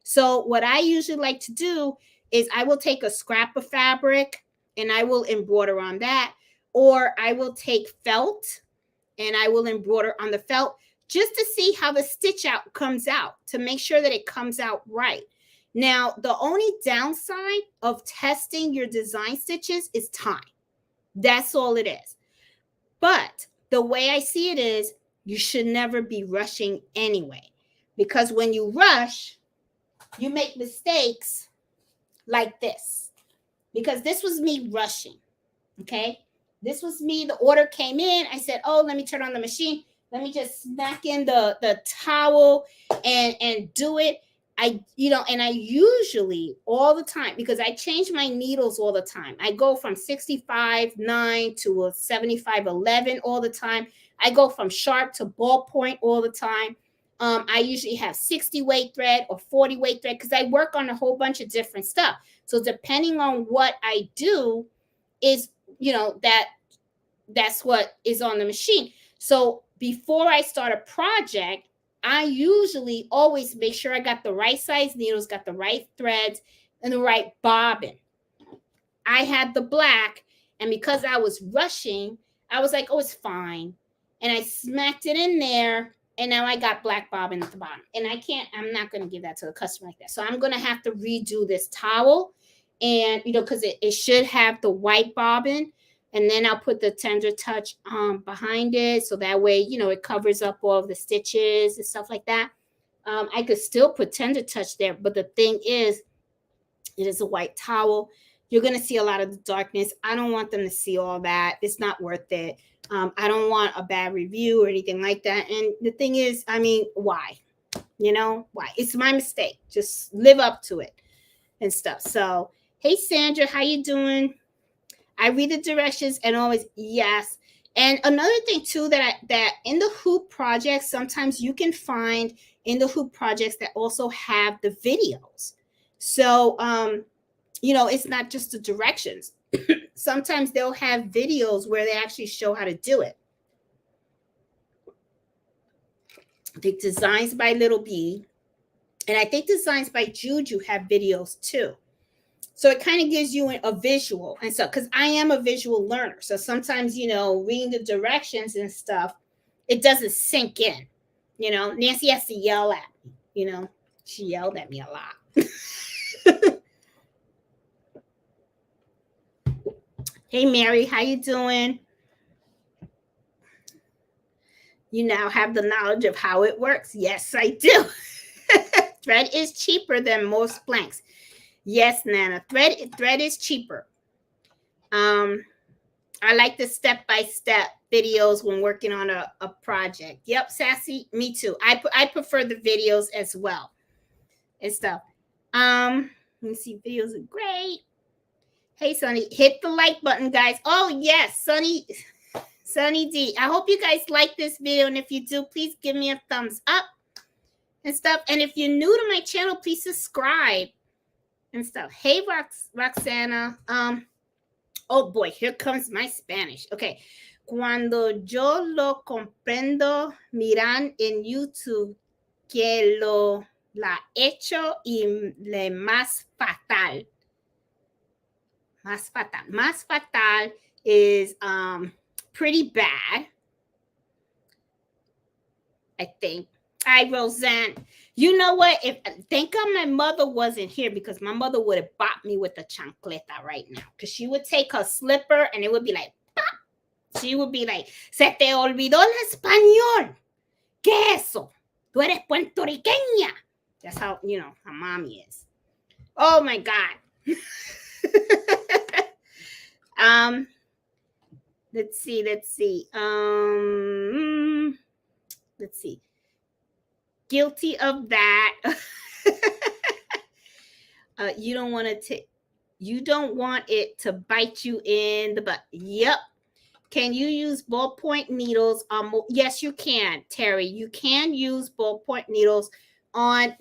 So what I usually like to do is I will take a scrap of fabric and I will embroider on that, or I will take felt and I will embroider on the felt just to see how the stitch out comes out, to make sure that it comes out right. Now, the only downside of testing your design stitches is time. That's all it is. But the way I see it is, you should never be rushing anyway, because when you rush, you make mistakes like this, because this was me rushing. Okay, this was me. The order came in. I said, oh, let me turn on the machine. Let me just smack in the towel and do it. I usually all the time, because I change my needles all the time. I go from 65.9 to a 75.11 all the time. I go from sharp to ballpoint all the time. I usually have 60 weight thread or 40 weight thread, because I work on a whole bunch of different stuff. So depending on what I do is, that's what is on the machine. So before I start a project, I usually always make sure I got the right size needles, got the right threads, and the right bobbin. I had the black, and because I was rushing, I was like, oh, it's fine. And I smacked it in there, and now I got black bobbin at the bottom. And I'm not going to give that to the customer like that. So I'm going to have to redo this towel, and, because it should have the white bobbin. And then I'll put the tender touch behind it, so that way, it covers up all of the stitches and stuff like that. I could still put tender touch there, but the thing is, it is a white towel. You're going to see a lot of the darkness. I don't want them to see all that. It's not worth it. I don't want a bad review or anything like that. And the thing is, why? Why? It's my mistake. Just live up to it and stuff. So, hey, Sandra, how you doing? I read the directions and always, yes. And another thing too, that in the hoop projects, sometimes you can find in the hoop projects that also have the videos. So, it's not just the directions. Sometimes they'll have videos where they actually show how to do it. I think Designs by Little B, and I think Designs by Juju have videos too. So it kind of gives you a visual. And so, because I am a visual learner, so sometimes, reading the directions and stuff, it doesn't sink in. Nancy has to yell at me. She yelled at me a lot. Hey, Mary, how you doing? You now have the knowledge of how it works. Yes, I do. Thread is cheaper than most blanks. Yes, Nana, thread is cheaper. I like the step-by-step videos when working on a project. Yep, Sassy, me too. I prefer the videos as well and stuff. Let me see, videos are great. Hey, Sunny, hit the like button, guys. Oh, yes, Sunny D. I hope you guys like this video, and if you do, please give me a thumbs up and stuff. And if you're new to my channel, please subscribe and stuff. Hey, Roxana. Oh boy, here comes my Spanish. Okay. Cuando yo lo comprendo, miran en YouTube que la hecho y le más fatal. Más fatal. Más fatal is pretty bad, I think. Hi, Roseanne. You know what? Thank God my mother wasn't here, because my mother would have bopped me with a chancleta right now. Because she would take her slipper and it would be like, pop. She would be like, se te olvidó el español. ¿Qué eso? Tú eres puertorriqueña. That's how, how mommy is. Oh my God. Let's see. Let's see. Guilty of that. You don't want it to bite you in the butt. Yep. Can you use ballpoint needles? Yes, you can, Terry. You can use ballpoint needles on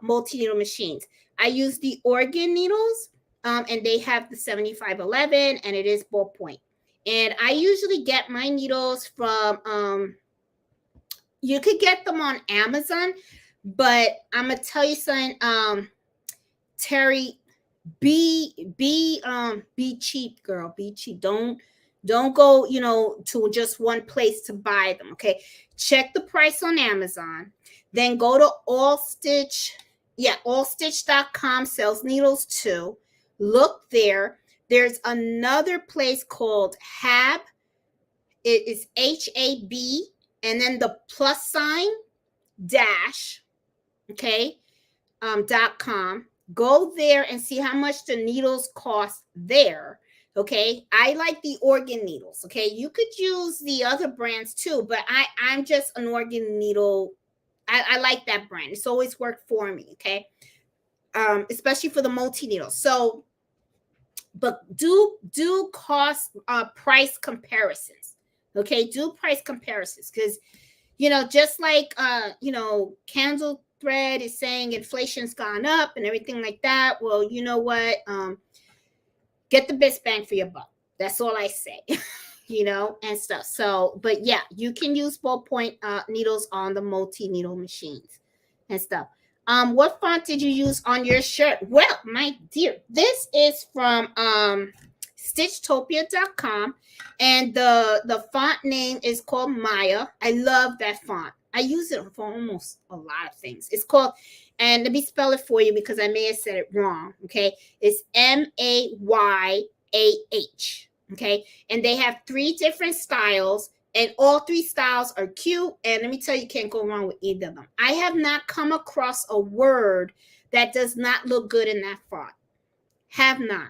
multi-needle machines. I use the organ needles, and they have the 7511, and it is ballpoint. And I usually get my needles from you could get them on Amazon, but I'm gonna tell you something, Terry, Be cheap, girl. Be cheap. Don't go, to just one place to buy them. Okay. Check the price on Amazon. Then go to Allstitch. Yeah, allstitch.com sells needles too. Look there. There's another place called Hab. It is HAB and then the plus sign dash, okay, .com. Go there and see how much the needles cost there. Okay, I like the organ needles. Okay, you could use the other brands too, but I'm just an organ needle. I like that brand. It's always worked for me. Okay, especially for the multi needles. So, but do cost price comparisons. Okay, do price comparisons because just like candle thread is saying inflation's gone up and everything like that. Well, you know what? Get the best bang for your buck. That's all I say. And stuff. So, but yeah, you can use ballpoint needles on the multi-needle machines and stuff. What font did you use on your shirt? Well, my dear, this is from stitchtopia.com, and the font name is called Maya. I love that font. I use it for almost a lot of things. It's called, and let me spell it for you because I may have said it wrong. Okay, it's Mayah. Okay, and they have 3 different styles, and all 3 styles are cute. And let me tell you, you can't go wrong with either of them. I have not come across a word that does not look good in that font. Have not.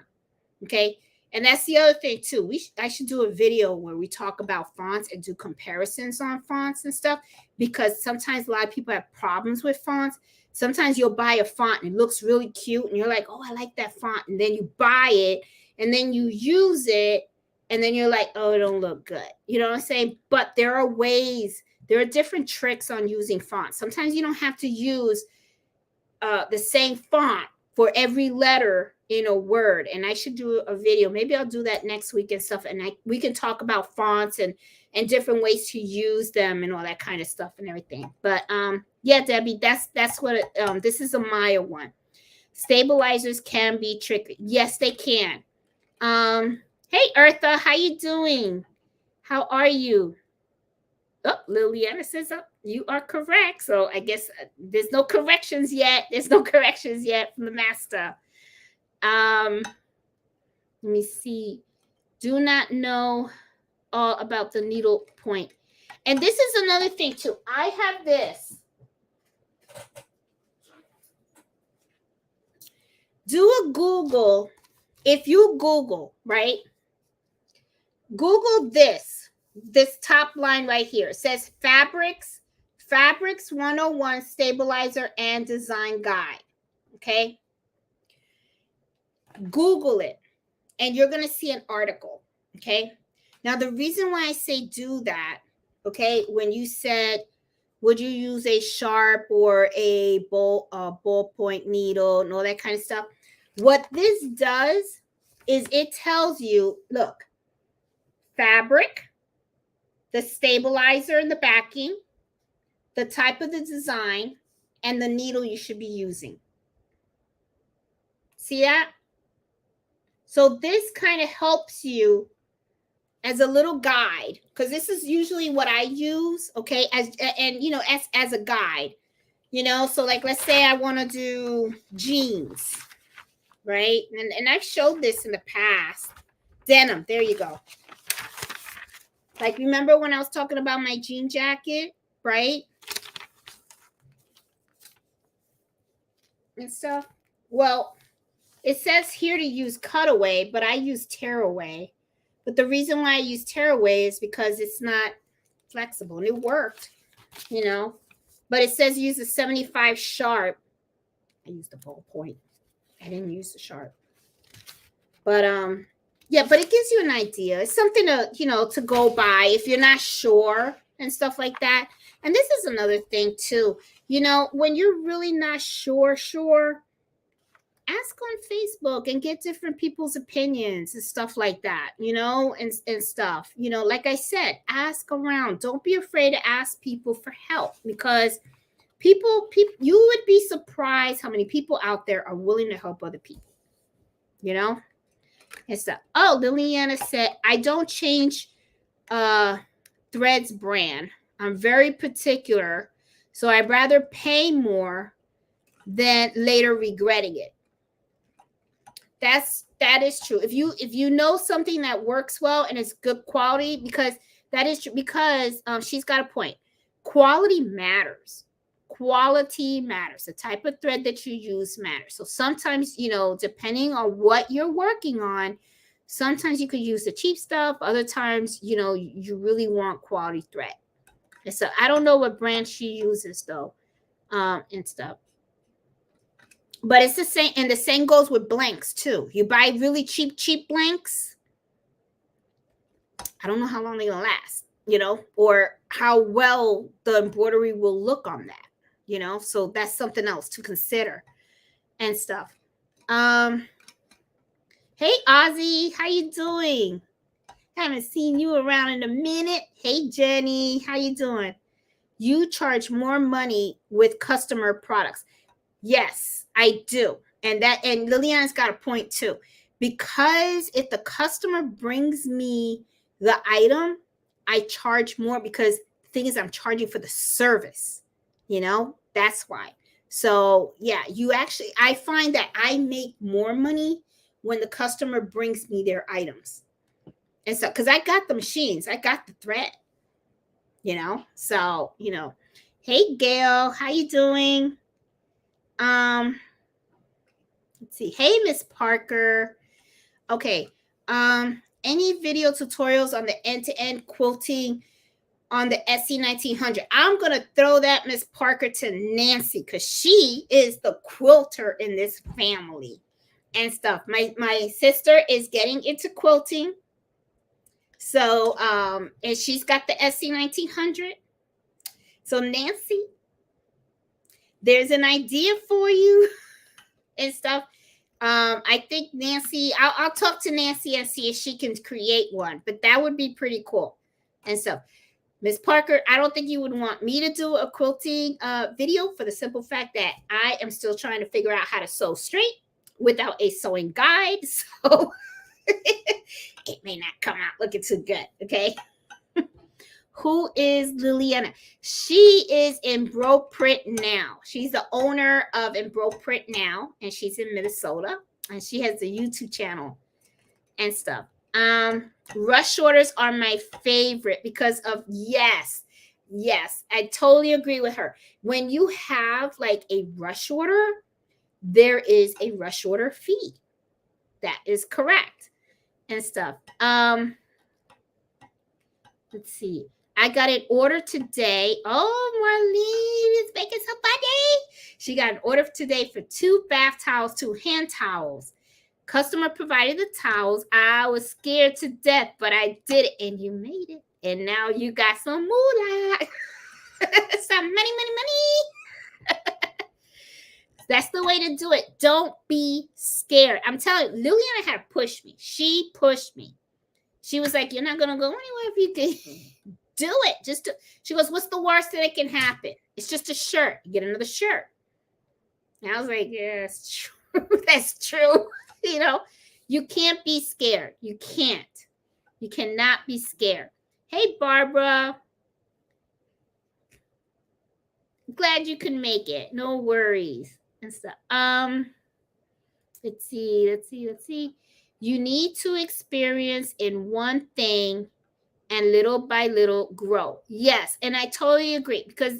Okay. And that's the other thing too. I should do a video where we talk about fonts and do comparisons on fonts and stuff, because sometimes a lot of people have problems with fonts. Sometimes you'll buy a font and it looks really cute and you're like, oh, I like that font. And then you buy it and then you use it and then you're like, oh, it don't look good. You know what I'm saying? But there are ways, there are different tricks on using fonts. Sometimes you don't have to use the same font for every letter in a word. And I should do a video. Maybe I'll do that next week and stuff. And we can talk about fonts and different ways to use them and all that kind of stuff and everything. But yeah, Debbie, that's what this is a Maya one. Stabilizers can be tricky. Yes, they can. Hey, Eartha, how you doing? How are you? Oh, Liliana says, oh, you are correct. So I guess there's no corrections yet. There's no corrections yet from the master. Let me see. Do not know all about the needle point. And this is another thing too. I have this. Do a Google. If you Google, right? Google this top line right here. It says Fabrics 101 Stabilizer and Design Guide. Okay. Google it and you're going to see an article. Okay. Now, the reason why I say do that, okay, when you said, would you use a sharp or a ballpoint needle and all that kind of stuff? What this does is it tells you, look, fabric, the stabilizer and the backing, the type of the design, and the needle you should be using. See that? So this kind of helps you as a little guide, because this is usually what I use, okay, as a guide, so like let's say I want to do jeans, right? And I've showed this in the past. Denim, there you go. Like, remember when I was talking about my jean jacket, right? And stuff. Well, it says here to use cutaway, but I use tearaway. But the reason why I use tearaway is because it's not flexible. And it worked, But it says use a 75 sharp. I used the ballpoint. I didn't use the sharp. But yeah, but it gives you an idea. It's something to, to go by if you're not sure and stuff like that. And this is another thing too. When you're really not sure, ask on Facebook and get different people's opinions and stuff like that, and stuff. Like I said, ask around. Don't be afraid to ask people for help, because people, you would be surprised how many people out there are willing to help other people. you know, and stuff. Oh, Liliana said, I don't change Threads brand. I'm very particular, so I'd rather pay more than later regretting it. That is true. If you know something that works well and it's good quality, because that is true, because she's got a point. Quality matters. Quality matters. The type of thread that you use matters. So sometimes, you know, depending on what you're working on, sometimes you could use the cheap stuff. Other times, you know, you really want quality thread. And so I don't know what brand she uses though, and stuff. But it's the same, and the same goes with blanks too. You buy really cheap blanks, I don't know how long they're gonna last, you know, or how well the embroidery will look on that, you know. So that's something else to consider and stuff. Hey Ozzy, how you doing? Haven't seen you around in a minute. Hey Jenny, how you doing? You charge more money with customer products. Yes, I do. And Liliana's got a point too. Because if the customer brings me the item, I charge more, because the thing is, I'm charging for the service. You know, that's why. So yeah, I find that I make more money when the customer brings me their items. And so, because I got the machines, I got the thread, you know. So, you know, hey Gail, how you doing? Let's see. Hey, Miss Parker. Okay. Any video tutorials on the end-to-end quilting on the SC1900? I'm gonna throw that, Miss Parker, to Nancy, because she is the quilter in this family and stuff. My sister is getting into quilting. So and she's got the SC1900. So Nancy, there's an idea for you and stuff. I think Nancy, I'll talk to Nancy and see if she can create one, but that would be pretty cool. And so, Miss Parker, I don't think you would want me to do a quilting video, for the simple fact that I am still trying to figure out how to sew straight without a sewing guide. So it may not come out looking too good. Okay. Who is Liliana? She is EmbroidPrintNow. She's the owner of EmbroidPrintNow, and she's in Minnesota, and she has a YouTube channel and stuff. Rush orders are my favorite because of, yes, I totally agree with her. When you have like a rush order, there is a rush order fee. That is correct and stuff. Let's see. I got an order today. Oh, Marlene is making some money. She got an order today for 2 bath towels, 2 hand towels. Customer provided the towels. I was scared to death, but I did it, and you made it. And now you got some moolah. Some money. That's the way to do it. Don't be scared. I'm telling you, Liliana had to push me. She pushed me. She was like, you're not going to go anywhere if you can do it. She goes, what's the worst that can happen? It's just a shirt. You get another shirt. And I was like, yeah, that's true. That's true. You know, you can't be scared. You can't. You cannot be scared. Hey, Barbara. Glad you could make it. No worries and stuff. Let's see. You need to experience in one thing and little by little grow. Yes, and I totally agree, because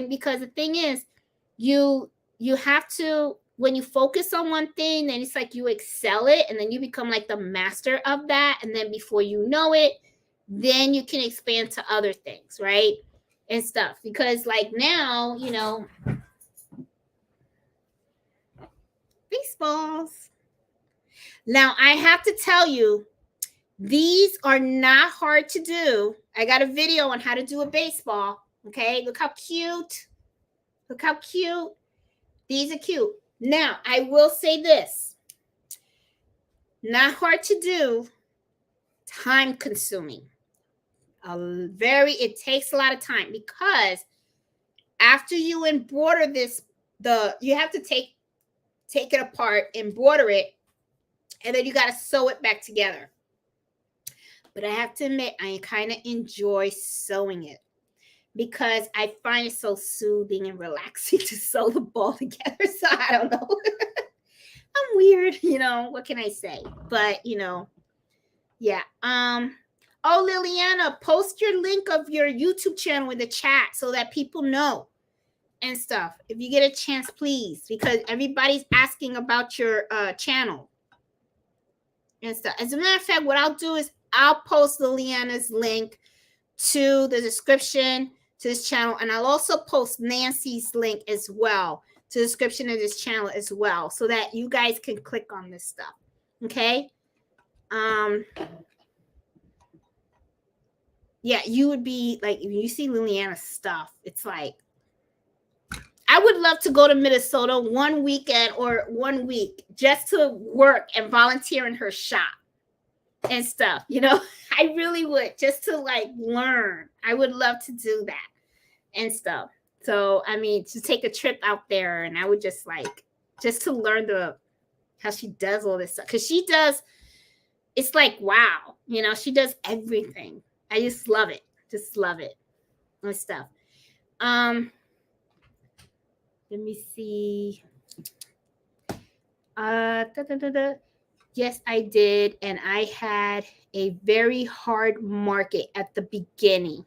because the thing is, you have to, when you focus on one thing, then it's like you excel it, and then you become like the master of that, and then before you know it, then you can expand to other things, right? And stuff. Because like now, you know, baseballs. Now, I have to tell you, these are not hard to do. I got a video on how to do a baseball. Okay, look how cute. Look how cute. These are cute. Now, I will say this. Not hard to do. Time consuming. It takes a lot of time, because after you embroider this, you have to take it apart, embroider it, and then you got to sew it back together. But I have to admit, I kind of enjoy sewing it because I find it so soothing and relaxing to sew the ball together. So I don't know. I'm weird, what can I say? But, yeah. Oh, Liliana, post your link of your YouTube channel in the chat so that people know and stuff. If you get a chance, please, because everybody's asking about your channel and stuff. As a matter of fact, what I'll do is I'll post Liliana's link to the description to this channel, and I'll also post Nancy's link as well to the description of this channel as well, so that you guys can click on this stuff. Okay. Yeah, you would be like, if you see Liliana's stuff, it's like, I would love to go to Minnesota one weekend or 1 week just to work and volunteer in her shop and stuff. I really would, just to like learn. I would love to do that and stuff. So, I mean, to take a trip out there, and I would just to learn how she does all this stuff. Because she does, it's like, wow, she does everything. I just love it. Just love it and stuff. Let me see. Yes, I did. And I had a very hard market at the beginning.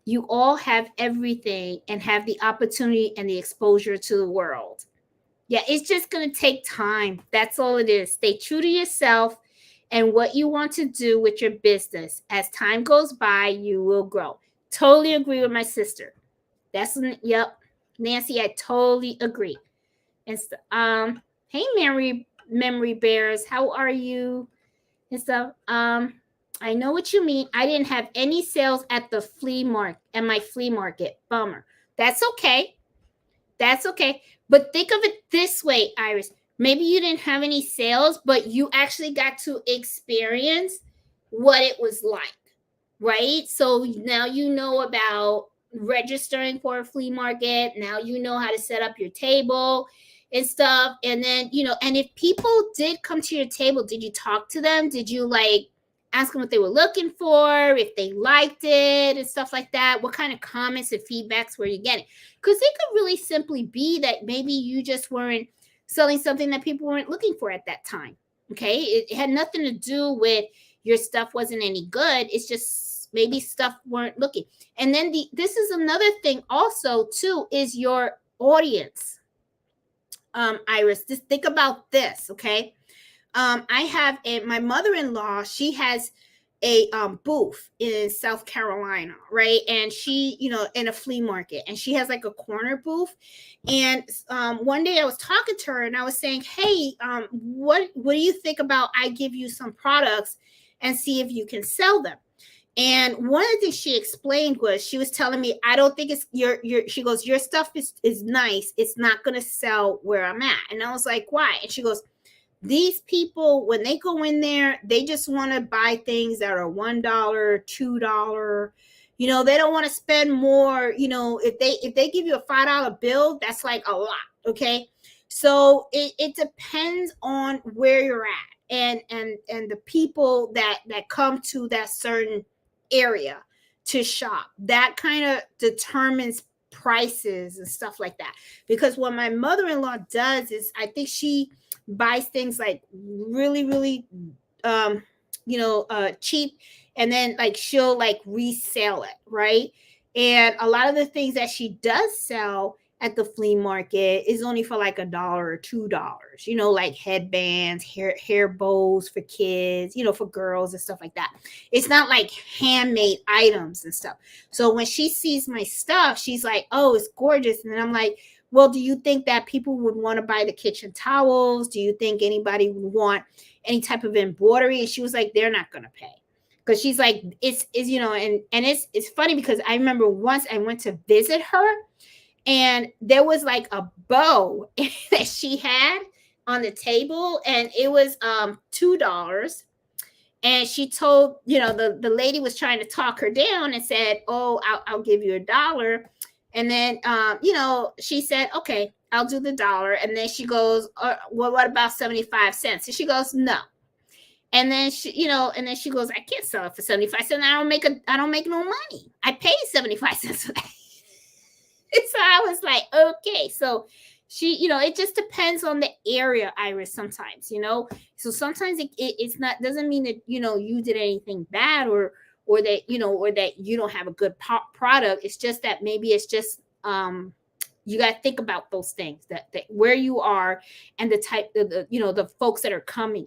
You all have everything and have the opportunity and the exposure to the world. Yeah, it's just going to take time. That's all it is. Stay true to yourself and what you want to do with your business. As time goes by, you will grow. Totally agree with my sister. Yep. Nancy, I totally agree. And hey, memory bears, how are you? And stuff. I know what you mean. I didn't have any sales at my flea market. Bummer. That's okay. That's okay. But think of it this way, Iris. Maybe you didn't have any sales, but you actually got to experience what it was like, right? So now you know about registering for a flea market. Now you know how to set up your table and stuff. And then, and if people did come to your table, did you talk to them? Did you ask them what they were looking for, if they liked it and stuff like that? What kind of comments and feedbacks were you getting? Because it could really simply be that maybe you just weren't selling something that people weren't looking for at that time. Okay. It had nothing to do with your stuff wasn't any good. It's just maybe stuff weren't looking. And then this is another thing also too, is your audience. Iris, just think about this. Okay. I have my mother-in-law, she has a booth in South Carolina, right? And she, in a flea market, and she has like a corner booth. And one day I was talking to her and I was saying, hey, what do you think about I give you some products and see if you can sell them? And one of the things she explained was, she was telling me, I don't think it's she goes, your stuff is nice. It's not going to sell where I'm at. And I was like, why? And she goes, these people, when they go in there, they just want to buy things that are $1, $2. They don't want to spend more. If they give you a $5 bill, that's like a lot. Okay. So it depends on where you're at and the people that come to that certain area to shop. That kind of determines prices and stuff like that. Because what my mother-in-law does is, I think she buys things like really, really, cheap, and then she'll resell it, right? And a lot of the things that she does sell at the flea market is only for like $1 or $2, like headbands, hair bows for kids, for girls and stuff like that. It's not like handmade items and stuff. So when she sees my stuff, she's like, oh, it's gorgeous. And then I'm like, well, do you think that people would want to buy the kitchen towels? Do you think anybody would want any type of embroidery? And she was like, they're not going to pay. Because she's like, it's and it's funny because I remember once I went to visit her, and there was like a bow that she had on the table, and it was $2. And she told, the lady was trying to talk her down and said, oh, I'll give you $1. And then, she said, okay, I'll do the dollar. And then she goes, well, what about 75 cents? And she goes, no. And then she, and then she goes, I can't sell it for 75 cents. I don't make no money. I paid 75 cents for that. So I was like, okay. So she, it just depends on the area, Iris, sometimes, so sometimes it's not, doesn't mean that, you did anything bad or that, or that you don't have a good product. It's just that maybe it's just, you got to think about those things that where you are and the type of the folks that are coming,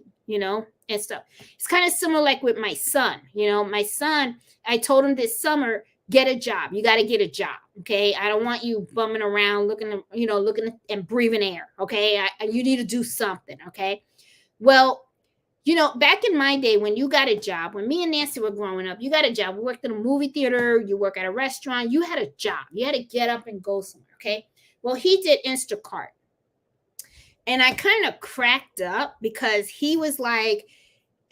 and stuff. It's kind of similar like with my son. My son, I told him this summer, get a job. You got to get a job. Okay. I don't want you bumming around looking and breathing air. Okay. You need to do something. Okay. Well, back in my day when you got a job, when me and Nancy were growing up, you got a job. We worked in a movie theater. You work at a restaurant. You had a job. You had to get up and go somewhere. Okay. Well, he did Instacart. And I kind of cracked up because he was like,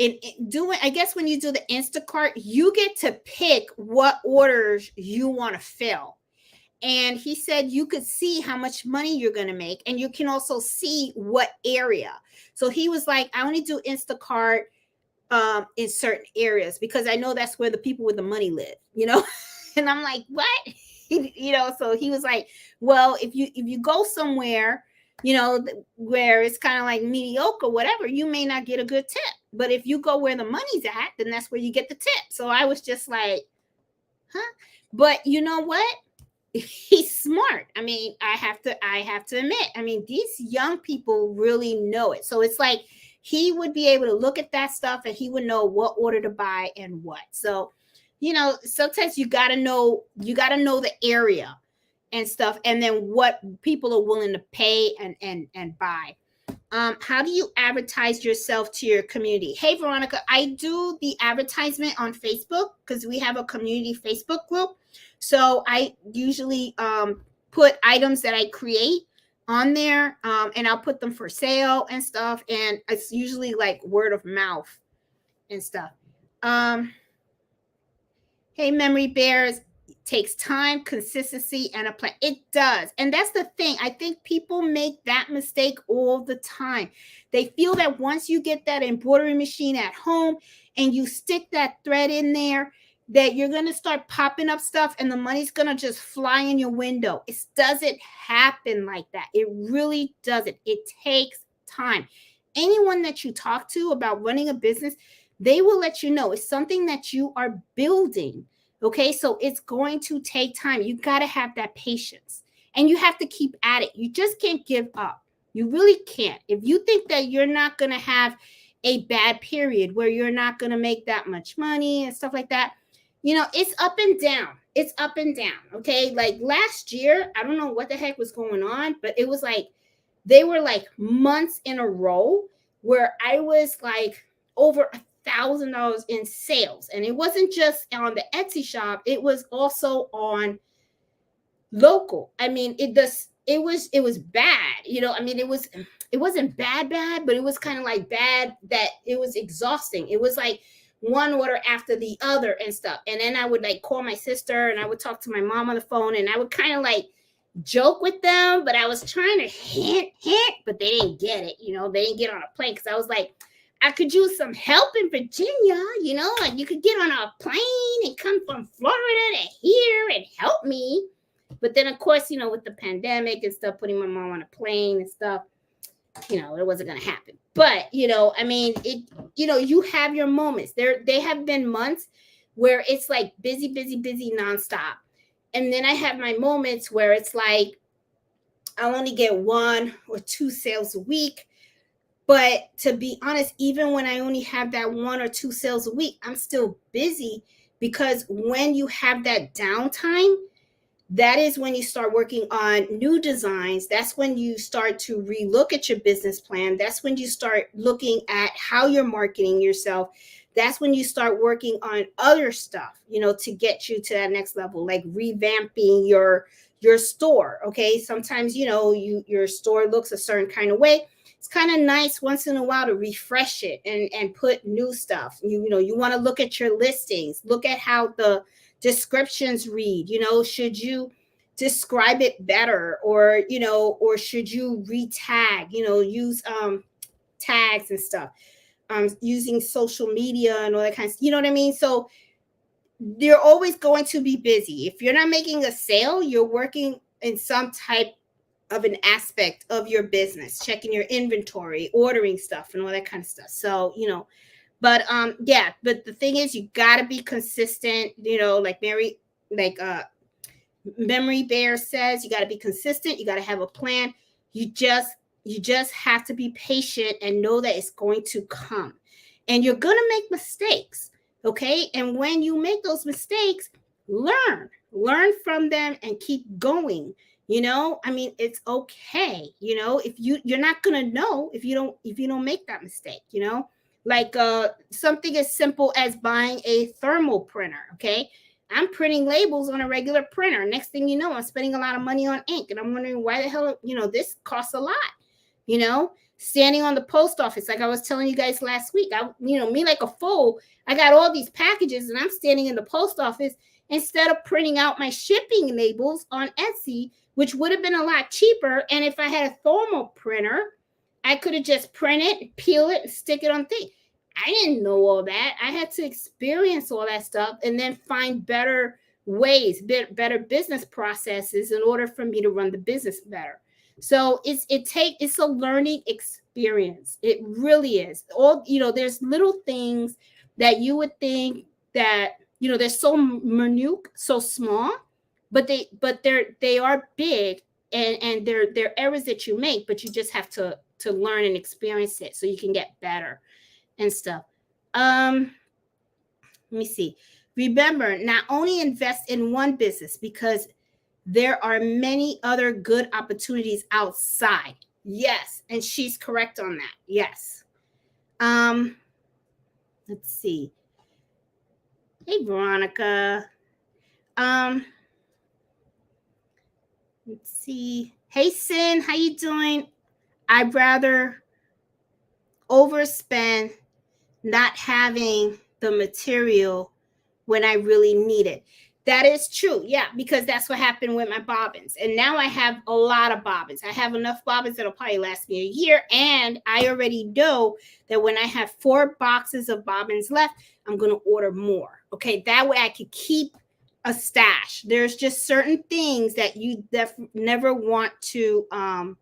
I guess when you do the Instacart, you get to pick what orders you want to fill. And he said you could see how much money you're going to make. And you can also see what area. So he was like, I only do Instacart in certain areas because I know that's where the people with the money live, And I'm like, what? So he was like, well, if you go somewhere, where it's kind of like mediocre, whatever, you may not get a good tip. But if you go where the money's at, then that's where you get the tip. So I was just like, huh? But you know what? He's smart. I mean, I have to admit, these young people really know it. So it's like he would be able to look at that stuff and he would know what order to buy and what. So, sometimes you got to know the area and stuff, and then what people are willing to pay and buy. How do you advertise yourself to your community? Hey, Veronica, I do the advertisement on Facebook because we have a community Facebook group. So I usually put items that I create on there, and I'll put them for sale and stuff. And it's usually like word of mouth and stuff. Hey, Memory Bears, takes time, consistency, and a plan. It does. And that's the thing. I think people make that mistake all the time. They feel that once you get that embroidery machine at home and you stick that thread in there, that you're going to start popping up stuff and the money's going to just fly in your window. It doesn't happen like that. It really doesn't. It takes time. Anyone that you talk to about running a business, they will let you know it's something that you are building. Okay, so it's going to take time. You got to have that patience and you have to keep at it. You just can't give up. You really can't. If you think that you're not going to have a bad period where you're not going to make that much money and stuff like that, it's up and down. It's up and down. Okay, like last year, I don't know what the heck was going on, but it was like they were like months in a row where I was like over $1,000 in sales. And it wasn't just on the Etsy shop, it was also on local. I mean, it was bad, it wasn't bad, but it was kind of like bad that it was exhausting. It was like one order after the other and stuff. And then I would like call my sister and I would talk to my mom on the phone and I would kind of like joke with them, but I was trying to hint, but they didn't get it. They didn't get on a plane because I was like, I could use some help in Virginia, like you could get on a plane and come from Florida to here and help me. But then, of course, with the pandemic and stuff, putting my mom on a plane and stuff, it wasn't going to happen. But, you have your moments. They have been months where it's like busy, nonstop. And then I have my moments where it's like I'll only get 1 or 2 sales a week. But to be honest, even when I only have that 1 or 2 sales a week, I'm still busy because when you have that downtime, that is when you start working on new designs. That's when you start to relook at your business plan. That's when you start looking at how you're marketing yourself. That's when you start working on other stuff, to get you to that next level, like revamping your store. Okay. Sometimes, your store looks a certain kind of way. It's kind of nice once in a while to refresh it and put new stuff. You want to look at your listings, look at how the descriptions read. Should you describe it better, or or should you re-tag, use tags and stuff, using social media and all that kind of, you know what I mean? So you're always going to be busy. If you're not making a sale, you're working in some type of an aspect of your business, checking your inventory, ordering stuff and all that kind of stuff. So, but yeah, but the thing is, you got to be consistent, like Memory Bear says, you got to be consistent, you got to have a plan. You just have to be patient and know that it's going to come. And you're going to make mistakes, okay? And when you make those mistakes, learn from them and keep going. I mean, it's okay. If you're not going to know if you don't make that mistake, like something as simple as buying a thermal printer, okay? I'm printing labels on a regular printer. Next thing you know, I'm spending a lot of money on ink, and I'm wondering why the hell, this costs a lot. Standing on the post office, like I was telling you guys last week, me like a fool, I got all these packages and I'm standing in the post office instead of printing out my shipping labels on Etsy, which would have been a lot cheaper. And if I had a thermal printer, I could have just print it, peel it, and stick it on things. I didn't know all that. I had to experience all that stuff and then find better ways, better business processes in order for me to run the business better. So it's a learning experience. It really is. There's little things that you would think that, they're so minute, so small, but they are big, and they're errors that you make, but you just have to learn and experience it so you can get better and stuff. Let me see. Remember, not only invest in one business, because there are many other good opportunities outside. Yes, and she's correct on that. Yes. Let's see. Hey, Veronica. Let's see. Hey, Sin, how you doing? I'd rather overspend not having the material when I really need it. That is true. Yeah, because that's what happened with my bobbins. And now I have a lot of bobbins. I have enough bobbins that'll probably last me a year. And I already know that when I have 4 boxes of bobbins left, I'm going to order more. Okay, that way I can keep a stash. There's just certain things that you never want to run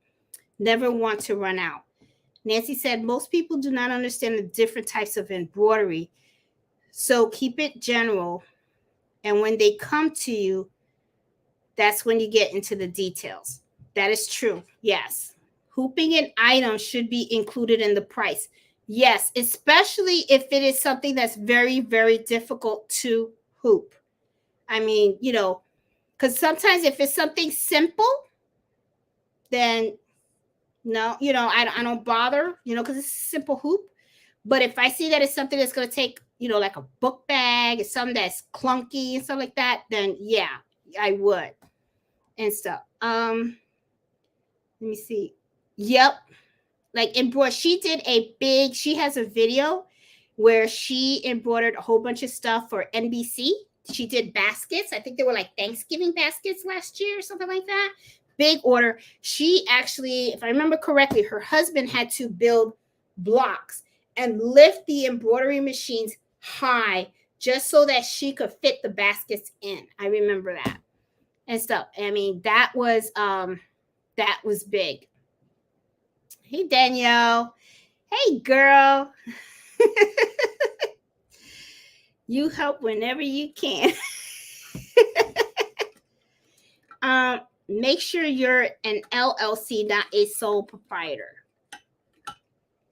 out. Nancy said, most people do not understand the different types of embroidery. So keep it general. And when they come to you, that's when you get into the details. That is true. Yes. Hooping an item should be included in the price. Yes, especially if it is something that's very, very difficult to hoop. I mean, because sometimes if it's something simple, then no, I don't bother, because it's a simple hoop. But if I see that it's something that's going to take, like a book bag, it's something that's clunky and stuff like that, then yeah, I would and stuff. Let me see. Yep. Like embroidery. She has a video where she embroidered a whole bunch of stuff for NBC. She did baskets. I think they were like Thanksgiving baskets last year or something like that. Big order. She actually, if I remember correctly, her husband had to build blocks and lift the embroidery machines high just so that she could fit the baskets in. I remember that and stuff. I mean, that was big. Hey, Danielle. Hey, girl. You help whenever you can. Make sure you're an LLC, not a sole proprietor.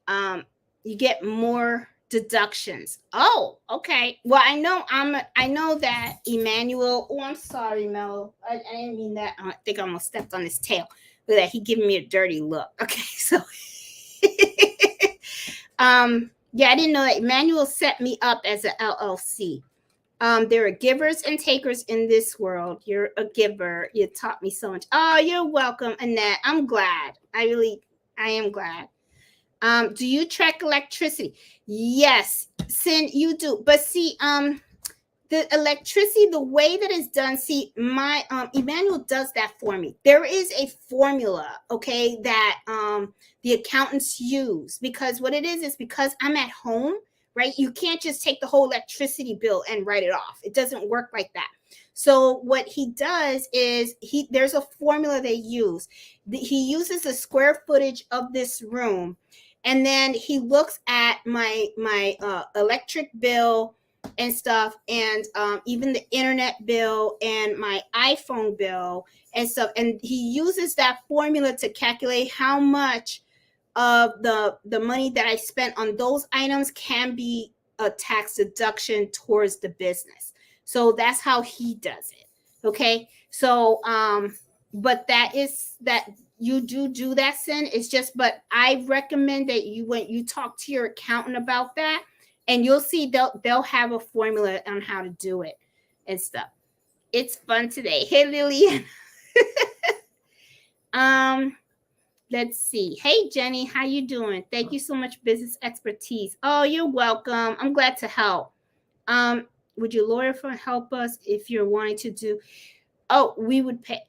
You get more deductions. Oh, okay. Well, I know that Emmanuel. Oh, I'm sorry, Mel. I didn't mean that. I think I almost stepped on his tail. Look at that. He giving me a dirty look. Okay, so yeah, I didn't know that. Emmanuel set me up as an LLC. There are givers and takers in this world. You're a giver. You taught me so much. Oh, you're welcome, Annette. I'm glad. I am glad. Do you track electricity? Yes, Sin, you do. But see, the electricity, the way that it's done, see, my Emmanuel does that for me. There is a formula, okay, that the accountants use, because what it is because I'm at home, right? You can't just take the whole electricity bill and write it off. It doesn't work like that. So what he does is there's a formula they use. He uses the square footage of this room, and then he looks at my electric bill and stuff, and even the internet bill and my iPhone bill and stuff, and he uses that formula to calculate how much of the money that I spent on those items can be a tax deduction towards the business. So that's how he does it. Okay. So but that you do that, Sin. It's just, but I recommend that when you talk to your accountant about that, and you'll see they'll have a formula on how to do it and stuff. It's fun today. Hey, Liliana. Let's see. Hey, Jenny, how you doing? Thank you so much, business expertise. Oh, you're welcome. I'm glad to help. Would your lawyer firm help us if you're wanting to do? Oh, we would pay.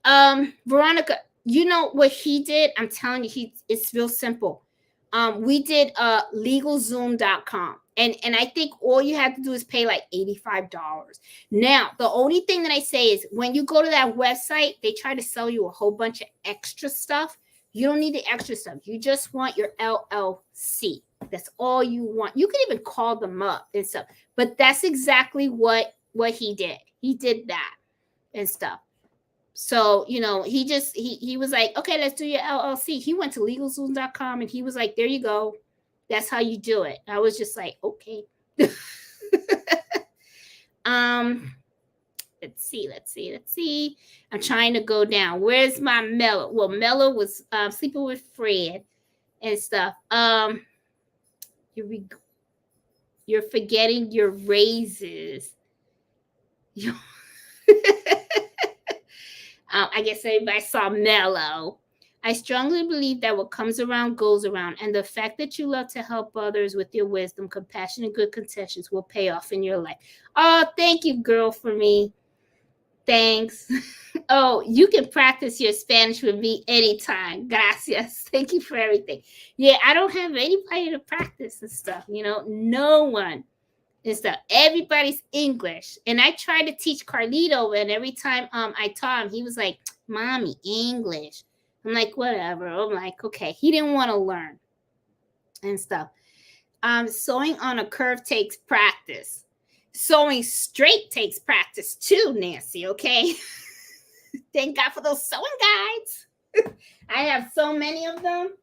Veronica, you know what he did? I'm telling you, it's real simple. We did LegalZoom.com. And I think all you have to do is pay like $85. Now, the only thing that I say is when you go to that website, they try to sell you a whole bunch of extra stuff. You don't need the extra stuff. You just want your LLC. That's all you want. You can even call them up and stuff. But that's exactly what he did. He did that and stuff. So, you know, he was like, okay, let's do your LLC. He went to LegalZoom.com and he was like, there you go. That's how you do it. I was just like, okay. Let's see. I'm trying to go down. Where's my Mello? Well, Mello was sleeping with Fred and stuff. You're forgetting your raises. I guess everybody saw Mello. I strongly believe that what comes around goes around, and the fact that you love to help others with your wisdom, compassion, and good intentions will pay off in your life. Oh, thank you, girl, for me. Thanks. Oh, you can practice your Spanish with me anytime. Gracias. Thank you for everything. Yeah, I don't have anybody to practice and stuff, you know, no one and stuff. Everybody's English. And I tried to teach Carlito, and every time I taught him, he was like, Mommy, English. I'm like, whatever. I'm like, okay. He didn't want to learn and stuff. Sewing on a curve takes practice. Sewing straight takes practice too, Nancy, okay? Thank God for those sewing guides. I have so many of them.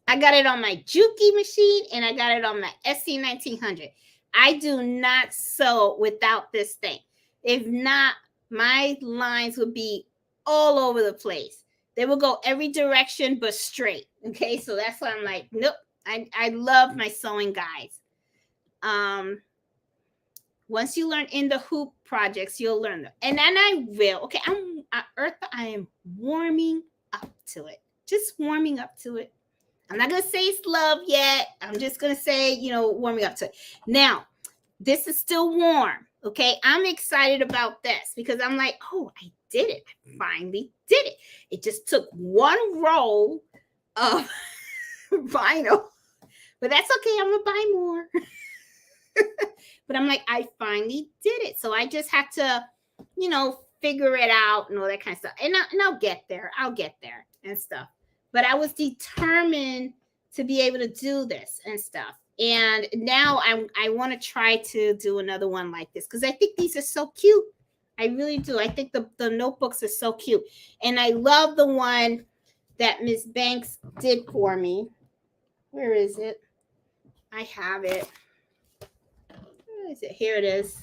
I got it on my Juki machine, and I got it on my SC1900. I do not sew without this thing. If not, my lines would be all over the place. They will go every direction but straight. Okay, so that's why I'm like, nope. I love my sewing guides. Once you learn in the hoop projects, you'll learn them. And then I will. Okay, Eartha, I am warming up to it. Just warming up to it. I'm not going to say it's love yet. I'm just going to say, you know, warming up to it. Now, this is still warm. Okay, I'm excited about this because I'm like, oh, I did it. I finally did it. It just took one roll of vinyl, but that's okay. I'm going to buy more. But I'm like, I finally did it. So I just have to, you know, figure it out and all that kind of stuff. And I'll get there. I'll get there and stuff. But I was determined to be able to do this and stuff. And now I want to try to do another one like this because I think these are so cute. I really do. I think the notebooks are so cute. And I love the one that Miss Banks did for me. Where is it? I have it. Where is it? Here it is.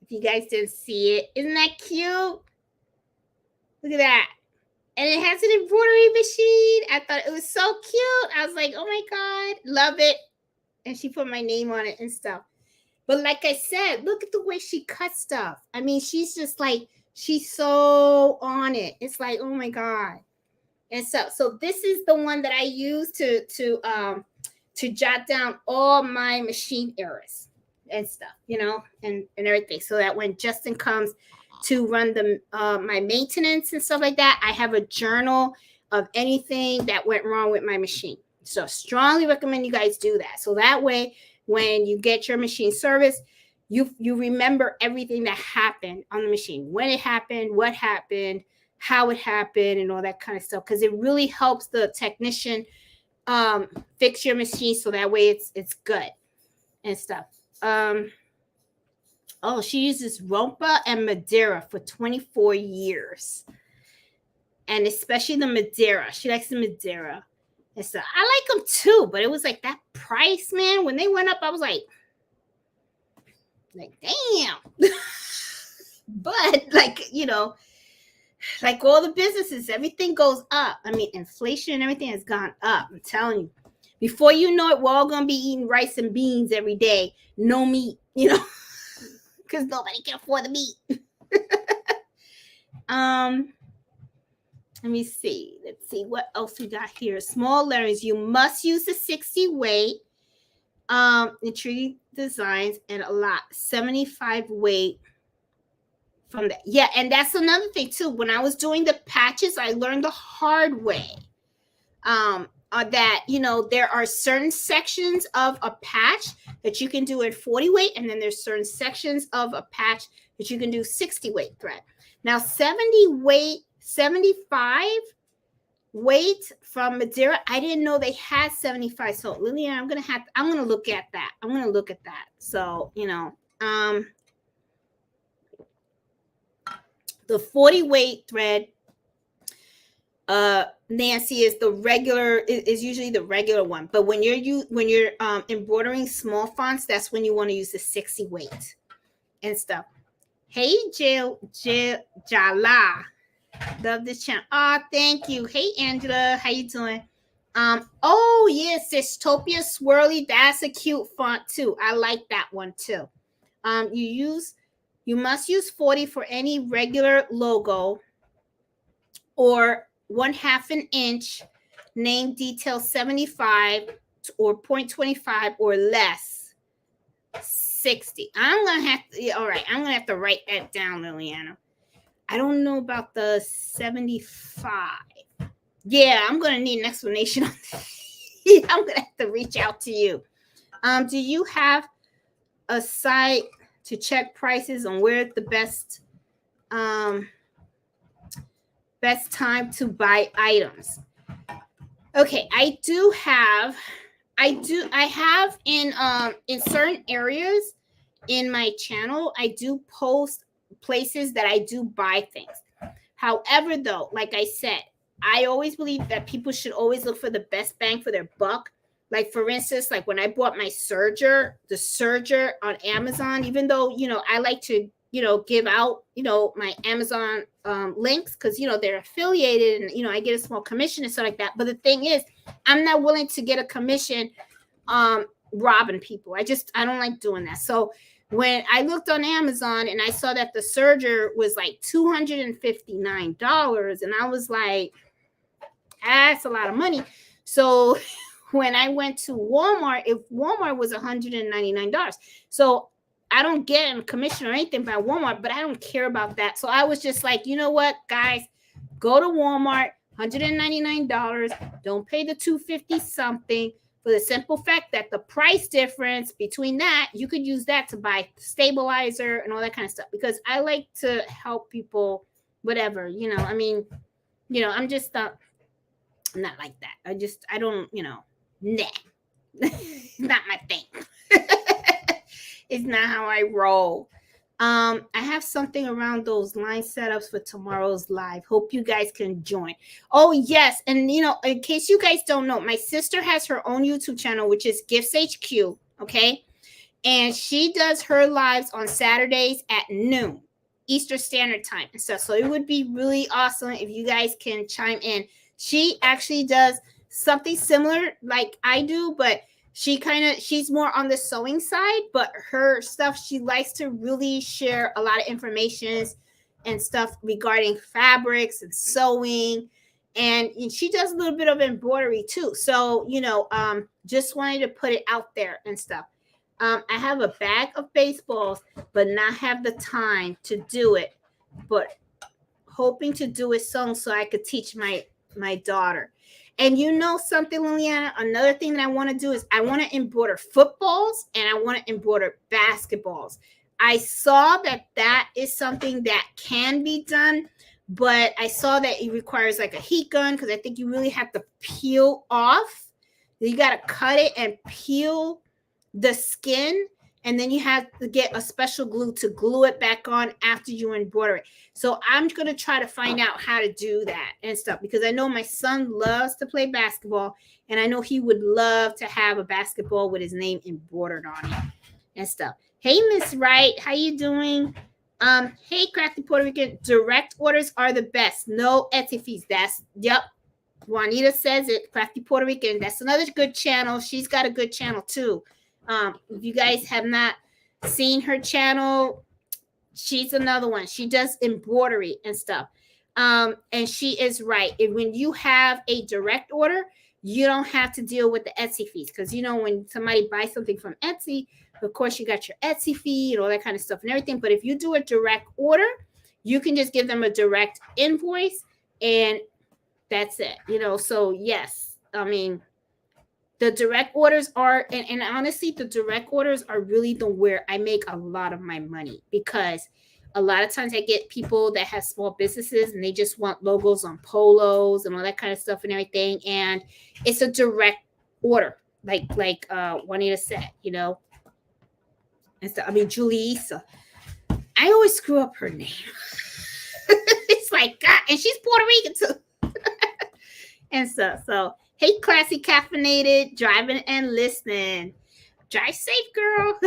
If you guys didn't see it, isn't that cute? Look at that. And it has an embroidery machine. I thought it was so cute. I was like, oh my God, love it. And she put my name on it and stuff. But like I said, look at the way she cuts stuff. I mean, she's just like, she's so on it. It's like, oh my God. And so this is the one that I use to to jot down all my machine errors and stuff, you know, and everything. So that when Justin comes to run the my maintenance and stuff like that, I have a journal of anything that went wrong with my machine. So strongly recommend you guys do that. So that way, when you get your machine service, you remember everything that happened on the machine, when it happened, what happened, how it happened, and all that kind of stuff. Because it really helps the technician fix your machine, so that way it's good and stuff. Oh, she uses Rompa and Madeira for 24 years. And especially the Madeira. She likes the Madeira. And so I like them too, but it was like that price, man. When they went up, I was like damn. But like, you know, like all the businesses, everything goes up. I mean, inflation and everything has gone up. I'm telling you. Before you know it, we're all gonna be eating rice and beans every day. No meat, you know, because nobody can afford the meat. Let me see. Let's see what else we got here. Small letters. You must use the 60 weight. In tree designs and a lot 75 weight from that. Yeah, and that's another thing too. When I was doing the patches, I learned the hard way. That, you know, there are certain sections of a patch that you can do at 40 weight, and then there's certain sections of a patch that you can do 60 weight thread. Now 75 weight from Madeira, I didn't know they had 75. So Liliana, I'm gonna look at that. I'm gonna look at that. So, you know, the 40 weight thread, Nancy, is the regular, is usually the regular one. But when you're embroidering small fonts, that's when you want to use the 60 weight and stuff. Hey, Jala. Love this channel. Oh, thank you. Hey, Angela. How you doing? Oh, yes, Dystopia Swirly. That's a cute font, too. I like that one, too. You must use 40 for any regular logo or 1/2 an inch, name detail 75 or 0.25 or less 60. I'm going to have to, all right, I'm going to have to write that down, Liliana. I don't know about the 75. Yeah, I'm going to need an explanation on that. I'm going to have to reach out to you. Do you have a site to check prices on where the best time to buy items? Okay, I have in certain areas in my channel, I do post places that I do buy things. However, though, like I said, I always believe that people should always look for the best bang for their buck. Like, for instance, like when I bought my serger, the serger on Amazon, even though, you know, I like to, you know, give out, you know, my Amazon links because, you know, they're affiliated and, you know, I get a small commission and stuff like that. But the thing is, I'm not willing to get a commission robbing people. I don't like doing that. So when I looked on Amazon and I saw that the serger was like $259, and I was like, that's a lot of money. So when I went to Walmart, if Walmart was $199. So I don't get a commission or anything by Walmart, but I don't care about that. So I was just like, you know what, guys, go to Walmart, $199. Don't pay the $250 something, for the simple fact that the price difference between that, you could use that to buy stabilizer and all that kind of stuff. Because I like to help people, whatever, you know. I mean, you know, I'm just not like that. I don't, you know, nah. Not my thing. It's not how I roll. I have something around those line setups for tomorrow's live. Hope you guys can join. Oh, yes. And, you know, in case you guys don't know, my sister has her own YouTube channel, which is GiftsHQ. Okay. And she does her lives on Saturdays at noon Eastern Standard Time and stuff. So it would be really awesome if you guys can chime in. She actually does something similar like I do, but she's more on the sewing side, but her stuff, she likes to really share a lot of information and stuff regarding fabrics and sewing And she does a little bit of embroidery too. So, just wanted to put it out there and stuff. I have a bag of baseballs, but not have the time to do it, but hoping to do it soon so I could teach my daughter. And something, Liliana, another thing that I want to do is I want to embroider footballs and I want to embroider basketballs. I saw that is something that can be done, but I saw that it requires like a heat gun because I think you really have to peel off. You got to cut it and peel the skin, and then you have to get a special glue to glue it back on after you embroider it. So I'm going to try to find out how to do that and stuff, because I know my son loves to play basketball, and I know he would love to have a basketball with his name embroidered on it and stuff. Hey, Miss Wright, how you doing? Hey, Crafty Puerto Rican, direct orders are the best. No Etsy fees. Yep. Juanita says it, Crafty Puerto Rican. That's another good channel. She's got a good channel too. If you guys have not seen her channel, she's another one. She does embroidery and stuff. And she is right. When you have a direct order, you don't have to deal with the Etsy fees. Because, when somebody buys something from Etsy, of course, you got your Etsy fee and all that kind of stuff and everything. But if you do a direct order, you can just give them a direct invoice and that's it. So yes, the direct orders are, and honestly, the direct orders are really where I make a lot of my money, because a lot of times I get people that have small businesses and they just want logos on polos and all that kind of stuff and everything. And it's a direct order, like Juanita said, And so, Julissa. I always screw up her name. It's like, God, and she's Puerto Rican too. And so, hey, classy caffeinated, driving and listening. Drive safe, girl.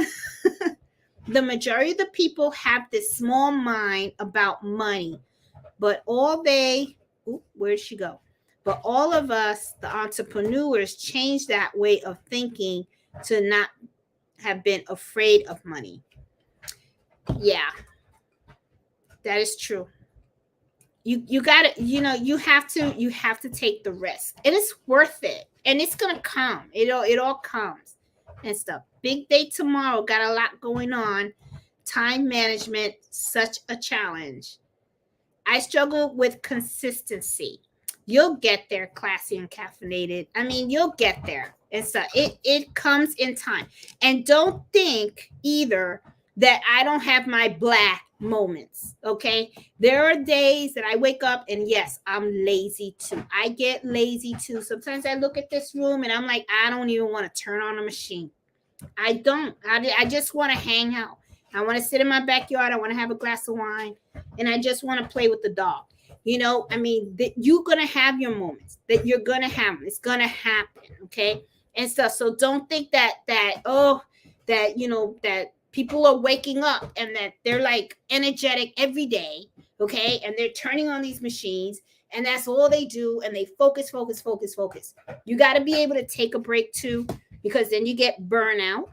The majority of the people have this small mind about money, but where'd she go? But all of us, the entrepreneurs, change that way of thinking to not have been afraid of money. Yeah, that is true. You gotta, you have to take the risk, and it's worth it, and it's gonna come. It all comes and stuff. Big day tomorrow, got a lot going on. Time management, such a challenge. I struggle with consistency. You'll get there, classy and caffeinated. You'll get there. And so it comes in time. And don't think either that I don't have my black moments, okay? There are days that I wake up and yes, I'm lazy too. I get lazy too. Sometimes I look at this room and I'm like, I don't even want to turn on a machine. I don't. I just want to hang out. I want to sit in my backyard. I want to have a glass of wine, and I just want to play with the dog. You're going to have your moments, that you're going to have. It's going to happen, okay? And stuff. So don't think that people are waking up and that they're like energetic every day, okay? And they're turning on these machines, and that's all they do, and they focus. You got to be able to take a break too, because then you get burnout,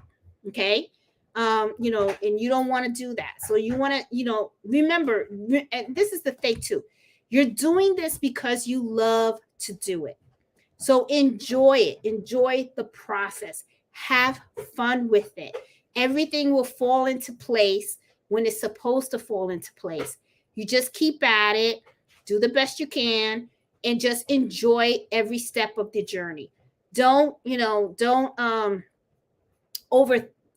okay? And you don't want to do that. So you want to, remember, and this is the thing too. You're doing this because you love to do it. So enjoy it. Enjoy the process. Have fun with it. Everything will fall into place when it's supposed to fall into place. You just keep at it, do the best you can, and just enjoy every step of the journey. Don't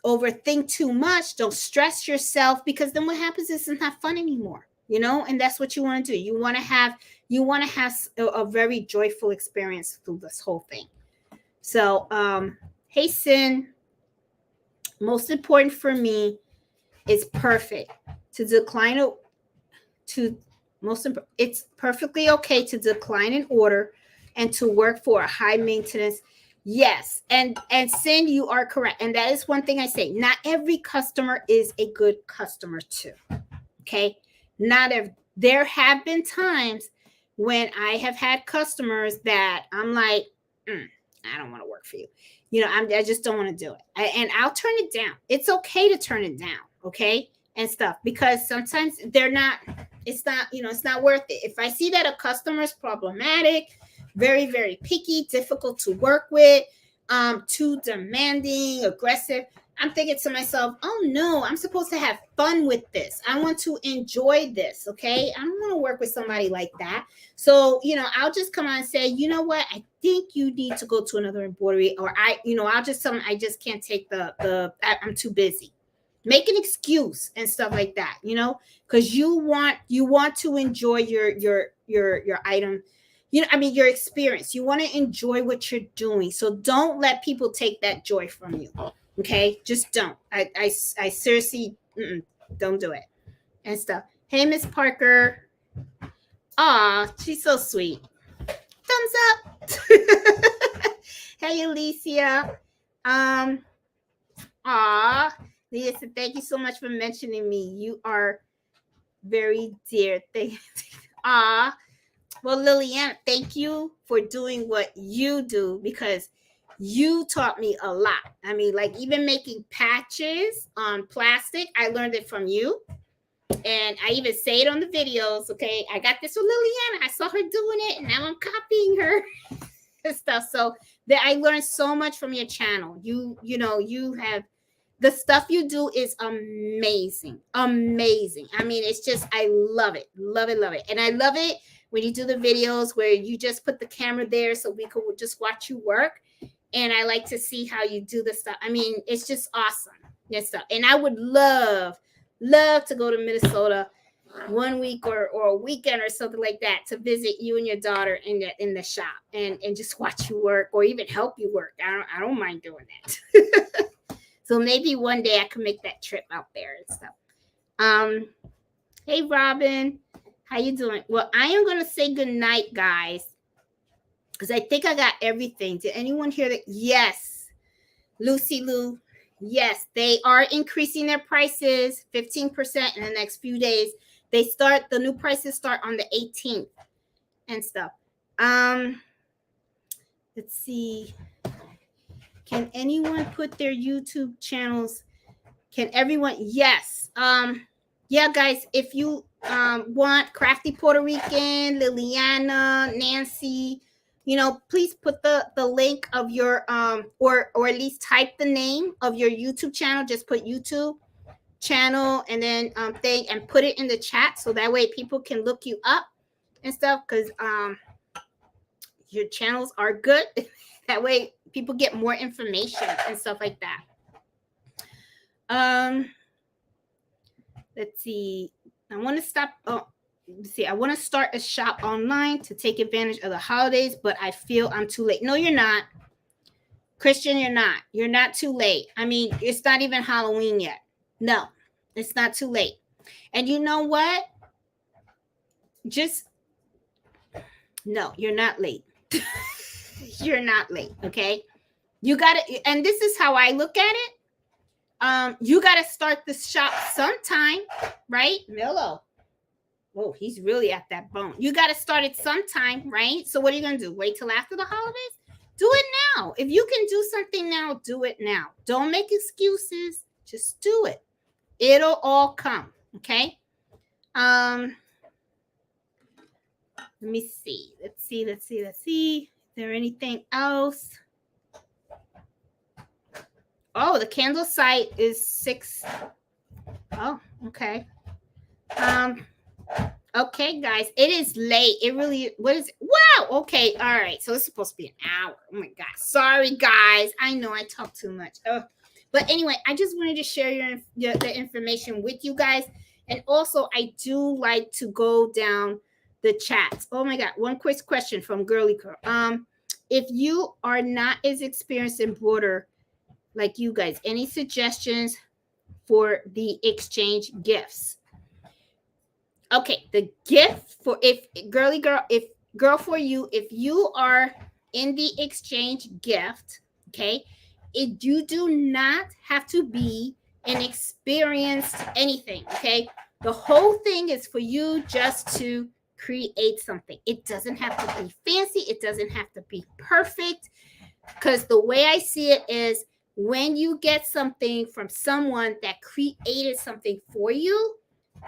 overthink too much. Don't stress yourself, because then what happens is it's not fun anymore, and that's what you want to do. You want to have a very joyful experience through this whole thing. So, hey, Sin, most important for me is perfect to decline it's perfectly okay to decline an order and to work for a high maintenance. Yes. And Sin, you are correct. And that is one thing I say. Not every customer is a good customer too. Okay. There have been times when I have had customers that I'm like, I don't want to work for you. I just don't want to do it. And I'll turn it down. It's okay to turn it down. Okay. and stuff, because sometimes it's not worth it. If I see that a customer is problematic, very, very picky, difficult to work with, too demanding, aggressive, I'm thinking to myself, oh no, I'm supposed to have fun with this. I want to enjoy this. Okay. I don't want to work with somebody like that. So, I'll just come on and say, you know what? I think you need to go to another embroidery, or I'll just tell them I just can't take I'm too busy. Make an excuse and stuff like that, because you want to enjoy your item, your experience. You want to enjoy what you're doing. So don't let people take that joy from you. Okay, just don't. I seriously don't do it and stuff. Hey, Miss Parker. Aw, she's so sweet. Thumbs up. Hey, Alicia. Leah said, thank you so much for mentioning me. You are very dear. Well, Liliana, thank you for doing what you do, because you taught me a lot. I mean, like even making patches on plastic, I learned it from you. And I even say it on the videos. Okay, I got this with Liliana. I saw her doing it, and now I'm copying her and stuff. So that I learned so much from your channel. You have the stuff you do is amazing. Amazing. I mean, it's just, I love it. Love it, love it. And I love it when you do the videos where you just put the camera there so we could just watch you work. And I like to see how you do the stuff. I mean, it's just awesome. And stuff. And I would love to go to Minnesota 1 week or a weekend or something like that to visit you and your daughter in the shop and just watch you work, or even help you work. I don't mind doing that. So maybe one day I can make that trip out there and stuff. Hey Robin, how you doing? Well, I am going to say good night, guys, because I think I got everything. Did anyone hear that? Yes. Lucy Lou. Yes, they are increasing their prices 15% in the next few days. The new prices start on the 18th and stuff. Let's see. Can anyone put their YouTube channels? Can everyone? Yes. Yeah, guys, if you want Crafty Puerto Rican, Liliana, Nancy, please put the link of your or at least type the name of your YouTube channel. Just put YouTube channel and then thing and put it in the chat, so that way people can look you up and stuff, because your channels are good. That way people get more information and stuff like that. Let's see. I want to stop. I want to start a shop online to take advantage of the holidays, but I feel I'm too late. No, you're not. Christian, you're not. You're not too late. I mean, it's not even Halloween yet. No, it's not too late. And you know what? No, you're not late. You're not late, okay? You got to, and this is how I look at it. You got to start the shop sometime, right? Milo. Oh, he's really at that bone. You got to start it sometime, right? So what are you going to do? Wait till after the holidays? Do it now. If you can do something now, do it now. Don't make excuses. Just do it. It'll all come, okay? Let me see. Let's see. Is there anything else? Oh, the candle site is 6. Oh, okay. Okay, guys, it is late. It really, what is it? Wow. Okay. All right. So it's supposed to be an hour. Oh my God. Sorry, guys. I know I talk too much. But anyway, I just wanted to share the information with you guys. And also, I do like to go down the chats. Oh my God. One quick question from Girly Girl. If you are not as experienced in embroider like you guys, any suggestions for the exchange gifts? Okay, the gift for if for you, if you are in the exchange gift, okay, you do not have to be an experienced anything, okay? The whole thing is for you just to create something. It doesn't have to be fancy. It doesn't have to be perfect, because the way I see it is when you get something from someone that created something for you,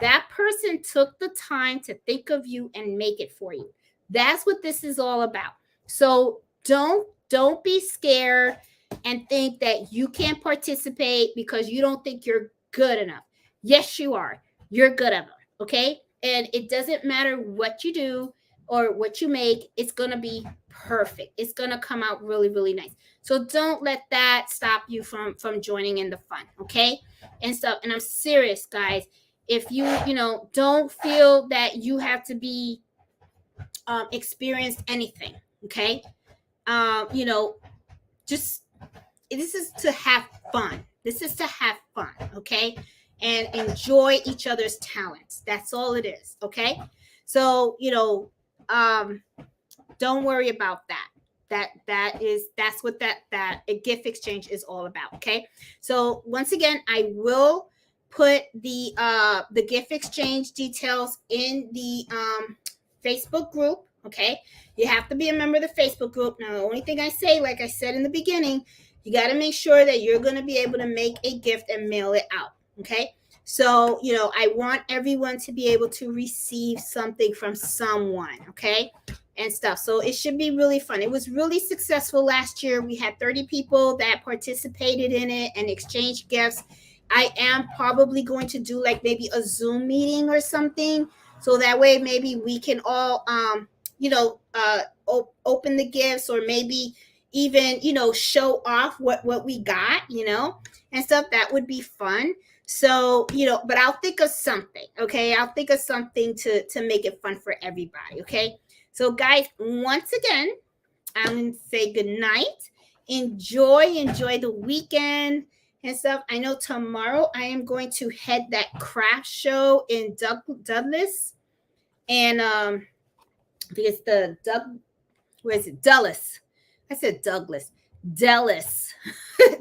that person took the time to think of you and make it for you. That's what this is all about. So don't be scared and think that you can't participate because you don't think you're good enough. Yes, you are. You're good enough. Okay. And it doesn't matter what you do or what you make, it's going to be perfect. It's going to come out really, really nice. So don't let that stop you from joining in the fun. Okay. And stuff. And I'm serious, guys. If you know, don't feel that you have to be experienced anything. Okay. You know, just this is to have fun. This is to have fun, okay? And enjoy each other's talents. That's all it is, okay? So, you know, don't worry about that. That's what that a gift exchange is all about, okay? So once again, I will put the gift exchange details in the Facebook group, okay? You have to be a member of the Facebook group. Now, the only thing I say, like I said in the beginning, you got to make sure that you're going to be able to make a gift and mail it out, okay? So, you know, I want everyone to be able to receive something from someone, okay? And stuff. So it should be really fun. It was really successful last year. We had 30 people that participated in it and exchanged gifts. I am probably going to do like maybe a Zoom meeting or something. So that way maybe we can all, you know, open the gifts or maybe even, you know, show off what we got, you know, and stuff. That would be fun. So, you know, but I'll think of something, okay? I'll think of something to make it fun for everybody, okay? So, guys, once again, I'm going to say good night. Enjoy the weekend and stuff. I know tomorrow I am going to head that craft show in Douglas. And I think it's the where is it? Dulles. I said Douglas. Dallas.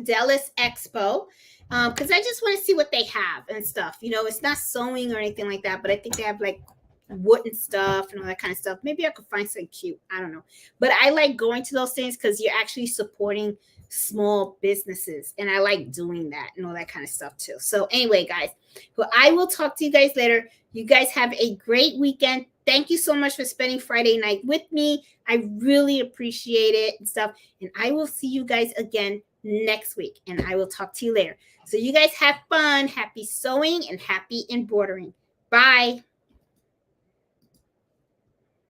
Dallas Expo. Because I just want to see what they have and stuff. You know, it's not sewing or anything like that, but I think they have like wooden stuff and all that kind of stuff. Maybe I could find something cute. I don't know. But I like going to those things because you're actually supporting small businesses. And I like doing that and all that kind of stuff too. So anyway, guys, well, I will talk to you guys later. You guys have a great weekend. Thank you so much for spending Friday night with me. I really appreciate it and stuff. And I will see you guys again next week. And I will talk to you later. So you guys have fun. Happy sewing and happy embroidering. Bye.